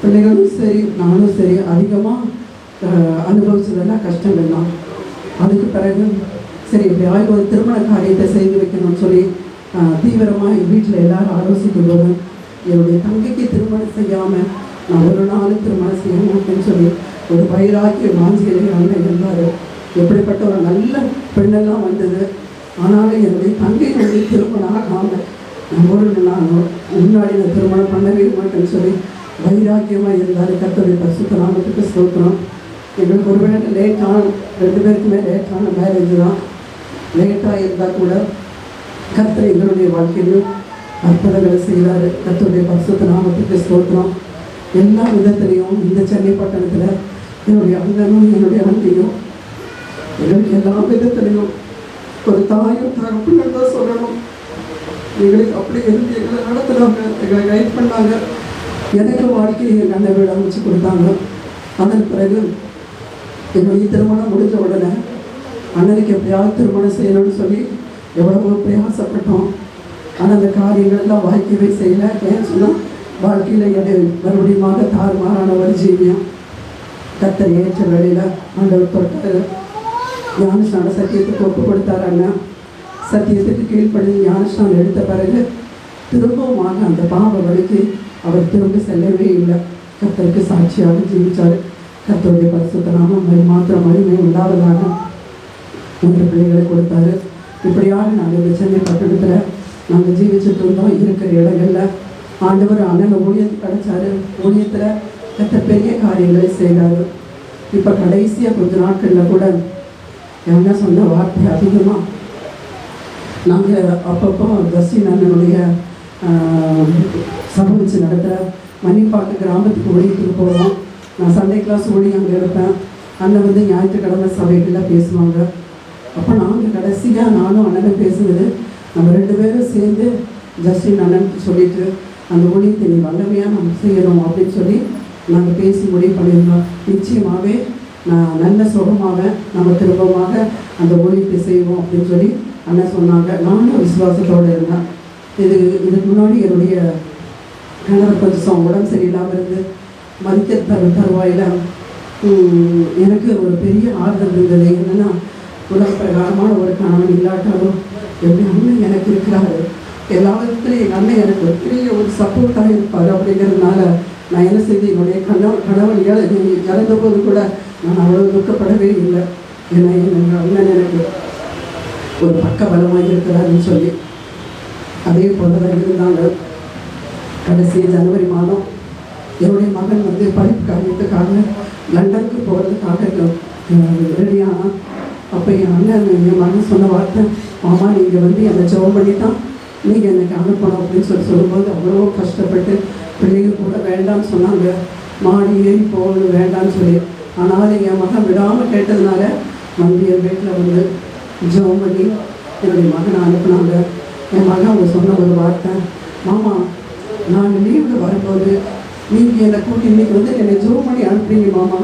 பிள்ளைகளும் சரி நானும் சரி அதிகமாக அனுபவிச்சதெல்லாம் கஷ்டங்கள் தான். அதுக்கு பிறகு சரி எப்படியாவது ஒரு திருமண காரியத்தை செய்து வைக்கணும்னு சொல்லி தீவிரமாக எங்கள் வீட்டில் எல்லோரும் ஆலோசிக்கும் போது என்னுடைய தங்கைக்கு திருமணம் செய்யாமல் நான் ஒரு நாள் திருமணம் செய்ய மாட்டேன்னு சொல்லி ஒரு வயிறாக்கிய வாஞ்சிகளை அண்ணன் இருந்தார். எப்படிப்பட்ட ஒரு நல்ல பெண்ணெல்லாம் வந்தது. ஆனாலும் என்னுடைய தங்கையினுடைய திருமணம் ஆகாமல் நான் முன்னாடி நான் திருமணம் பண்ணவே மாட்டேன்னு சொல்லி வைராக்கியமாக இருந்தார். கர்த்தருடைய பரிசுத்த நாமத்துக்கு ஸ்தோத்திரம். எங்களுக்கு ஒருவேளை லேட்டான 2 பேருக்குமே லேட்டான மேரேஜ் தான். லேட்டாக இருந்தால் கூட கர்த்தர் எங்களுடைய வாழ்க்கையிலும் அற்புதங்களை செய்தார். கர்த்தருடைய பரிசுத்த நாமத்துக்கு ஸ்தோத்திரம். எல்லா விதத்திலையும் இந்த சென்னை பட்டணத்தில் என்னுடைய அண்ணனும் என்னுடைய அண்ணியும் எங்களுக்கு எல்லா விதத்திலையும் ஒரு தாயும் தகப்பன்னு தான் சொல்லணும். எங்களுக்கு அப்படி இருந்து எங்களை நடத்துனாங்க, எங்களை கைட் பண்ணாங்க. எனக்கு வாழ்க்கையை எங்கள் அண்ணன் வீடு அமைச்சு கொடுத்தாங்க. அதன் பிறகு என்னுடைய திருமணம் முடிஞ்ச உடனே அண்ணனுக்கு எப்படியாவது திருமணம் செய்யணும்னு சொல்லி எவ்வளவோ பிரயாசப்பட்டோம். ஆனால் அந்த காரியங்கள்லாம் வாழ்க்கையவே செய்யலை. ஏன்னு சொன்னால் வாழ்க்கையில் என்னை மறுபடியும் தாறுமாறான ஒரு ஜீவியம். கர்த்தர் ஏற்ற வேலையில் ஆண்டவர் தொட்டார். ஞானஸ்நான சத்தியத்துக்கு ஒப்பு கொடுத்தார். அண்ணன் சத்தியத்துக்கு கீழ்ப்படி ஞானஸ்நானம் எடுத்த பிறகு திரும்பவுமாக அந்த பாவ வழிக்கு அவர் திரும்ப செல்லவே இல்லை. கர்த்தருக்கு சாட்சியாக ஜீவித்தார். கர்த்தருடைய பரிசுத்த நாமம் மாத்திரம் மகிமை உண்டாவதாக 3 பிள்ளைகளை கொடுத்தாரு. இப்படியாக நாங்கள் இந்த சென்னை பட்டணத்தில் நாங்கள் ஜீவிச்சுட்டு இருந்தோம். இருக்கிற இடங்களில் ஆண்டவர் அண்ணன் ஊழியத்துக்கு கிடைச்சாரு. ஊழியத்தில் எத்த பெரிய காரியங்களை செய்கிறாரு. இப்போ கடைசியாக கொஞ்ச நாட்களில் கூட என்ன சொன்ன வார்த்தை அதிகமாக நாங்கள் அப்பப்போ ஜஸ்டின் அண்ணனுடைய சபை வச்சு நடத்துகிற மணிப்பாக்கு கிராமத்துக்கு ஊழியத்துக்கு போகிறோம். நான் சண்டே கிளாஸ் ஊழியம் அங்கே இருப்பேன். அண்ணன் வந்து ஞாயிற்றுக்கிழமை சபைகளில் பேசுவாங்க. அப்போ நாங்கள் கடைசியாக நானும் அண்ணனும் பேசுனது, நம்ம 2 பேரும் சேர்ந்து ஜஸ்டின் அண்ணனுக்கு சொல்லிட்டு அந்த ஊழியத்தை நீ வல்லமையாக நம்ம செய்யணும் அப்படின்னு சொல்லி நாங்கள் பேசி முடிவு பண்ணியிருந்தோம். நிச்சயமாகவே நான் நல்ல சுகமாக நம்ம திரும்பமாக அந்த ஊழியத்தை செய்வோம் அப்படின்னு சொல்லி அண்ணன் சொன்னாங்க. நானும் விசுவாசத்தோடு இருந்தேன். இதுக்கு முன்னாடி என்னுடைய கணவர் கொஞ்சம் உடம்பு சரியில்லாமல் இருந்து மதிக்க தருவாயில் எனக்கு ஒரு பெரிய ஆறுதல் இருந்தது. என்னென்னா உலக பிரகாரமான ஒரு கணவன் இல்லாட்டாலும் எப்படி அண்ணன் எனக்கு இருக்கிறாரு, எல்லா விதத்துலையும் எங்கள் அண்ணன் எனக்கு ஒரு பெரிய ஒரு சப்போர்ட்டாக இருப்பார். அப்படிங்கிறதுனால நான் என்ன செய்து என்னுடைய கணவன் இறந்தபோது கூட நான் அவ்வளோ துக்கப்படவே இல்லை. ஏன்னா எங்கள் அண்ணன் எனக்கு ஒரு பக்க பலமாக இருக்கிறாருன்னு சொல்லி அதே போல தான் இருந்தாங்க. கடைசி ஜனவரி மாதம் என்னுடைய மகன் வந்து படிப்பு காரியத்துக்காக லண்டனுக்கு போகிறதுக்காக ரெடியானான். அப்போ என் அண்ணன் என் மகன் சொன்ன வார்த்தை, மாமா நீங்கள் வந்து என்னை ஜெபம் பண்ணி தான் நீங்கள் எனக்கு அனுப்பணும் அப்படின்னு சொல்லும்போது அவ்வளோ கஷ்டப்பட்டு பிள்ளைகள் கூட வேண்டாம்னு சொன்னாங்க. மாடி ஏறி போகணும் வேண்டாம்னு சொல்லி. ஆனாலும் என் மகன் விடாமல் கேட்டதுனால மந்தியர் வீட்டில் வந்து ஜெபம் பண்ணி என்னுடைய மகனை அனுப்புனாங்க. என் மகன் அவங்க சொன்ன ஒரு வார்த்தை, மாமா நான் லீவில் வரும்போது நீங்கள் என்னை கூட்டி இன்றைக்கி வந்து என்னை ஜெபம் பண்ணி அனுப்புறீங்க மாமா,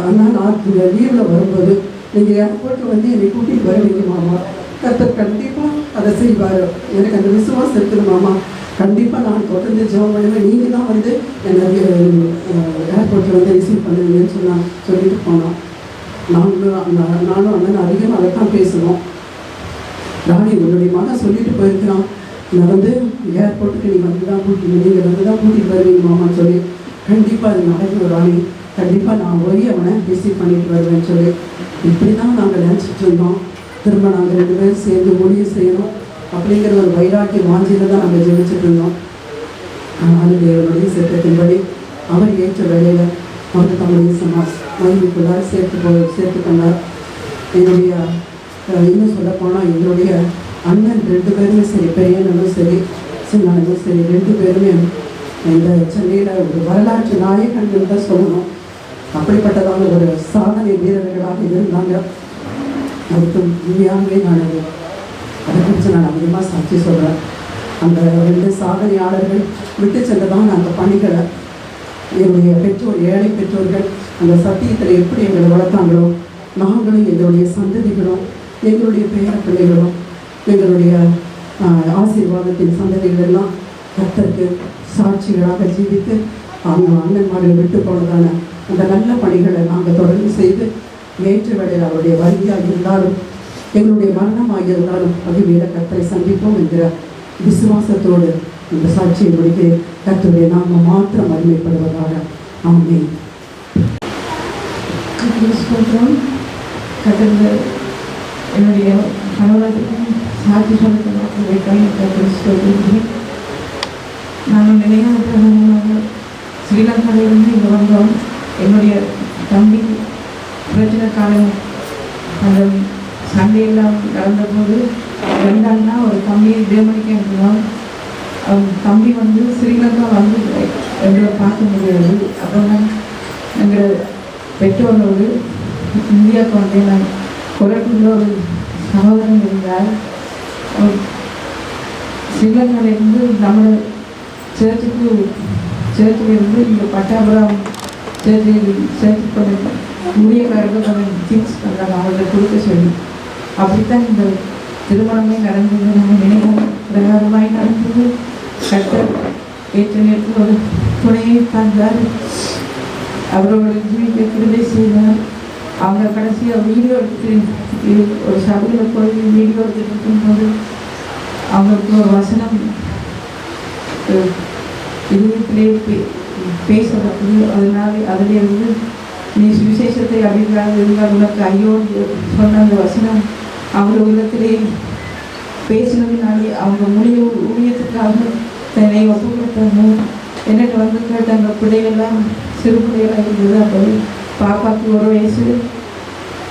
ஆனால் நான் லீவில் வரும்போது நீங்கள் ஏர்போர்ட்டில் வந்து என்னை கூட்டிகிட்டு வருவீங்க மாமா, கர்த்தர் கண்டிப்பாக அதை செய்வார். எனக்கு அந்த விசுவாசம் இருக்குது மாமா, கண்டிப்பாக நான் தொடர்ந்து ஜெபம் பண்ணுவேன், நீங்கள் தான் வந்து என்னை ஏர்போர்ட்டில் வந்து ரிசீவ் பண்ணுவீங்கன்னு சொல்லிட்டு போனோம். நானும் அண்ணன் அதிகமாக அதை தான் பேசணும். ராணி உன்னுடைய மகன் சொல்லிட்டு போயிருக்கிறான், நான் வந்து ஏர்போர்ட்டுக்கு நீங்கள் வந்து தான் கூட்டிகிட்டு வருவீங்க மாமான்னு சொல்லி. கண்டிப்பாக அது நடக்கும் ராணி, கண்டிப்பாக நான் போய் அவனை ரிசீவ் பண்ணிட்டு வருவேன்னு சொல்லி. இப்படி தான் நாங்கள் நினச்சிட்டு இருந்தோம். திரும்ப நாங்கள் 2 பேரும் சேர்ந்து ஊழியம் செய்யணும் அப்படிங்கிற ஒரு வைராக்கிய வாஞ்சியில் தான் நாங்கள் ஜெபிச்சுட்டு இருந்தோம். ஆனாலும் தேவனுடைய சித்தத்தின்படி அவர் ஏற்ற வேலையில் அவர் தம்முடைய மகிழ்வுக்குள்ளார் சேர்த்து கொண்டார். என்னுடைய இன்னும் சொல்லப்போனால் எங்களுடைய அண்ணன் 2 பேருமே சரி, பெரியனும் சரி சின்னனும் சரி, 2 பேருமே இந்த சென்னையில் ஒரு வரலாற்று நாயகர்கள் தான் சொல்லணும். அப்படிப்பட்டதான ஒரு சாதனை வீரர்களாக இருந்தாங்க. அதுக்கு உண்மையாகவே நான் அதை குறித்து நான் அதிகமாக சாட்சி சொல்கிறேன். அந்த 2 சாதனையாளர்கள் விட்டு சென்றதான அந்த பணிகளை என்னுடைய பெற்றோர், ஏழை பெற்றோர்கள் அந்த சத்தியத்தில் எப்படி எங்களை வளர்த்தாங்களோ, நாங்களும் எங்களுடைய சந்ததிகளும் எங்களுடைய பேர பிள்ளைகளும் எங்களுடைய ஆசீர்வாதத்தின் சந்ததிகள் எல்லாம் கர்த்தருக்கு சாட்சிகளாக ஜீவித்து அவங்க அண்ணன்மார்கள் விட்டு போனதான அந்த நல்ல பணிகளை நாங்கள் தொடர்ந்து செய்து ஏற்ற வேளையில் அவருடைய வருகையாக இருந்தாலும் எங்களுடைய மரணமாக இருந்தாலும் பகுதியில கர்த்தரை சந்திப்போம் என்கிற விசுவாசத்தோடு இந்த சாட்சியை முடிக்கிறேன். கர்த்தருடைய நாம மாத்திரம் மகிமைப்படுவதாக. ஆமென். கர்த்தர் என்னுடைய கணவனுக்கும் சாட்சி சொல்லிக்கிறேன். நான் நினைவாக ஸ்ரீலங்காவிலிருந்து இங்கே வந்தோம். என்னுடைய தம்பி பிரச்சனை காலம் அந்த சண்டையெல்லாம் நடந்தபோது 2 அண்ணா ஒரு தம்பியை ஜெர்மனிக்கு அனுப்புவோம். தம்பி வந்து ஸ்ரீலங்கா வந்து எங்களை பார்க்க முடியாது. அப்புறம் எங்கள் பெற்றோரோடு இந்தியாவுக்கு வந்து நான் குறைக்குள்ள ஒரு சகோதரன் இருந்தார். ஸ்ரீலங்காவிலேருந்து நம்ம சேர்ச்சிலிருந்து இங்கே பட்டாபுரம் சேர்த்து பண்ண ஊழியக்காரர்கள் கொஞ்சம் திங்ஸ் பண்ணுறாங்க, அவங்களை கொடுக்க சொல்லி. அப்படித்தான் இந்த திருமணமே நடந்தது. நம்ம நினைவும் பிரகாரமாய் நடந்தது. கர்த்தர் ஏற்ற நேரத்தில் ஒரு துணையை தந்தார். அவரோட ஜீவிக்க கிருபை செய்தார். அவங்க கடைசியாக வீடியோ எடுத்து ஒரு சபையில் போய் வீடியோ எடுத்துட்டு இருக்கும்போது அவங்களுக்கு ஒரு வசனம் இதுவிலே பேசப்பட்டது. அதனால அதிலே வந்து நீ சுவிசேஷத்தை அறிவிக்காது இருந்தால் உனக்கு ஐயோ சொன்ன அந்த வசனம் அவங்க உள்ளத்திலே பேசினதுனாலே அவங்க ஊழியத்துக்காக தன்னை ஒப்பு கொடுத்தாங்க. என்னட்டு வந்து கேட்டாங்க, பிள்ளைகள்லாம் சிறு பிள்ளைகளாக இருந்தது. அப்போ பாப்பாவுக்கு 1 வயசு.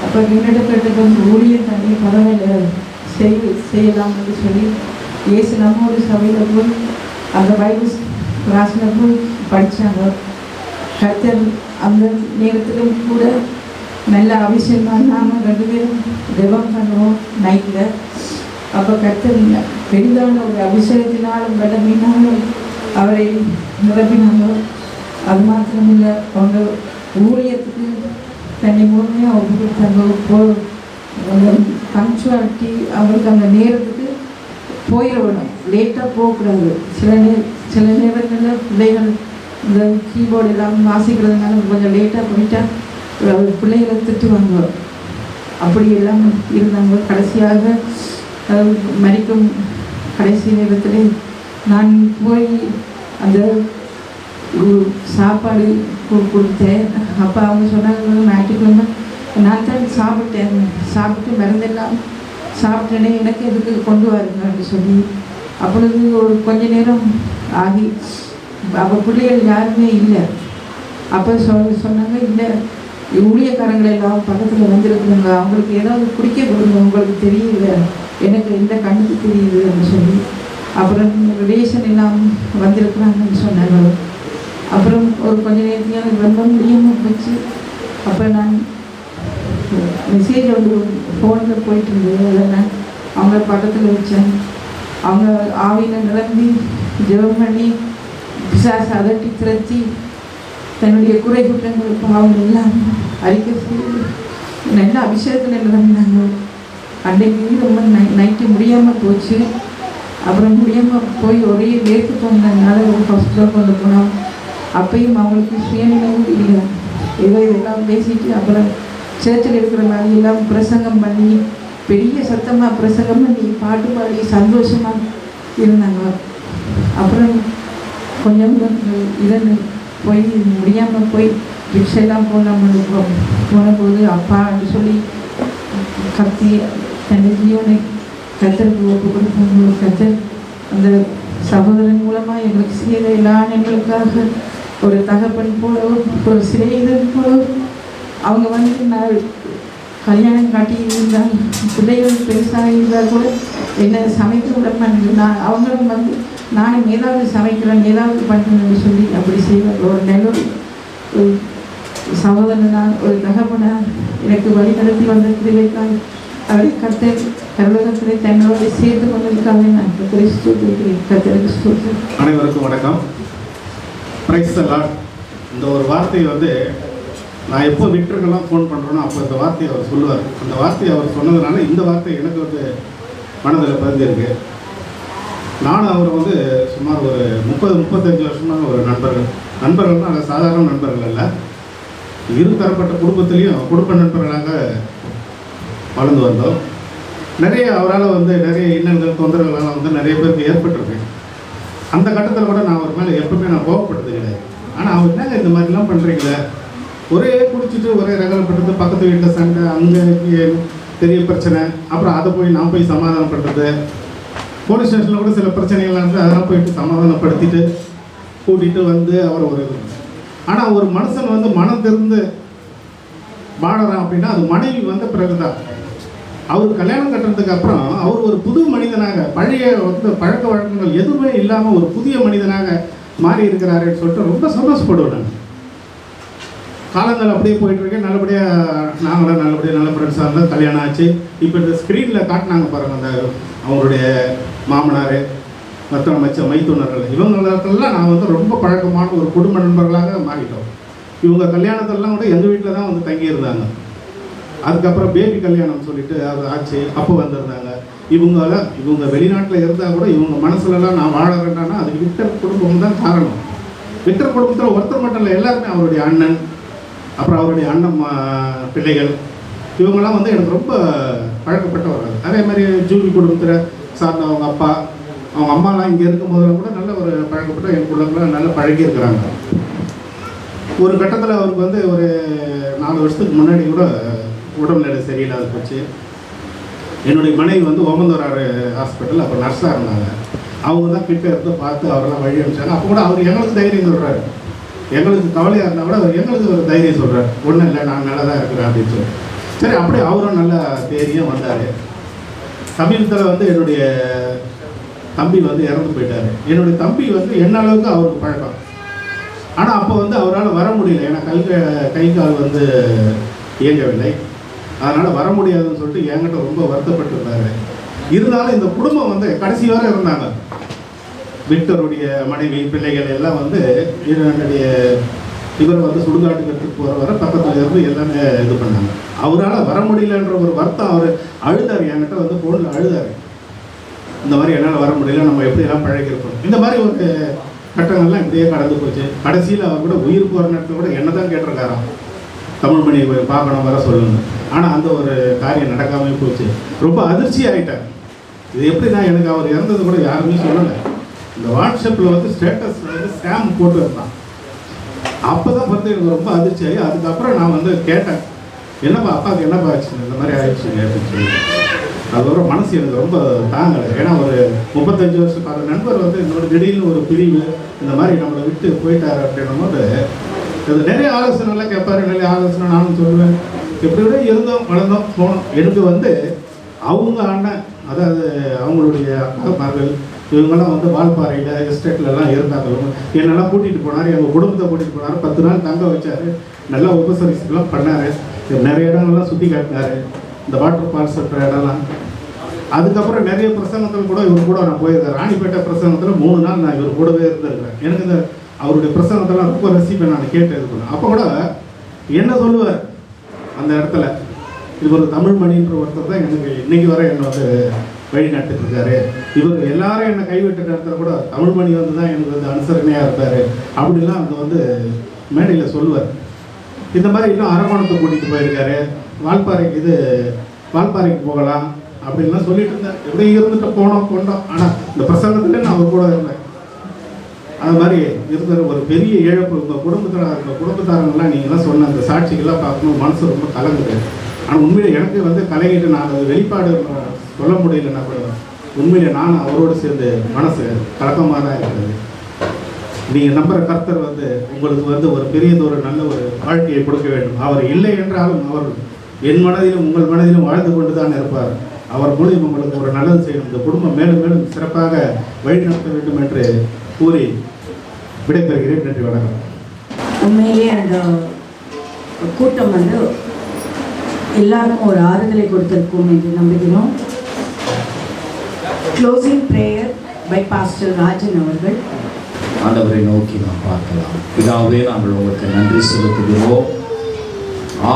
அப்போ என்னட்ட கேட்டது ஊழியம் தண்ணி பரவாயில்ல செய்யலாம்னு சொல்லி இயேசு நம்மோட சபையில் போய் அந்த பைபிள் கிளாஸில் போய் படித்தாங்க. கர்த்தர் அந்த நேரத்திலும் கூட நல்ல அபிஷேகமாக நாங்கள் 2 பேரும் ஜெபம் பண்ணுவோம் நைட்டில். அப்போ கர்த்தர் பெரிதான ஒரு அபிஷேகத்தினாலும் வல்லமையினாலும் அவரை நிரப்பினாங்க. அது மாத்திரமில்லை, அவங்க ஊழியத்துக்கு தன்னை முழுமையாக ஒப்பு கொடுத்தாங்க. பங்க்சுவாலிட்டி, அவங்களுக்கு அந்த நேரத்துக்கு போயிடணும், லேட்டாக போகக்கூடாது. சில நேரங்களில் பிள்ளைகள் இந்த கீபோர்டு எல்லாம் வாசிக்கிறதுனால கொஞ்சம் லேட்டாக போயிட்டா பிள்ளைகளை திட்டுவாங்க. அப்படி எல்லாம் இருந்தாங்க. கடைசியாக மரிக்கும் கடைசி நேரத்தில் நான் போய் அந்த சாப்பாடு கொடுத்தேன். அப்போ அவங்க சொன்னாங்க, ஞாயிற்றுக்கிழமை நான் தான் சாப்பிட்டு மருந்தெல்லாம் சாப்பிட்டேனே, எனக்கு எதுக்கு கொண்டு வாருங்க அப்படின்னு சொல்லி. அப்பொழுது ஒரு கொஞ்ச நேரம் ஆகி அப்போ பிள்ளைகள் யாருமே இல்லை. அப்போ சொன்னாங்க, இல்லை ஊழியக்காரங்களை எல்லாம் பக்கத்தில் வந்துருக்குங்க, அவங்களுக்கு ஏதாவது குடிக்க கொடுங்க, உங்களுக்கு தெரியல, எனக்கு இந்த கண்ணுக்கு தெரியுது அப்படின்னு சொல்லி. அப்புறம் ரிலேஷன் எல்லாம் வந்திருக்கிறாங்கன்னு சொன்னாங்க. அப்புறம் ஒரு கொஞ்ச நேரத்துக்கு ரொம்ப முடியாமல் போச்சு. அப்போ நான் மெசேஜ் வந்து ஃபோனில் போயிட்டு இருந்தது. அதை நான் அவங்க பக்கத்தில் வச்சேன். அவங்க ஆவியில் நிரம்பி ஜெபம் பண்ணி பிசாசு அதட்டி திரட்டி தன்னுடைய குறை குற்றங்கள் பாவங்கள் எல்லாம் அறிக்கை செய்து நல்ல அபிஷேகத்தில் நிரம்பினாங்க. அன்றைக்கு ரொம்ப நைட்டு முடியாமல் போச்சு. அப்புறம் முடியாமல் போய் ஒரே வேர்த்து போனதுனால ஒரு ஹாஸ்பிட்டல் கொண்டு போனோம். அப்பையும் அவங்களுக்கு சுயநினைவும் இல்லை. இதெல்லாம் பேசிட்டு அப்புறம் சர்ச்சில் இருக்கிற மாதிரி எல்லாம் பிரசங்கம் பண்ணி பெரிய சத்தமாக பிரசங்கம் பண்ணி பாட்டு பாடி சந்தோஷமாக இருந்தாங்க. அப்புறம் கொஞ்சம் இதன்னு போய் முடியாமல் போய் ரிக்ஷெல்லாம் போனபோது அப்பான்னு சொல்லி கத்தி தன் ஜீவனை கர்த்தருக்கு ஒப்பு கொடுப்பாங்க. கர்த்தர் அந்த சகோதரன் மூலமாக எங்களுக்கு செய்த எல்லா எங்களுக்காக ஒரு தகப்பன் போல ஒரு சிறையினர் போல அவங்க வந்து நான் கல்யாணம் காட்டி இருந்தால் பிள்ளைகள் பெருசாக இருந்தால் கூட என்னை சமைக்க விட மாட்டேங்குது. அவங்களும் வந்து நானும் ஏதாவது சமைக்கிறேன், ஏதாவது பண்ணுறேன்னு சொல்லி அப்படி செய்வாங்க. ஒரு நல்ல ஒரு சகோதரனாக ஒரு தகப்பனாக எனக்கு வழிநடத்தி வந்த கிருபைக்காக அவரை கர்த்தர் கருவகத்திலே தன்னோடு சேர்த்து கொண்டதுக்காக நான் கர்த்தருக்கு ஸ்தோத்திரம். அனைவருக்கும் வணக்கம். Praise the Lord. இந்த ஒரு வார்த்தையை வந்து நான் எப்போ விக்டருக்கெல்லாம் ஃபோன் பண்ணுறேனோ அப்போ இந்த வார்த்தையை அவர் சொல்லுவார். அந்த வார்த்தையை அவர் சொன்னதுனால இந்த வார்த்தை எனக்கு வந்து மனதில் பதிஞ்சிருக்கு. நானும் அவர் வந்து சுமார் ஒரு 30-35 வருஷமாக ஒரு நண்பர்கள்னால் அது சாதாரண நண்பர்கள் அல்ல, இருதரப்பட்ட குடும்ப நண்பர்களாக வளர்ந்து வந்தோம். நிறைய அவரால் வந்து நிறைய இன்னல்கள் தொந்தரவுகளால் வந்து நிறைய பேருக்கு ஏற்பட்டிருக்கேன். அந்த கட்டத்தில் கூட நான் அவர் மேலே எப்பவுமே நான் கோவப்பட்டது கிடையாது. ஆனால் அவர் என்னங்க இந்த மாதிரிலாம் பண்ணுறீங்களே, ஒரே குடிச்சிட்டு ஒரே ரகலப்படுறது, பக்கத்து வீட்டில் சண்டை, அங்கே பெரிய பிரச்சனை, அப்புறம் அதை போய் நான் போய் சமாதானம் பண்ணுறது, போலீஸ் ஸ்டேஷனில் கூட சில பிரச்சனைகள்லாம் இருந்து அதெல்லாம் போயிட்டு சமாதானப்படுத்திட்டு கூட்டிகிட்டு வந்து அவர் ஒரு ஆனால் ஒரு மனுஷன் வந்து மனம் திறந்து வாழறான் அப்படின்னா அது மனைவி வந்த பிறகுதான். அவர் கல்யாணம் கட்டுறதுக்கு அப்புறம் அவர் ஒரு புது மனிதனாக, பழைய வந்து பழக்க வழக்கங்கள் எதுவுமே இல்லாமல் ஒரு புதிய மனிதனாக மாறி இருக்கிறாருன்னு சொல்லிட்டு ரொம்ப சந்தோஷப்படுவேன் நான். காலங்கள் அப்படியே போயிட்டுருக்கேன். நாங்களும் நல்லபடியாக நல்ல ஃப்ரெண்ட்ஸாக இருந்தால் கல்யாணம் ஆச்சு. இப்போ இந்த ஸ்க்ரீனில் காட்டினாங்க பாருங்கள், அந்த அவங்களுடைய மாமனார் மற்ற மைத்துனர்கள் இவங்களெல்லாம் நான் வந்து ரொம்ப பழக்கமான ஒரு குடும்ப நண்பர்களாக மாறிட்டோம். இவங்க கல்யாணத்தெல்லாம் கூட எங்கள் வீட்டில் தான் வந்து தங்கியிருந்தாங்க. அதுக்கப்புறம் பேபி கல்யாணம் சொல்லிட்டு அது ஆச்சு, அப்போ வந்திருந்தாங்க. இவங்க வெளிநாட்டில் இருந்தால் கூட இவங்க மனசுலலாம் நான் வாழ வேண்டாம்னா அதுக்கு விக்டர் குடும்பம் தான் காரணம். விக்டர் குடும்பத்தில் ஒருத்தர் மட்டும் இல்லை, எல்லாருமே அவருடைய அண்ணன், அப்புறம் அவருடைய அண்ணன் பிள்ளைகள், இவங்கெல்லாம் வந்து எனக்கு ரொம்ப பழக்கப்பட்டவர்கள். அதே மாதிரி ஜூவி குடும்பத்தில் சார்ந்த அவங்க அம்மாலாம் இங்கே இருக்கும் போதெல்லாம் கூட நல்ல ஒரு பழக்கப்பட்ட என் பிள்ளைங்களாம் நல்லா பழகியிருக்கிறாங்க. ஒரு கட்டத்தில் அவருக்கு வந்து ஒரு 4 வருஷத்துக்கு முன்னாடி கூட உடல்நிலை சரியில்லாத போச்சு. என்னுடைய மனைவி வந்து ஓமந்தூரார் ஹாஸ்பிட்டல் அப்போ நர்ஸாக இருந்தாங்க. அவங்க தான் கிட்ட இருந்து பார்த்து அவரெல்லாம் வழி அனுப்பிச்சாங்க. அப்போ கூட அவர் எங்களுக்கு தைரியம் சொல்கிறாரு. எங்களுக்கு கவலையாக இருந்தால் கூட அவர் எங்களுக்கு ஒரு தைரியம் சொல்கிறார், ஒன்றும் இல்லை நான் நல்லா தான் இருக்கிறேன் அப்படின்னு சொல்லி. சரி, அப்படியே அவரும் நல்ல தைரியம் வந்தார். சமீபத்தில் வந்து என்னுடைய தம்பி வந்து இறந்து போயிட்டார். என்னுடைய தம்பி வந்து என்ன அளவுக்கு அவருக்கு பழக்கம். ஆனால் அப்போ வந்து அவரால் வர முடியல, ஏன்னா கை கால் வந்து இயங்கவில்லை. அதனால் வர முடியாதுன்னு சொல்லிட்டு என்கிட்ட ரொம்ப வருத்தப்பட்டிருந்தார். இருந்தாலும் இந்த குடும்பம் வந்து கடைசி வரை இருந்தாங்க. விக்டருடைய மனைவி பிள்ளைகள் எல்லாம் வந்து என்னுடைய இவர் வந்து சுடுகாட்டுக்கு எடுத்துகிட்டு போகிற வர பக்கத்தில் இருந்து எல்லாமே இது பண்ணாங்க. அவரால் வர முடியலன்ற ஒரு வருத்தம் அவர் அழுதார். என்கிட்ட வந்து ஃபோனில் அழுதார், இந்த மாதிரி என்னால் வர முடியல, நம்ம எப்படியெல்லாம் பழகிருப்போம். இந்த மாதிரி ஒரு கட்டங்கள்லாம் இப்படியே கடந்து போச்சு. கடைசியில் அவர் கூட உயிர் போகிற நேரத்தில் கூட என்ன தான் கேட்டிருக்காராம், தமிழ்மணி பார்க்கணும் வர சொல்லுங்க. ஆனால் அந்த ஒரு காரியம் நடக்காமே போச்சு. ரொம்ப அதிர்ச்சி ஆகிட்டார். இது எப்படின்னா, எனக்கு அவர் இறந்தது கூட யாருமே சொல்லலை. இந்த வாட்ஸ்அப்பில் வந்து ஸ்டேட்டஸ் வந்து ஸ்கேம் போட்டு இருந்தான். அப்போ தான் பார்த்து எனக்கு ரொம்ப அதிர்ச்சி ஆகி அதுக்கப்புறம் நான் வந்து கேட்டேன், என்னப்பா அப்பாவுக்கு என்னப்பா ஆச்சு, இந்த மாதிரி ஆயிடுச்சுங்க அப்படின்னு சொல்லி. அதுக்கப்புறம் மனசு எனக்கு ரொம்ப தாங்கலை. ஏன்னா ஒரு 35 வருஷம் கால நண்பர் வந்து என்னோட திடீர்னு ஒரு பிரிவு இந்த மாதிரி நம்மளை விட்டு போயிட்டார் அப்படின்னும் போது அது நிறைய ஆலோசனைலாம் கேட்பாரு. நிறைய ஆலோசனை நானும் சொல்லுவேன். எப்படி விட இருந்தோம் வளர்ந்தோம் போனோம். எனக்கு வந்து அவங்க அண்ணன், அதாவது அவங்களுடைய அக்காமார்கள் இவங்கெல்லாம் வந்து வால்பாறையில் எஸ்டேட்லலாம் இருந்தாங்க. என்னெல்லாம் கூட்டிகிட்டு போனார், எங்கள் குடும்பத்தை கூட்டிகிட்டு போனார். 10 நாள் தங்க வச்சார். நல்லா உபசரிச்சுலாம் பண்ணார். நிறைய இடங்கள்லாம் சுற்றி காட்டினார், இந்த வாட்டர் ஃபால்ஸ் இருக்கிற இடம்லாம். அதுக்கப்புறம் நிறைய பிரசங்கத்தில் கூட இவர் கூட நான் போயிருக்கேன். ராணிப்பேட்டை பிரசங்கத்தில் 3 நாள் நான் இவர் கூடவே இருந்திருக்கிறேன். எனக்கு இந்த அவருடைய பிரசங்கத்தெல்லாம் ரொம்ப ரசிப்பேன், நான் கேட்டு இது பண்ணேன். அப்போ கூட என்ன சொல்லுவார் அந்த இடத்துல, இது ஒரு தமிழ்மணின்ற ஒருத்தர் தான் எனக்கு இன்னைக்கு வரை என்னை வந்து வழி நடத்திட்டுருக்காரு. இவர் எல்லாரும் என்னை கைவிட்ட நேரத்தில் கூட தமிழ்மணி வந்து தான் எனக்கு வந்து அனுசரணையாக இருப்பார் அப்படிலாம் அந்த வந்து மேடையில் சொல்லுவார். இந்த மாதிரி இன்னும் அரக்கோணத்தை கூட்டிகிட்டு போயிருக்காரு, வால்பாறைக்கு போகலாம் அப்படின்லாம் சொல்லிட்டு இருந்தேன். எப்படி இருந்துட்டு போனோம் கொண்டோம். ஆனால் இந்த பிரசங்கத்தில் நான் அவர் கூட இருந்தேன். அது மாதிரி இருக்கிற ஒரு பெரிய இழப்பு. உங்கள் குடும்பத்தாரங்கள்லாம் நீங்கள்லாம் சொன்ன அந்த சாட்சிகள்லாம் பார்க்கணும், மனசு ரொம்ப கலங்குது. ஆனால் உண்மையிலே எனக்கு வந்து கலங்கிட்டு நான் அது வெளிப்பாடு சொல்ல முடியலன்னா கூட உண்மையிலே நான் அவரோடு சேர்ந்து மனசு கலக்கமாக தான் இருக்கிறது. நீங்கள் நம்புகிற கர்த்தர் வந்து உங்களுக்கு வந்து ஒரு பெரியதொரு நல்ல ஒரு வாழ்க்கையை கொடுக்க வேண்டும். அவர் இல்லை என்றாலும் அவர் என் மனதிலும் உங்கள் மனதிலும் வாழ்ந்து கொண்டு தான் இருப்பார். அவர் மூலியம் உங்களுக்கு ஒரு நல்லது செய்யணும். இந்த குடும்பம் மேலும் மேலும் சிறப்பாக வழிநடத்த வேண்டும் என்று கூறி விடைபெறுகிறேன். நன்றி, வணக்கம். உண்மையிலேயே அந்த கூட்டம் வந்து எல்லாருக்கும் ஒரு ஆறுதலை கொடுத்திருக்கும் என்று நம்புகிறோம். Closing prayer by pastor Rajan அவர்கள். ஆண்டவரை நோக்கி நாம் பார்க்கலாம். பிதாவே, நாங்கள் உங்களுக்கு நன்றி செலுத்துகிறோம்.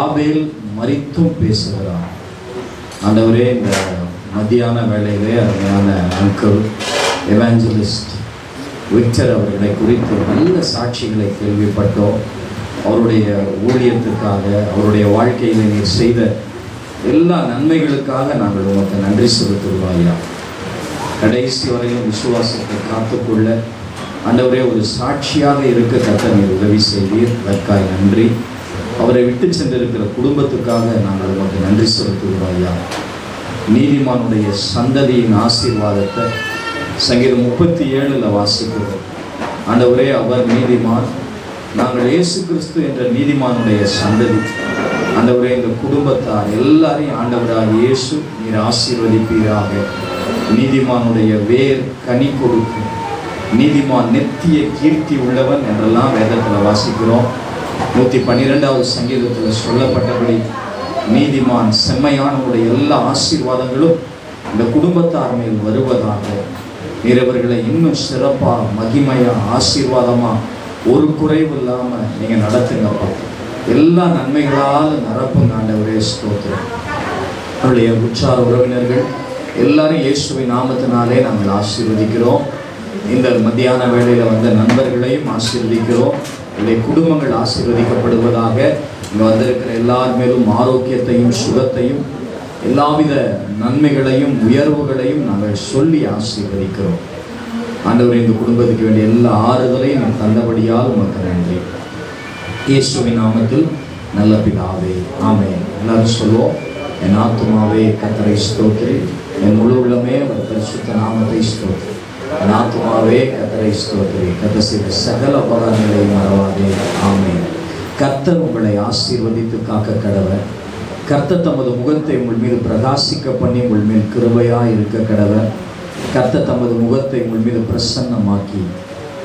ஆபேல் மரித்தும் பேசுகிறார். ஆண்டவரே, இந்த மத்தியான வேளையிலே அருமையான அங்கிள் எவாஞ்சலிஸ்ட் விக்டர் அவர்களை குறித்து நல்ல சாட்சிகளை கேள்விப்பட்டோம். அவருடைய ஊழியத்துக்காக, அவருடைய வாழ்க்கையில் நீர் செய்த எல்லா நன்மைகளுக்காக நாங்கள் உங்களுக்கு நன்றி செலுத்துகிறோம் ஐயா. கடைசி வரையும் விசுவாசத்தை காத்துக்கொள்ள ஆண்டவரே ஒரு சாட்சியாக இருக்க கர்த்தர் நீர் உதவி செய்வீர். அதற்காக நன்றி. அவரை விட்டு சென்றிருக்கிற குடும்பத்துக்காக நாங்கள் உங்களுக்கு நன்றி செலுத்துகிறோம் ஐயா. நீதிமானுடைய சந்ததியின் ஆசீர்வாதத்தை சங்கீதம் 37 வாசிக்கிறோம். ஆண்டவரே, அவர் நீதிமான், நாங்கள் இயேசு கிறிஸ்து என்ற நீதிமானுடைய சந்ததி. ஆண்டவரே, இந்த குடும்பத்தார் எல்லாரையும் ஆண்டவராக இயேசு நீர் ஆசீர்வதிப்பீராக. நீதிமானுடைய வேர் கனி கொடுக்கும். நீதிமான் நித்திய கீர்த்தி உள்ளவன் என்றெல்லாம் வேதத்தில் வாசிக்கிறோம். 112வது சங்கீதத்தில் சொல்லப்பட்டபடி நீதிமான் செம்மையானவருடைய எல்லா ஆசீர்வாதங்களும் இந்த குடும்பத்தார் மேல் வருவதாக நீர் இவர்களை இன்னும் சிறப்பாக, மகிமையாக, ஆசீர்வாதமாக, ஒரு குறைவு இல்லாமல் நீங்கள் நடத்துங்கப்பா. எல்லா நன்மைகளால் நிரப்புங்க ஆண்டவரே. ஸ்தோத்திரம். அவருடைய உற்சார உறவினர்கள் எல்லாரும் இயேசுவின் நாமத்தினாலே நாங்கள் ஆசீர்வதிக்கிறோம். இந்த மத்தியான வேளையில் வந்த நண்பர்களையும் ஆசீர்வதிக்கிறோம். உடைய குடும்பங்கள் ஆசீர்வதிக்கப்படுவதாக. இங்கே வந்திருக்கிற எல்லார் மேலும் ஆரோக்கியத்தையும் சுகத்தையும் எல்லாவித நன்மைகளையும் உயர்வுகளையும் நாங்கள் சொல்லி ஆசீர்வதிக்கிறோம். ஆண்டவரே, இந்த குடும்பத்துக்கு வேண்டிய எல்லா ஆறுதலையும் நீ தந்தபடியால் உமக்கு நன்றி. இயேசுவின் நாமத்தில் நல்ல பிதாவே, ஆமென். எல்லாரும் சொல்லுவோம். என் ஆத்துமாவே கர்த்தரை ஸ்தோத்திரி, என் முழு உள்ளமே அவர் பரிசுத்த நாமத்தை ஸ்தோத்திரி. என் ஆத்துமாவே கர்த்தரை ஸ்தோத்திரி, கர்த்தர் செய்த சகல உபகாரங்களை மறவாதே. ஆமென். கர்த்தர் உங்களை ஆசீர்வதித்து காக்க கடவர். கர்த்தர் தமது முகத்தை உங்கள் மீது பிரகாசிக்க பண்ணி உங்கள் மேல் கிருபையாக இருக்க கடவர். கர்த்தர் தமது முகத்தை உங்கள் மீது பிரசன்னமாக்கி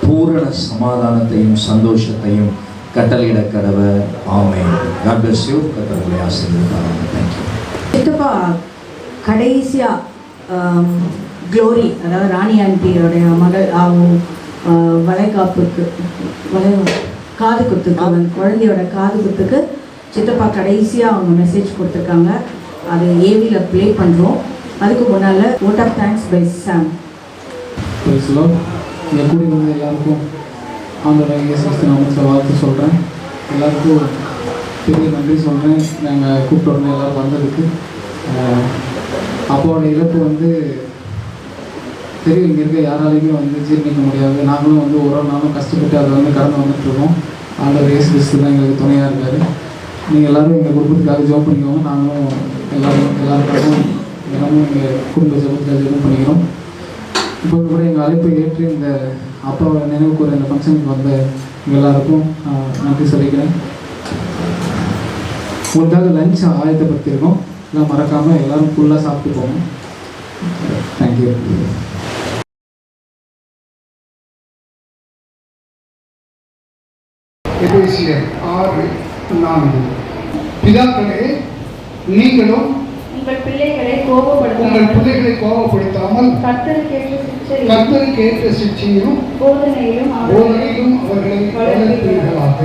பூரண சமாதானத்தையும் சந்தோஷத்தையும் கட்டளையிட கடவர். ஆமென். God bless you. கர்த்தர் உங்களை ஆசீர்வதிப்பாராக. Thank you. சித்தப்பா கடைசியா க்ளோரி, அதாவது ராணி ஆண்டியோடைய மகள் வளைகாப்புக்கு காது குத்துக்கு குழந்தையோட காது குத்துக்கு சித்தப்பா கடைசியாக அவங்க மெசேஜ் கொடுத்துருக்காங்க. அது ஏவியில் ப்ளே பண்ணுறோம். அதுக்கு முன்னால் வோட் ஆஃப் தேங்க்ஸ் பை சாம். இங்கே கூடி வந்த எல்லாருக்கும் ஆண்டவராகிய இயேசு கிறிஸ்து நாமத்தில் வாழ்த்து சொல்கிறேன். எல்லாருக்கும் பெரிய நன்றி சொல்கிறேன். நாங்கள் கூப்பிட்டு உடனே எல்லோரும் வந்ததுக்கு. அப்பாவோட இழப்பு தெரியும், இங்கே இருக்க யாராலையுமே ஜீர்ணிக்க முடியாது. நாங்களும் ஒரு நாளும் கஷ்டப்பட்டு அதை கடந்து வந்துட்டுருக்கோம். ஆண்டவர் இயேசு கிறிஸ்து தான் எங்களுக்கு துணையாக இருக்கார். நீங்கள் எல்லோரும் எங்கள் குடும்பத்துக்காக ஜெபம் பண்ணிக்கோங்க. நாங்களும் எல்லாருக்காகவும் தினமும் எங்கள் குடும்ப ஜெபத்துக்காக ஜெபம் பண்ணிக்கிறோம். இப்போ கூட எங்கள் அழைப்பை ஏற்று இந்த அப்பாவை நினைவு கூற இந்த ஃபங்க்ஷனுக்கு வந்த எல்லாருக்கும் நன்றி சொல்லிக்கிறேன். உங்களுக்காக லஞ்ச் ஆயத்தப்படுத்தியிருக்கோம். எல்லாம் மறக்காமல் எல்லோரும் ஃபுல்லாக சாப்பிட்டு போங்க. தேங்க்யூ. எபேசியர் 6:4. பிதாக்களே, நீங்களும் உங்கள் பிள்ளைகளை கோபப்படுத்தாமல் கர்த்தருக்கேற்ற சிட்சையிலும் போதனையிலும் அவர்களை வளர்ப்பீர்களாக.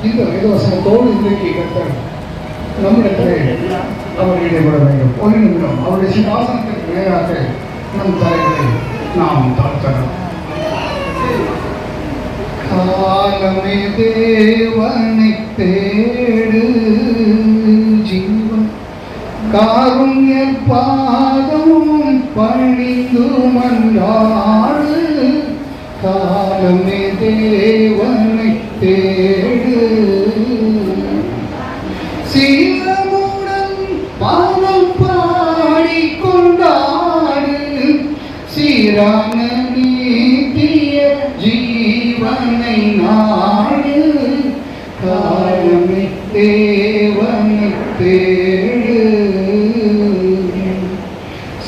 இந்த வேதவசனத்தோடு இன்றைக்கு கர்த்தர் நம்மிடத்தில் அவர் ஈடுபட வேண்டும். ஒரு நிமிடம் அவருடைய சிங்காசனத்திற்கு நேராக நம் தலைகளை நாம் தாழ்த்தலாம். காலமே தேவனை தேடு, ஜீவன் காருண்ய பாதமும் பணிந்து மன்றாடு. காலமே தேவனை தேடு, சீலமுடன் பாதம் பாடிக்கொண்டாடு. சீரான நீதிய ஜீவனை நாடு. காலமே தேவனை தேடு,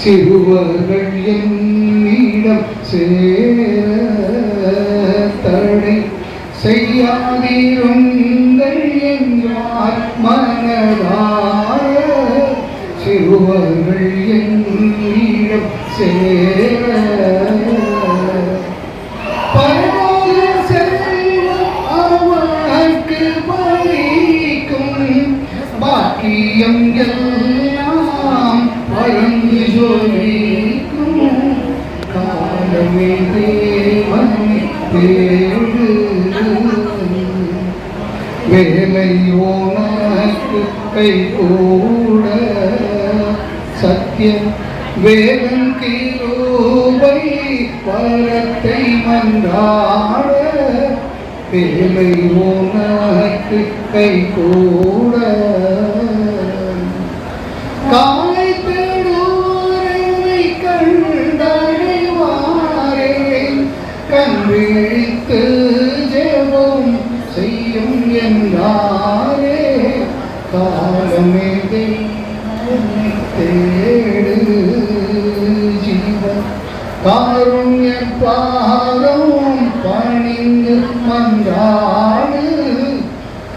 சிறுவர்கள் என்னிடம் சேர தடை செய்யாதிருங்கள் என்றார் மனதார. சிறுவர்கள் என்னிடம் சேர அவனுக்கு பலிக்கும் பாக்கியம் எல்லாம் பரந்து ஜொலிக்கும். காலமே தேவனை தேடு, வேலையோனக்கு கை கூட. சத்தியம் வேதம் கிருபை வரத்தை மன்றாட. வேலையோனக்கு கை கூட. காலை தேடுவோரை கண்டடைவாரே. கண் விழித்து ஜெபம் செய்யும் என்றாரே. காலமே தேவனை தேடு, ஜீவன் காருண்ய பாதம் பணிந்து மன்றாடு.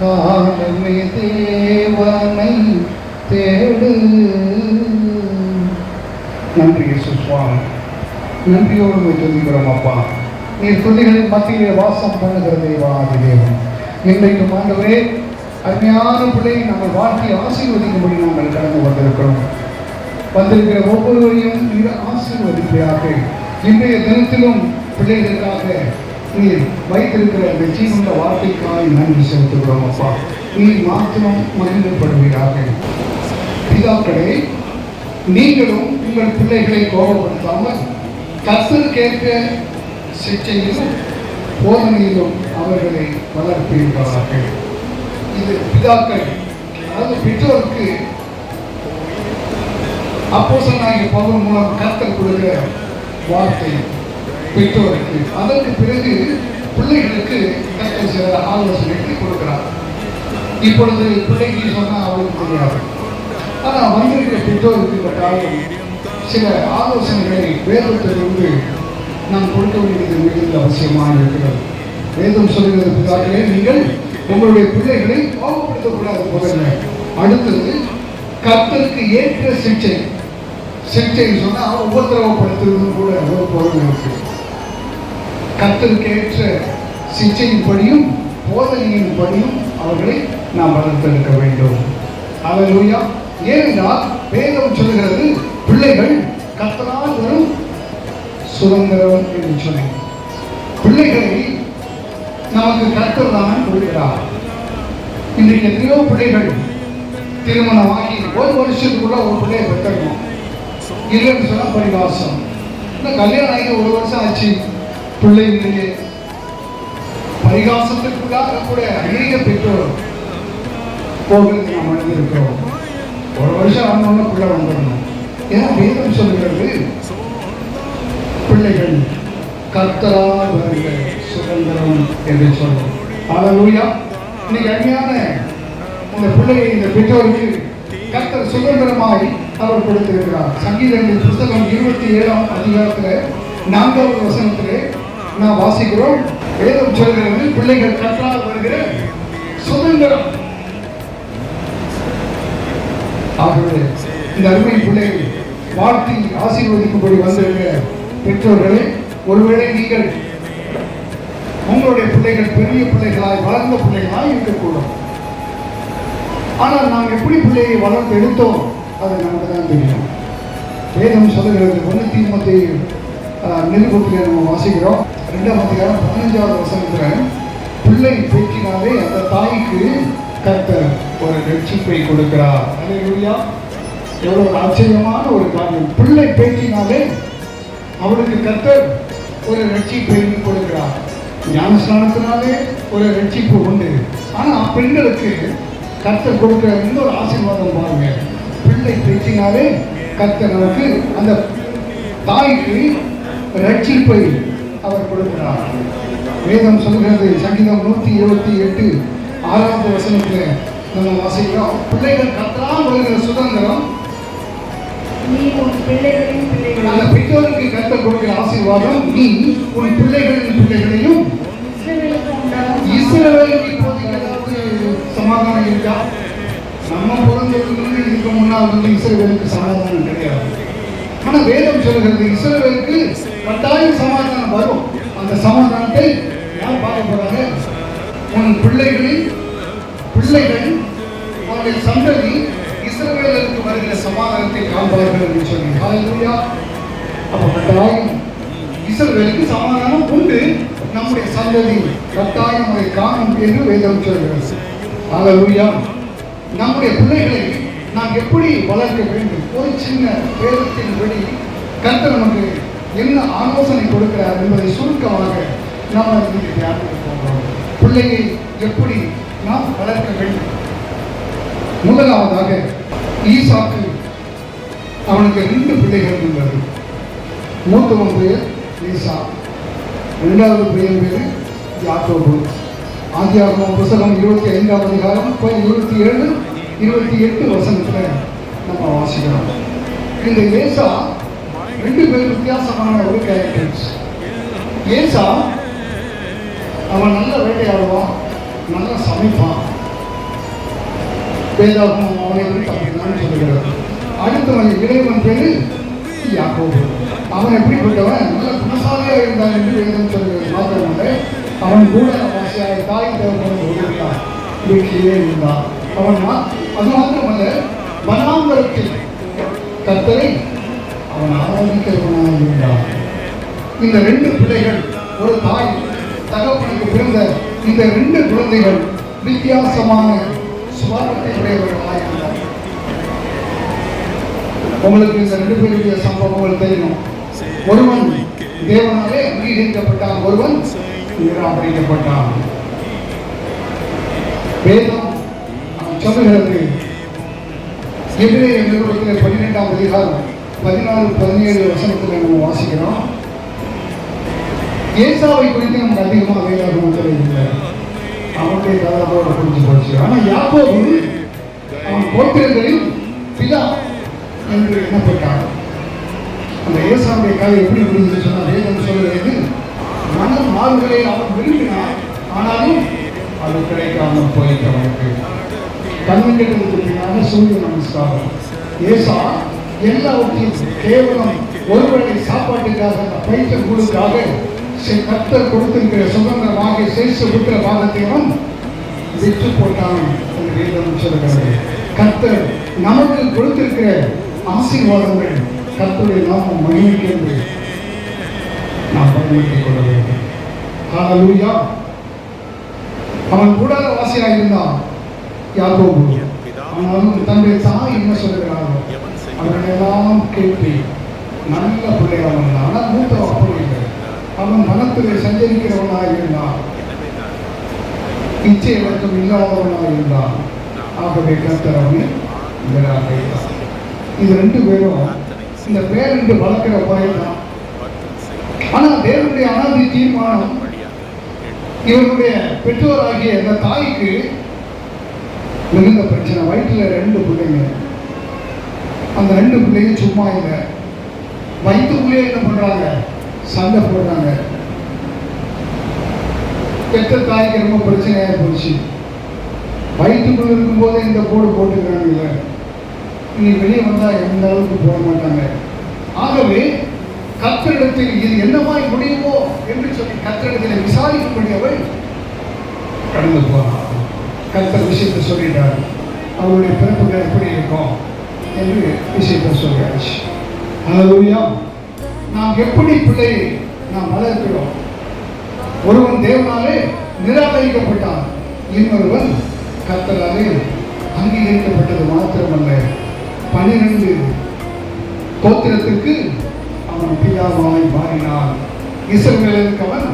காலமே தேவனை தேடு. நன்றி சுவாமி, நன்றியோடு துதிக்கிறோம் அப்பா. நீர் துதிகளின் மத்தியிலே வாசம் பண்ணுகிற தேவாதி தேவன். இன்றைக்கும் ஆண்டவரே, அருமையான பிள்ளையை நாங்கள் வாழ்க்கை ஆசீர்வதிக்கும்படி நாங்கள் கடந்து வந்திருக்கிறோம். வந்திருக்கிற ஒவ்வொருவரையும் நீர் ஆசீர்வதிப்பதாக. இன்றைய தினத்திலும் பிள்ளைகளுக்காக நீர் வைத்திருக்கிற இந்த ஜீவன வார்த்தைக்காக நன்றி செலுத்துகிறோம் அப்பா. நீர் மாத்திரம் மகிழ்ந்தப்படுவீராக. பிதாக்களே, நீங்களும் உங்கள் பிள்ளைகளை கோபப்படுத்தாமல் கர்த்தருக்கேற்ற சிட்சையிலும் போதனையிலும் அவர்களை வளர்ப்பீர்களாக. இது பிதாக்கள், அதாவது பெற்றோருக்கு அப்போஸ்தலனாகிய பவுல் மூலம் கர்த்தர் கொடுக்கிற வார்த்தை பெற்றோருக்கு. அதற்கு பிறகு பிள்ளைகளுக்கு கர்த்தர் சில ஆலோசனைகளை கொடுக்கிறார். இப்பொழுது பிள்ளைக்கு சொன்னால் அவளுக்கு தெரியாது. ஆனால் வந்திருக்கிற பெற்றோருக்கு கட்டாயம் சில ஆலோசனைகளை வேதத்திலிருந்து நாம் கொடுக்க வேண்டியது மிகுந்த அவசியமாக இருக்கிறது. வேதம் சொல்கிறது, பிதாக்களே, நீங்கள் உங்களுடைய பிள்ளைகளை பாவப்படுத்தக்கூடாது. முதல்ல அடுத்தது கர்த்தருக்கு ஏற்ற சிக்ஷை. சிக்ஷை சொன்னால் உபத்திரவப்படுத்துறதுன்னு கூட ஒரு பொருள் இருக்கு. கர்த்தருக்கு ஏற்ற சிக்ஷையின்படியும் போதனையின்படியும் அவர்களை நாம் வளர்த்தெடுக்க வேண்டும். அல்லேலூயா. ஏனென்றால் வேதம் சொல்கிறது, பிள்ளைகள் கர்த்தரால் வரும் சுதந்திரம் என்று சொல்லி. பிள்ளைகளை நமக்கு கர்த்தர் தான் கொடுக்கிறார். இன்றைக்கு எத்தனையோ பிள்ளைகள் திருமணமாகி ஒரு வருஷத்துக்குள்ள ஒரு பிள்ளையை பெற்றணும். இல்லைன்னு சொன்னால் பரிகாசம். இன்னும் கல்யாணம் ஆகி ஒரு வருஷம் ஆச்சு, பிள்ளைகளுடைய பரிகாசத்திற்குள்ளாக கூட அநேக பெற்றோர் போகிறது நாம் அடைந்திருக்கிறோம். ஒரு வருஷம் ஆனோன்னு பிள்ளை வந்துடணும். ஏன்னா வேதம் சொல்கிறது, பிள்ளைகள் கர்த்தரால் வருகிற சுதந்திரம் என்று சொல்லும். அல்லேலூயா. இன்னைக்கு அருமையான இந்த பிள்ளையை இந்த பெற்றோருக்கு கர்த்தர் சுதந்திரமாய் அவர் கொடுத்திருக்கிறார். சங்கீதங்களின் புத்தகம் 27ஆம் அதிகாரத்தில் 4வது வசனத்திலே நாம் வாசிக்கிறோம். வேதம் சொல்கிறது, பிள்ளைகள் கர்த்தரால் வருகிற சுதந்திரம். ஆகவே இந்த அருமை பிள்ளைகள் வாழ்த்தி ஆசீர்வதிக்கும்படி வந்திருக்கிற பெற்றோர்களே, ஒருவேளை நீங்கள் உங்களுடைய பிள்ளைகள் பெரிய பிள்ளைகளாய் வளர்ந்த பிள்ளைகளாய் இருக்கக்கூடும். ஆனால் நாம் எப்படி பிள்ளையை வளர்த்து எடுத்தோம் அது நமக்கு தான் தெரியும். வேதம் சொல்லுகிறது, 1 தீமோத்தேயு நிருபத்திலே நம்ம வாசிக்கிறோம் 2ஆம் அதிகாரம் 15வது வசனத்தில், பிள்ளை பேச்சினாலே அந்த தாய்க்கு கர்த்தர் ஒரு ரட்சிப்பை கொடுக்கிறார். அல்லேலூயா. எவ்வளவு ஒரு ஆச்சரியமான ஒரு காரியம். பிள்ளை பேச்சினாலே அவளுக்கு கர்த்தர் ஒரு ரட்சிப்பை கொடுக்கிறார். ஞானஸ்நானத்தினாலே ஒரு ரட்சிப்பு உண்டு. ஆனால் பெண்களுக்கு கர்த்தர் கொடுக்கிற இன்னொரு ஆசீர்வாதம் பாருங்க. பிள்ளை பேச்சினாலே கர்த்தர் நமக்கு, அந்த தாய்க்கு ரட்சிப்பை அவர் கொடுக்கிறார். வேதம் சொல்கிறது, சங்கீதம் 128 6வது வசனத்தில் நம்ம வாசிக்கிறோம், பிள்ளைகள் கர்த்தரால் வருகிற சுதந்திரம். அந்த பெற்றோருக்கு கர்த்தர் கொடுக்கிற ஆசீர்வாதம், நீ உன் பிள்ளைகளின் பிள்ளைகளையும். இஸ்ரவேலுக்கு இப்போதைக்கு ஏதாவது சமாதானம் இருக்கா? நம்ம பிறந்ததுக்கு இதுக்கு முன்னால் வந்து இஸ்ரவேலுக்கு சமாதானம் கிடையாது. ஆனால் வேதம் சொல்கிறது, இஸ்ரவேலுக்கு கட்டாயம் சமாதானம் வரும். அந்த சமாதானத்தை யார் பார்க்க போறாங்க? உன் பிள்ளைகளின் பிள்ளைகள், அவருடைய சந்ததி இஸ்ரவேலுக்கு வருகிற சமாதானத்தை காண்பார்கள் என்று சொல்லி. ஹல்லேலூயா. அப்ப கட்டாயம் இஸ்ரவேலுக்கு சமாதானம் உண்டு. நம்முடைய சந்ததி கட்டாயம் அதை காணும் என்று வேதம் சொல்கிறது. ஹல்லேலூயா. நம்முடைய பிள்ளைகளை நாம் எப்படி வளர்க்க வேண்டும்? ஒரு சின்ன வேதத்தின்படி கர்த்தர் நமக்கு என்ன ஆலோசனை கொடுக்கிறார் என்பதை சுருக்கமாக நாம் இன்றைக்கு தியானிக்க போகிறோம். பிள்ளையை எப்படி நாம் வளர்க்க வேண்டும்? முதலாவதாக ஈசாக்கு, அவனுக்கு 2 பிள்ளைகள் இருந்தது. மூத்தவன் பெயர் ஈசா, 2வது பையன் பேர் யாக்கோபு. ஆதியாகமம் புத்தகம் 25ஆம் அதிகாரம் 27, 28 வசனத்தில் நம்ம வாசிக்கிறோம். இந்த ஏசா 2 பேர் வித்தியாசமான ஒரு கேரக்டர்ஸ். ஏசா அவன் நல்ல வேட்டையாடுவான், நல்லா சமைப்பான். வேதாகமம் அவனை அப்படிதான் சொல்லுகிறது. அடுத்தவன் இளைவன் பேரு யாக்கோபு. அவன் எப்படிப்பட்டவன்? நல்ல குணசாலியாக இருந்தான் என்று வேதம் சொல்கிறது. மாத்திரமல்ல, அவன் கூட வாசியாக தாய் தேவன் வீட்டிலேயே இருந்தான். அவன் அது மாத்திரமல்ல, வனாந்தரத்தில் கர்த்தரை அவன் ஆராதிக்கிறவனாக இருந்தான். இந்த 2 பிள்ளைகள், ஒரு தாய் தகப்பனுக்கு பிறந்த இந்த 2 குழந்தைகள் வித்தியாசமான சுபாவத்தை உடையவர்களாக இருந்தார். உங்களுக்கு இந்த 2 பேருடைய சம்பவங்கள் தெரியும். ஒருவன் தேவனாலே அங்கீகரிக்கப்பட்டான், ஒருவன் நிராகரிக்கப்பட்டான். வேதம் சொல்லுகிறது, எபிரேயர் நிருபத்தில் 12ஆம் அதிகாரம் 14-17 வசனத்தில் நம்ம வாசிக்கிறோம். ஏசாவை குறித்து நமக்கு அதிகமாக வேதாகமத்தில் இல்லை, அவனுடைய கதாவோட புரிஞ்சு போச்சு. ஆனால் யாக்கோபு அவன் கோத்திரங்களில் பிதா என்று எண்ணப்பட்டான். அந்த ஏசாவுடைய கதை எப்படி முடிஞ்சு சொன்னால் வேதம் சொல்கிறது, மனம் மாறுகளை அவன் விரும்பினான், ஆனாலும் அது கிடைக்காமல் போயிட்டு அவனுக்கு கண்ணுங்களுக்கு பின்னாக சூரிய நமஸ்காரம். ஏசா எல்லாவற்றையும் கேவலம் ஒருவரை சாப்பாட்டுக்காக அந்த பைத்த கூடுக்காக கர்த்தர் கொடுத்திருக்கிற சுதந்திரமாக சேஷ புத்திர பாகத்தையும் விற்று போட்டான் என்று வேதம் சொல்கிறது. கர்த்தர் நமக்கு கொடுத்திருக்கிற ஆசீர்வாதங்கள் கர்த்தருடைய நாமம் மகிமைக்கு என்று நாம் பயன்படுத்திக் கொள்ள வேண்டும். ஹல்லேலூயா. அவன் கூடார வாசியாக இருந்தான் யாக்கோபு. ஆனாலும் தன்னுடைய தாய் என்ன சொல்கிறாரோ அவர்களெல்லாம் கேட்டு நல்ல பிள்ளையாக இருந்தான். ஆனால் மூத்தவன் அப்படி இல்லை. அவன் மனத்திலே சஞ்சரிக்கிறவனாக இருந்தான், இச்சை இலக்கம் இல்லாதவனாக இருந்தான். ஆகவே கர்த்தர் அவனை நிராகரித்தார். இது ரெண்டு பேரும் இந்த பேரென்று வளர்க்கிற முறைதான். ஆனால் தேவனுடைய அனாதி தீர்மானம் இவருடைய பெற்றோராகிய இந்த தாய்க்கு மிகுந்த பிரச்சனை. வயிற்றுல 2 பிள்ளைங்க. அந்த 2 பிள்ளைங்க சும்மா இல்லை, வயிற்றுக்குள்ளே என்ன பண்றாங்க, சண்டை போடுறாங்க. பெற்ற தாய்க்கு ரொம்ப பிரச்சனையாக போச்சு. வயிற்றுக்குள்ள இருக்கும்போது இந்த கோடு போட்டுக்கிறாங்க, இனி வெளியே வந்தால் எந்த அளவுக்கு போட மாட்டாங்க. ஆகவே கர்த்தரிடத்தில் இது என்னமாய் முடியுமோ என்று சொல்லி கர்த்தரிடத்தில் விசாரிக்கும்படி அவள் கடந்து போனார். கர்த்தர் விஷயத்தை சொல்லிட்டார், அவருடைய பிறப்புகள் எப்படி இருக்கும் என்று விஷயத்தை சொல்லியாச்சு. ஹல்லேலூயா. நாம் எப்படி பிள்ளை நாம் வளர்க்கிறோம்? ஒருவன் தேவனாலே நிராகரிக்கப்பட்டான், இன்னொருவன் கர்த்தராலே அங்கீகரிக்கப்பட்டது மாத்திரமல்ல, 12 கோத்திரத்திற்கு அவன் பிதாவாய் மாறினான். இஸ்ரவேலுக்கு அவன்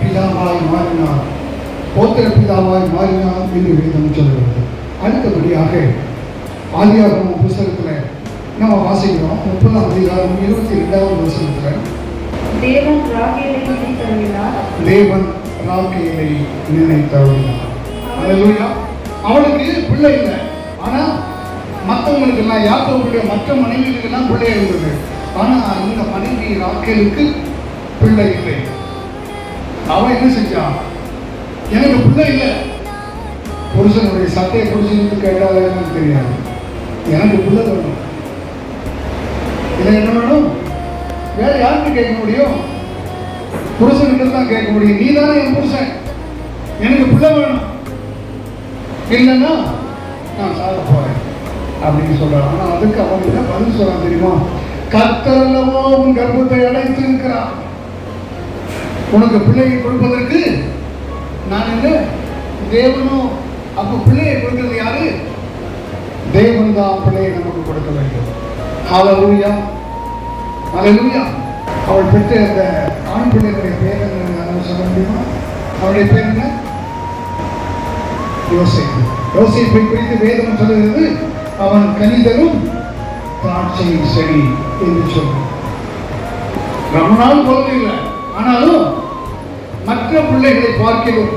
பிதாவாய் மாறினான், கோத்திர பிதாவாய் மாறினான் என்று வேதம் சொல்கிறது. அடுத்தபடியாக ஆதியாகமம் புஸ்தகத்தில் நம்ம வாசிக்கிறோம் 30ஆம் அதிகாரம் 22வது வசனத்தில், தேவன் ராகேலை நினைத்தருளினார். ஹல்லேலூயா. அவளுக்கு பிள்ளை இல்லை, ஆனால் மற்றவங்களுக்கு எல்லாம் யாக்கோபுடைய மற்ற மனைவிகளுக்கெல்லாம் பிள்ளை இருந்தது. ஆனால் இந்த மனைவி ராகேலுக்கு பிள்ளை இல்லை. அவன் என்ன செஞ்சான், எனக்கு பிள்ளை இல்லை, புருஷனுடைய சட்டையை புருஷனுக்கு கேட்டாலும் தெரியாது, எனக்கு பிள்ளை வேணும். இதை என்ன வேணும், வேற யாருக்கு கேட்க முடியும்? புருஷனுக்கு தான் கேட்க முடியும். நீ தானே என் புருஷன், எனக்கு பிள்ளை வேணும், இல்லைன்னா நான் சாக போறேன் அப்படின்னு சொல்றான். ஆனால் அதுக்கு அவன் என்ன பதில் சொல்றான் தெரியுமா? கர்த்தர் அல்லவோ உன் கர்ப்பத்தை அடைத்து இருக்கிறான், உனக்கு பிள்ளையை கொடுப்பதற்கு நான் என்ன தேவனும். அப்ப பிள்ளையை கொடுக்கிறது யாரு? தேவன் தான் பிள்ளையை நமக்கு கொடுக்க வேண்டும். ஹல்லேலூயா, ஹல்லேலூயா. அவள் பெற்ற அந்த ஆண் பிள்ளைகளுடைய பேர் என்ன சொல்ல முடியுமா? அவருடைய பேர் என்ன? யோசேப்பு. யோசேப்பை குறித்து வேதம் சொல்கிறது, அவன் கனிதரும் திராட்சை செடி என்று சொல்றான். ரொம்ப நாள் குழந்தை இல்லை, ஆனாலும் மற்ற பிள்ளைகளை பார்க்கிறோம்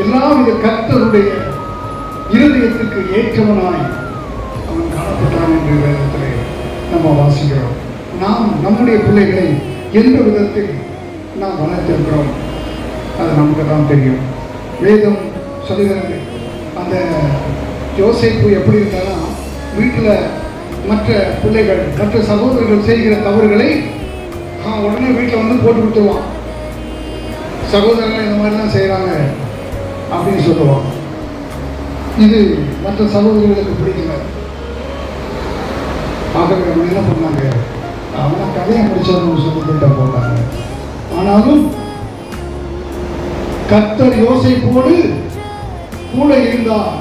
எல்லாம் இந்த கர்த்தருடைய இருதயத்துக்கு ஏற்றவனாய் அவன் காணப்பட்டான் என்று வேதத்திலே நம்ம வாசிக்கிறோம். நாம் நம்முடைய பிள்ளைகளை எந்த விதத்தில் நாம் வளர்த்திருக்கிறோம் அது நமக்கு தான் தெரியும். வேதம் சொல்லுகிறது, அந்த யோசேப்பு எப்படி இருந்தாலும் வீட்டில் மற்ற பிள்ளைகள் மற்ற சகோதரர்கள் செய்கிற தவறுகளை உடனே வீட்டில் வந்து போட்டு கொடுத்துருவான். சகோதரர்கள் இந்த மாதிரிலாம் செய்கிறாங்க அப்படின்னு சொல்லுவான். இது மற்ற சகோதரர்களுக்கு பிடிக்கல. ஆகவே அவங்க என்ன பண்ணாங்க, அவனை கதையை முடிச்சவங்க சொல்லிக்கிட்ட போட்டாங்க. ஆனாலும் கர்த்தர் யோசேப்போடு கூட இருந்தார்,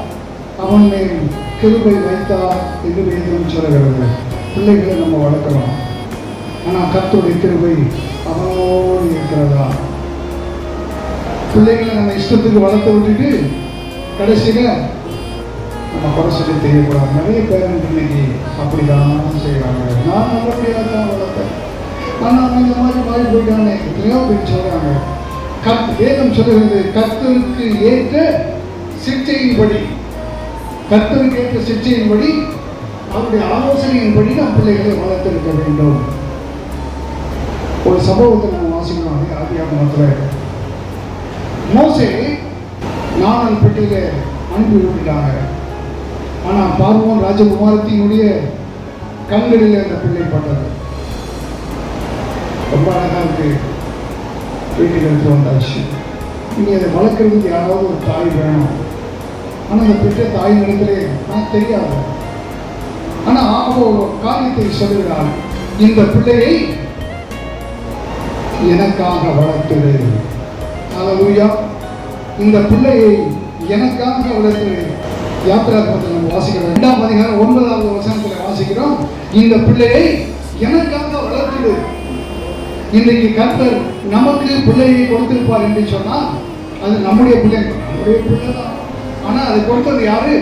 அவன் மேல் கிருபை வைத்தார் என்று வேதம் சொல்கிறது. பிள்ளைகளை நம்ம வளர்க்கலாம், ஆனால் கர்த்தருடைய கிருபை அவனோடு இருக்கிறதா? பிள்ளைகளை நம்ம இஷ்டத்துக்கு வளர்த்து விட்டுட்டு கடைசியில் நம்ம குறை சொல்லி தெரியக்கூடாது. நிறைய பேரண்ட் இன்னைக்கு அப்படி தான் செய்கிறாங்க. நான் நல்லபடியாக தான் வளர்த்தேன், ஆனால் இந்த மாதிரி மாறி போயிட்டாங்க. எத்தனையோ பேர் சொல்கிறாங்க. வேதம் சொல்லுகிறது கர்த்தருக்கு ஏற்ற சிக்ஷையின்படி, கர்த்தருக்கு ஏற்ற சிக்ஷையின்படி அவருடைய ஆலோசனையின்படி நாம் பிள்ளைகளை வளர்த்திருக்க வேண்டும். ஒரு சம்பவத்தை நம்ம வாசிக்கிறோம். ஆதியாகமத்தில் மோசே நாணல் பெட்டியில் அனுப்பி விட்டுட்டாங்க. ஆனால் பார்வோன் ராஜகுமாரத்தினுடைய கண்களில் அந்த பிள்ளை பட்டது. ரொம்ப அழகாக இருக்கு. வீட்டுக்கு எடுத்து வந்தாச்சு. இங்கே அதை வளர்க்குறதுக்கு யாராவது ஒரு தாய் வேணும். ஆனால் அந்த பெற்ற தாய் இடத்துல எனக்கு தெரியாது. ஆனால் அவ ஒரு காரியத்தை சொல்லுகிறாள், இந்த பிள்ளையை எனக்காக வளர்த்துடு. அல்லேலூயா. இந்த பிள்ளையை எனக்காக வளர்த்துடு. யாத்திராகமத்தில் நம்ம வாசிக்கிறோம். 2ஆம் அதிகாரம் 9வது வசனத்தில் வாசிக்கிறோம், இந்த பிள்ளையை எனக்காக வளர்த்துடு. இன்றைக்கு கர்த்தர் நமக்கு பிள்ளையை கொடுத்திருப்பார் என்று சொன்னால் அது நம்முடைய பிள்ளை தான். ஆனால் அதை கொடுத்தது யாரு?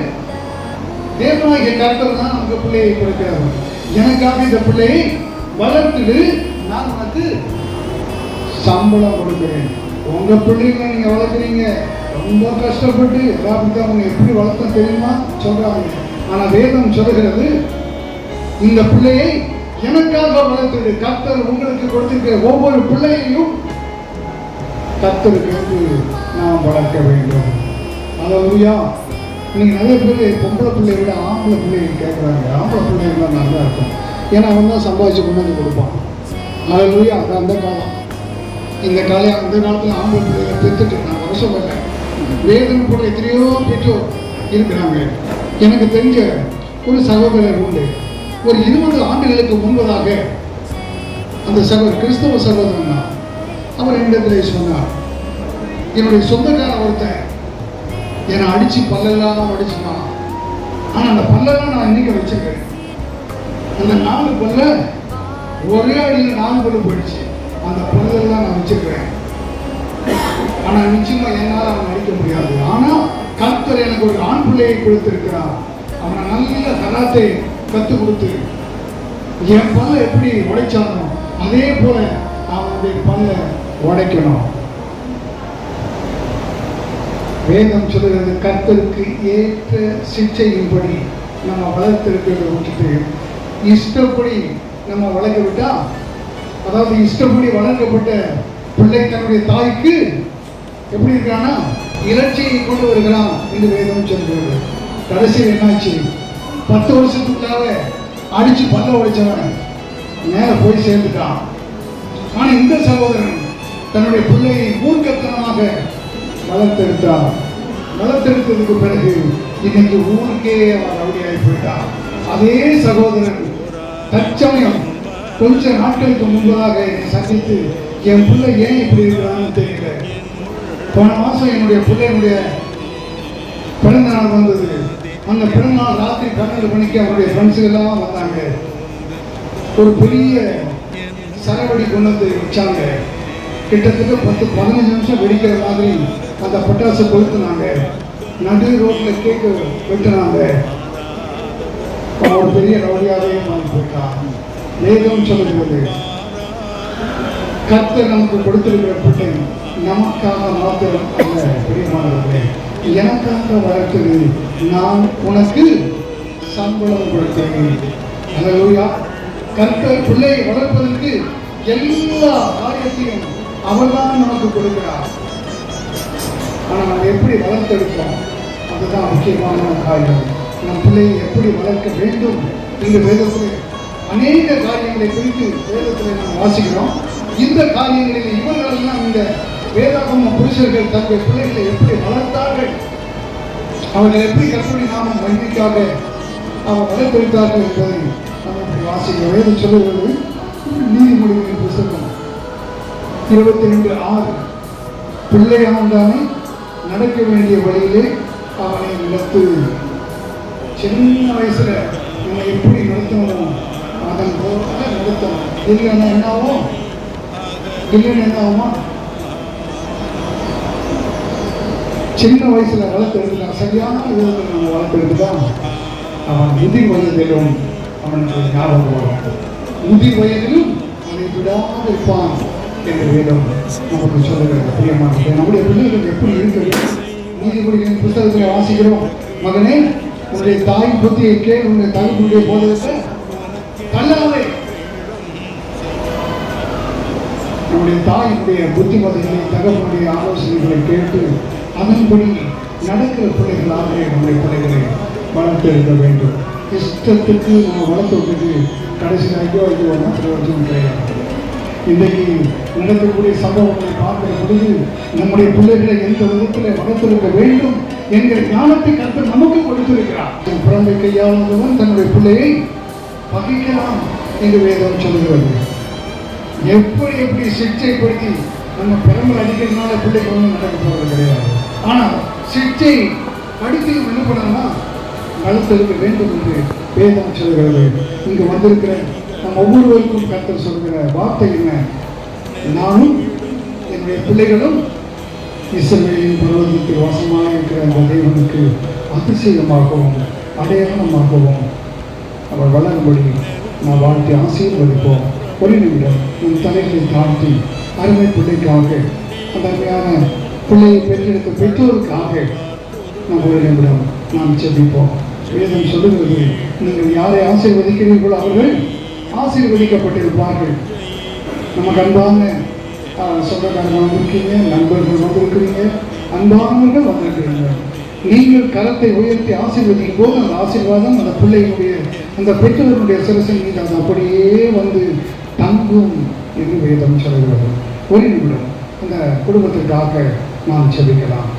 தேவனாகிய கர்த்தர் தான் நமக்கு பிள்ளையை கொடுக்கிறார். எனக்காக இந்த பிள்ளையை வளர்த்துடு, நான் உனக்கு சம்பளம் கொடுக்கிறேன். உங்க பிள்ளைங்க நீங்க வளர்க்குறீங்க, ரொம்ப கஷ்டப்பட்டு எல்லாருக்கும் அவங்க எப்படி வளர்த்த தெரியுமா சொல்றாங்க. ஆனா வேதம் சொல்லுகிறது இந்த பிள்ளையை எனக்காக வளர்த்துடு. கர்த்தர் உங்களுக்கு கொடுத்திருக்கிற ஒவ்வொரு பிள்ளையையும் கர்த்தருக்கு நாம் வளர்க்க வேண்டும். அல்லேலூயா. இன்னைக்கு நிறைய பேர் பொம்பளை பிள்ளையை விட ஆம்பளை பிள்ளைங்க கேட்குறாங்க. ஆம்பளை பிள்ளைங்க நல்லா இருக்கும், ஏன்னா அவன் தான் சம்பாதிச்சு கொண்டு வந்து கொடுப்பான். அல்லேலூயா. அது அந்த காலம். இந்த காலத்தில் ஆம்பளை பிள்ளைகளை பெற்றுட்டு நான் வருஷம் இல்லை, வேதனை போல எத்தனையோ பெற்றோர் இருக்கிறாங்க. எனக்கு தெரிஞ்ச ஒரு சகோதரர் உண்டு. ஒரு 20 ஆண்டுகளுக்கு முன்பதாக அந்த சகோதரர் கிறிஸ்தவ சகோதரன் தான். அவர் என்னிடத்திலே சொன்னார், என்னுடைய சொந்தக்கார ஒருத்தன் என்னை அடித்து பல்லெல்லாம் அடிச்சுட்டான். ஆனால் அந்த பல்லெல்லாம் நான் இன்னைக்கு வச்சிருக்கேன். அந்த 4 பல்ல ஒரே அடியில் 4 பல்லு போயிடுச்சு. அந்த பல்லெல்லாம் நான் வச்சிருக்கிறேன். ஆனால் நிச்சயமா என்னால் அவன் அடிக்க முடியாது. ஆனால் கர்த்தர் எனக்கு ஒரு ஆண் பிள்ளையை கொடுத்திருக்கிறார். அவனை நல்ல கராத்தை கற்றுக் கொடுத்து என் பல்ல எப்படி உடைச்சானோ அதே போல அவனுடைய பல்ல உடைக்கணும். வேதம் சொல்லுகிறது கர்த்தருக்கு ஏற்ற சிக்ஷையின்படி நம்ம வளர்த்திருக்கிறத விட்டுட்டு இஷ்டப்படி நம்ம வளர்க்க விட்டா, அதாவது இஷ்டப்படி வளர்க்கப்பட்ட பிள்ளை தன்னுடைய தாய்க்கு எப்படி இருக்கானா இலட்சியை கொண்டு வருகிறான் என்று வேதம் சொல்கிறது. கடைசியில் என்னாச்சு? 10 வருஷத்துக்குள்ளாக அடிச்சு பல்ல உடைச்சவன் மேலே போய் சேர்ந்துட்டான். ஆனால் இந்த சகோதரன் தன்னுடைய பிள்ளையை மூர்க்கத்தனமாக வளர்த்தெடுத்தார். வளர்த்தெடுத்ததுக்கு பிறகு இன்னைக்கு ஊருக்கே அவர் ரவுடியாகி போயிட்டார். அதே சகோதரன் தற்சமயம் கொஞ்ச நாட்களுக்கு முன்பதாக என்னை சந்தித்து என் பிள்ளை ஏன் இப்படி இருக்கிறான்னு தெரியல. போன மாதம் என்னுடைய பிள்ளையினுடைய பிறந்த நாள் வந்தது. அந்த பிறந்த நாள் ராத்திரி 12 மணிக்கு அவருடைய ஃப்ரெண்ட்ஸுகெல்லாம் வந்தாங்க. ஒரு பெரிய சரவடி கொண்டு வந்து வச்சாங்க. கிட்டத்தட்ட 10-15 நிமிஷம் வெடிக்கிற மாதிரி அந்த பட்டாசு கொளுத்துனாங்க. நடு ரோட்டில் கேக்கு வெட்டினாங்க. ஒரு பெரிய ரவுடியாகவே மாறி போயிட்டான். வேதம் சொல்லுகிறது கர்த்தர் நமக்கு கொடுத்திருக்கிற பிள்ளை நமக்காக மாத்திரம் அல்ல, பிரியமானவர்களே, எனக்காக வளர்த்தது, நான் உனக்கு சம்பளம் கொடுத்தேன். அல்லேலூயா. கர்த்தர் பிள்ளையை வளர்ப்பதற்கு எல்லா காரியத்தையும் அவர்தான் நமக்கு கொடுக்கிறார். ஆனால் நம்ம எப்படி வளர்த்தெடுப்போம் அதுதான் முக்கியமான காரியம். நம் பிள்ளையை எப்படி வளர்க்க வேண்டும் இந்த வேதத்தில் அநேக காரியங்களை குறித்து வேதத்தில் நாம் வாசிக்கிறோம். இந்த காரியங்களில் இவர்களெல்லாம் இந்த வேதாகம புருஷர்கள் தங்கள் பிள்ளைகளை எப்படி வளர்த்தார்கள், அவர்கள் எப்படி கர்த்தருடைய நாமம் மகிமைக்காக அவர் வளர்த்தெடுத்தார்கள் என்பதை நாம் இப்படி வாசிக்கிறோம். வேதம் சொல்லுகிறது நீதிமொழிகளின் புத்தகம் 22:6 பிள்ளையாண்டானை நடக்க வேண்டிய வழியிலே அவனை நடத்து. சின்ன வயசுல நம்ம எப்படி நடத்தணும் அதன் போல நடத்தணும். இல்லைன்னா என்னாகும்? இல்லைன்னு என்ன ஆகுமா? சின்ன வயசுல வளர்த்து எடுத்துதான் சரியான விதத்தில் நம்ம வளர்த்து எடுத்துதான் அவன் முதிர் வயதிலும் அவனுக்கு ஞாபகம் வரும். முதிர் வயதிலும் அவனை விடாது இருப்பான் என்ற வேதம் நமக்கு சொல்லுகிறது. பிரியமானது, நம்முடைய பிள்ளைகள் எப்படி இருக்கிறது? நீதிபதிகளின் புத்தகத்தில் வாசிக்கிறோம், மகனே உன்னுடைய தாய் புத்தியை கேள், உன்னுடைய தகப்பனுடைய போதகத்தை தள்ளாதே. நம்முடைய தாயினுடைய புத்திமதிகளை, தகப்பனுடைய ஆலோசனைகளை கேட்டு அதன்படி நடக்கிற பிள்ளைகளாக நம்முடைய பிள்ளைகளை வளர்த்தெடுக்க வேண்டும். இஷ்டத்துக்கு நம்ம வளர்த்து விட்டுட்டு கடைசியில் ஐயோனா பிரயோஜனம் கிடையாது. இன்றைக்கு நடக்கக்கூடிய சம்பவங்களை பார்க்கிற பொழுது நம்முடைய பிள்ளைகளை எந்த விதத்தில் வளர்த்திருக்க வேண்டும் என்கிற ஞானத்தை கர்த்தர் நமக்கு கொடுத்திருக்கிறார். பிறந்தை கையாளுவன் தன்னுடைய பிள்ளையை பகைக்கலாம் என்று வேதம் சொல்கிறது. எப்படி சிகிச்சைப்படுத்தி நம்ம பெருமல் அடிக்கிறதுனால பிள்ளைக்கு ஒன்றும் நடக்க போகிறது கிடையாது. ஆனால் சிகிச்சை படித்து என்ன பண்ணணும்னா வளர்த்திருக்க வேண்டும் என்று வேதம் சொல்கிறது. இங்கு வந்திருக்கிற நம் ஒவ்வொருவருக்கும் கர்த்தர் சொல்கிற வார்த்தை என்ன? நானும் என்னுடைய பிள்ளைகளும் இஸ்ரவேலின் பர்வதத்தில் வாசமாக இருக்கிற அந்த தேவனுக்கு அதிசயமாகவும் அடையாளமாகவும் அவர் வளரும்படி நான் வாழ்த்தி ஆசீர்வதிப்போம். ஒரு நிமிடம் நம் தலைகளை தாழ்த்தி அருமை பிள்ளைக்காக, அந்த அருமையான பிள்ளையை பெற்றெடுத்த பெற்றோருக்காக நாம் ஒரு நிமிடம் நாம் செபிப்போம். வேதம் சொல்லுகிறது, நீங்கள் யாரை ஆசீர்வதிக்கிறீர்களோ அவர்கள் ஆசீர்வதிக்கப்பட்டிருப்பார்கள். நமக்கு அன்பான சொந்தக்காரர்கள் வந்திருக்கீங்க, நண்பர்கள் வந்திருக்கிறீங்க, அன்பானவர்கள் வந்திருக்கிறீங்க. நீங்கள் கரத்தை உயர்த்தி ஆசீர்வதிக்கும் போது அந்த ஆசீர்வாதம் அந்த பிள்ளையினுடைய அந்த பெற்றோருடைய சிரசின் மீது அது அப்படியே வந்து தங்கும் என்று வேதம் சொல்கிறது. ஒரு நிமிடம் அந்த குடும்பத்திற்காக நாம் செபிக்கலாம்.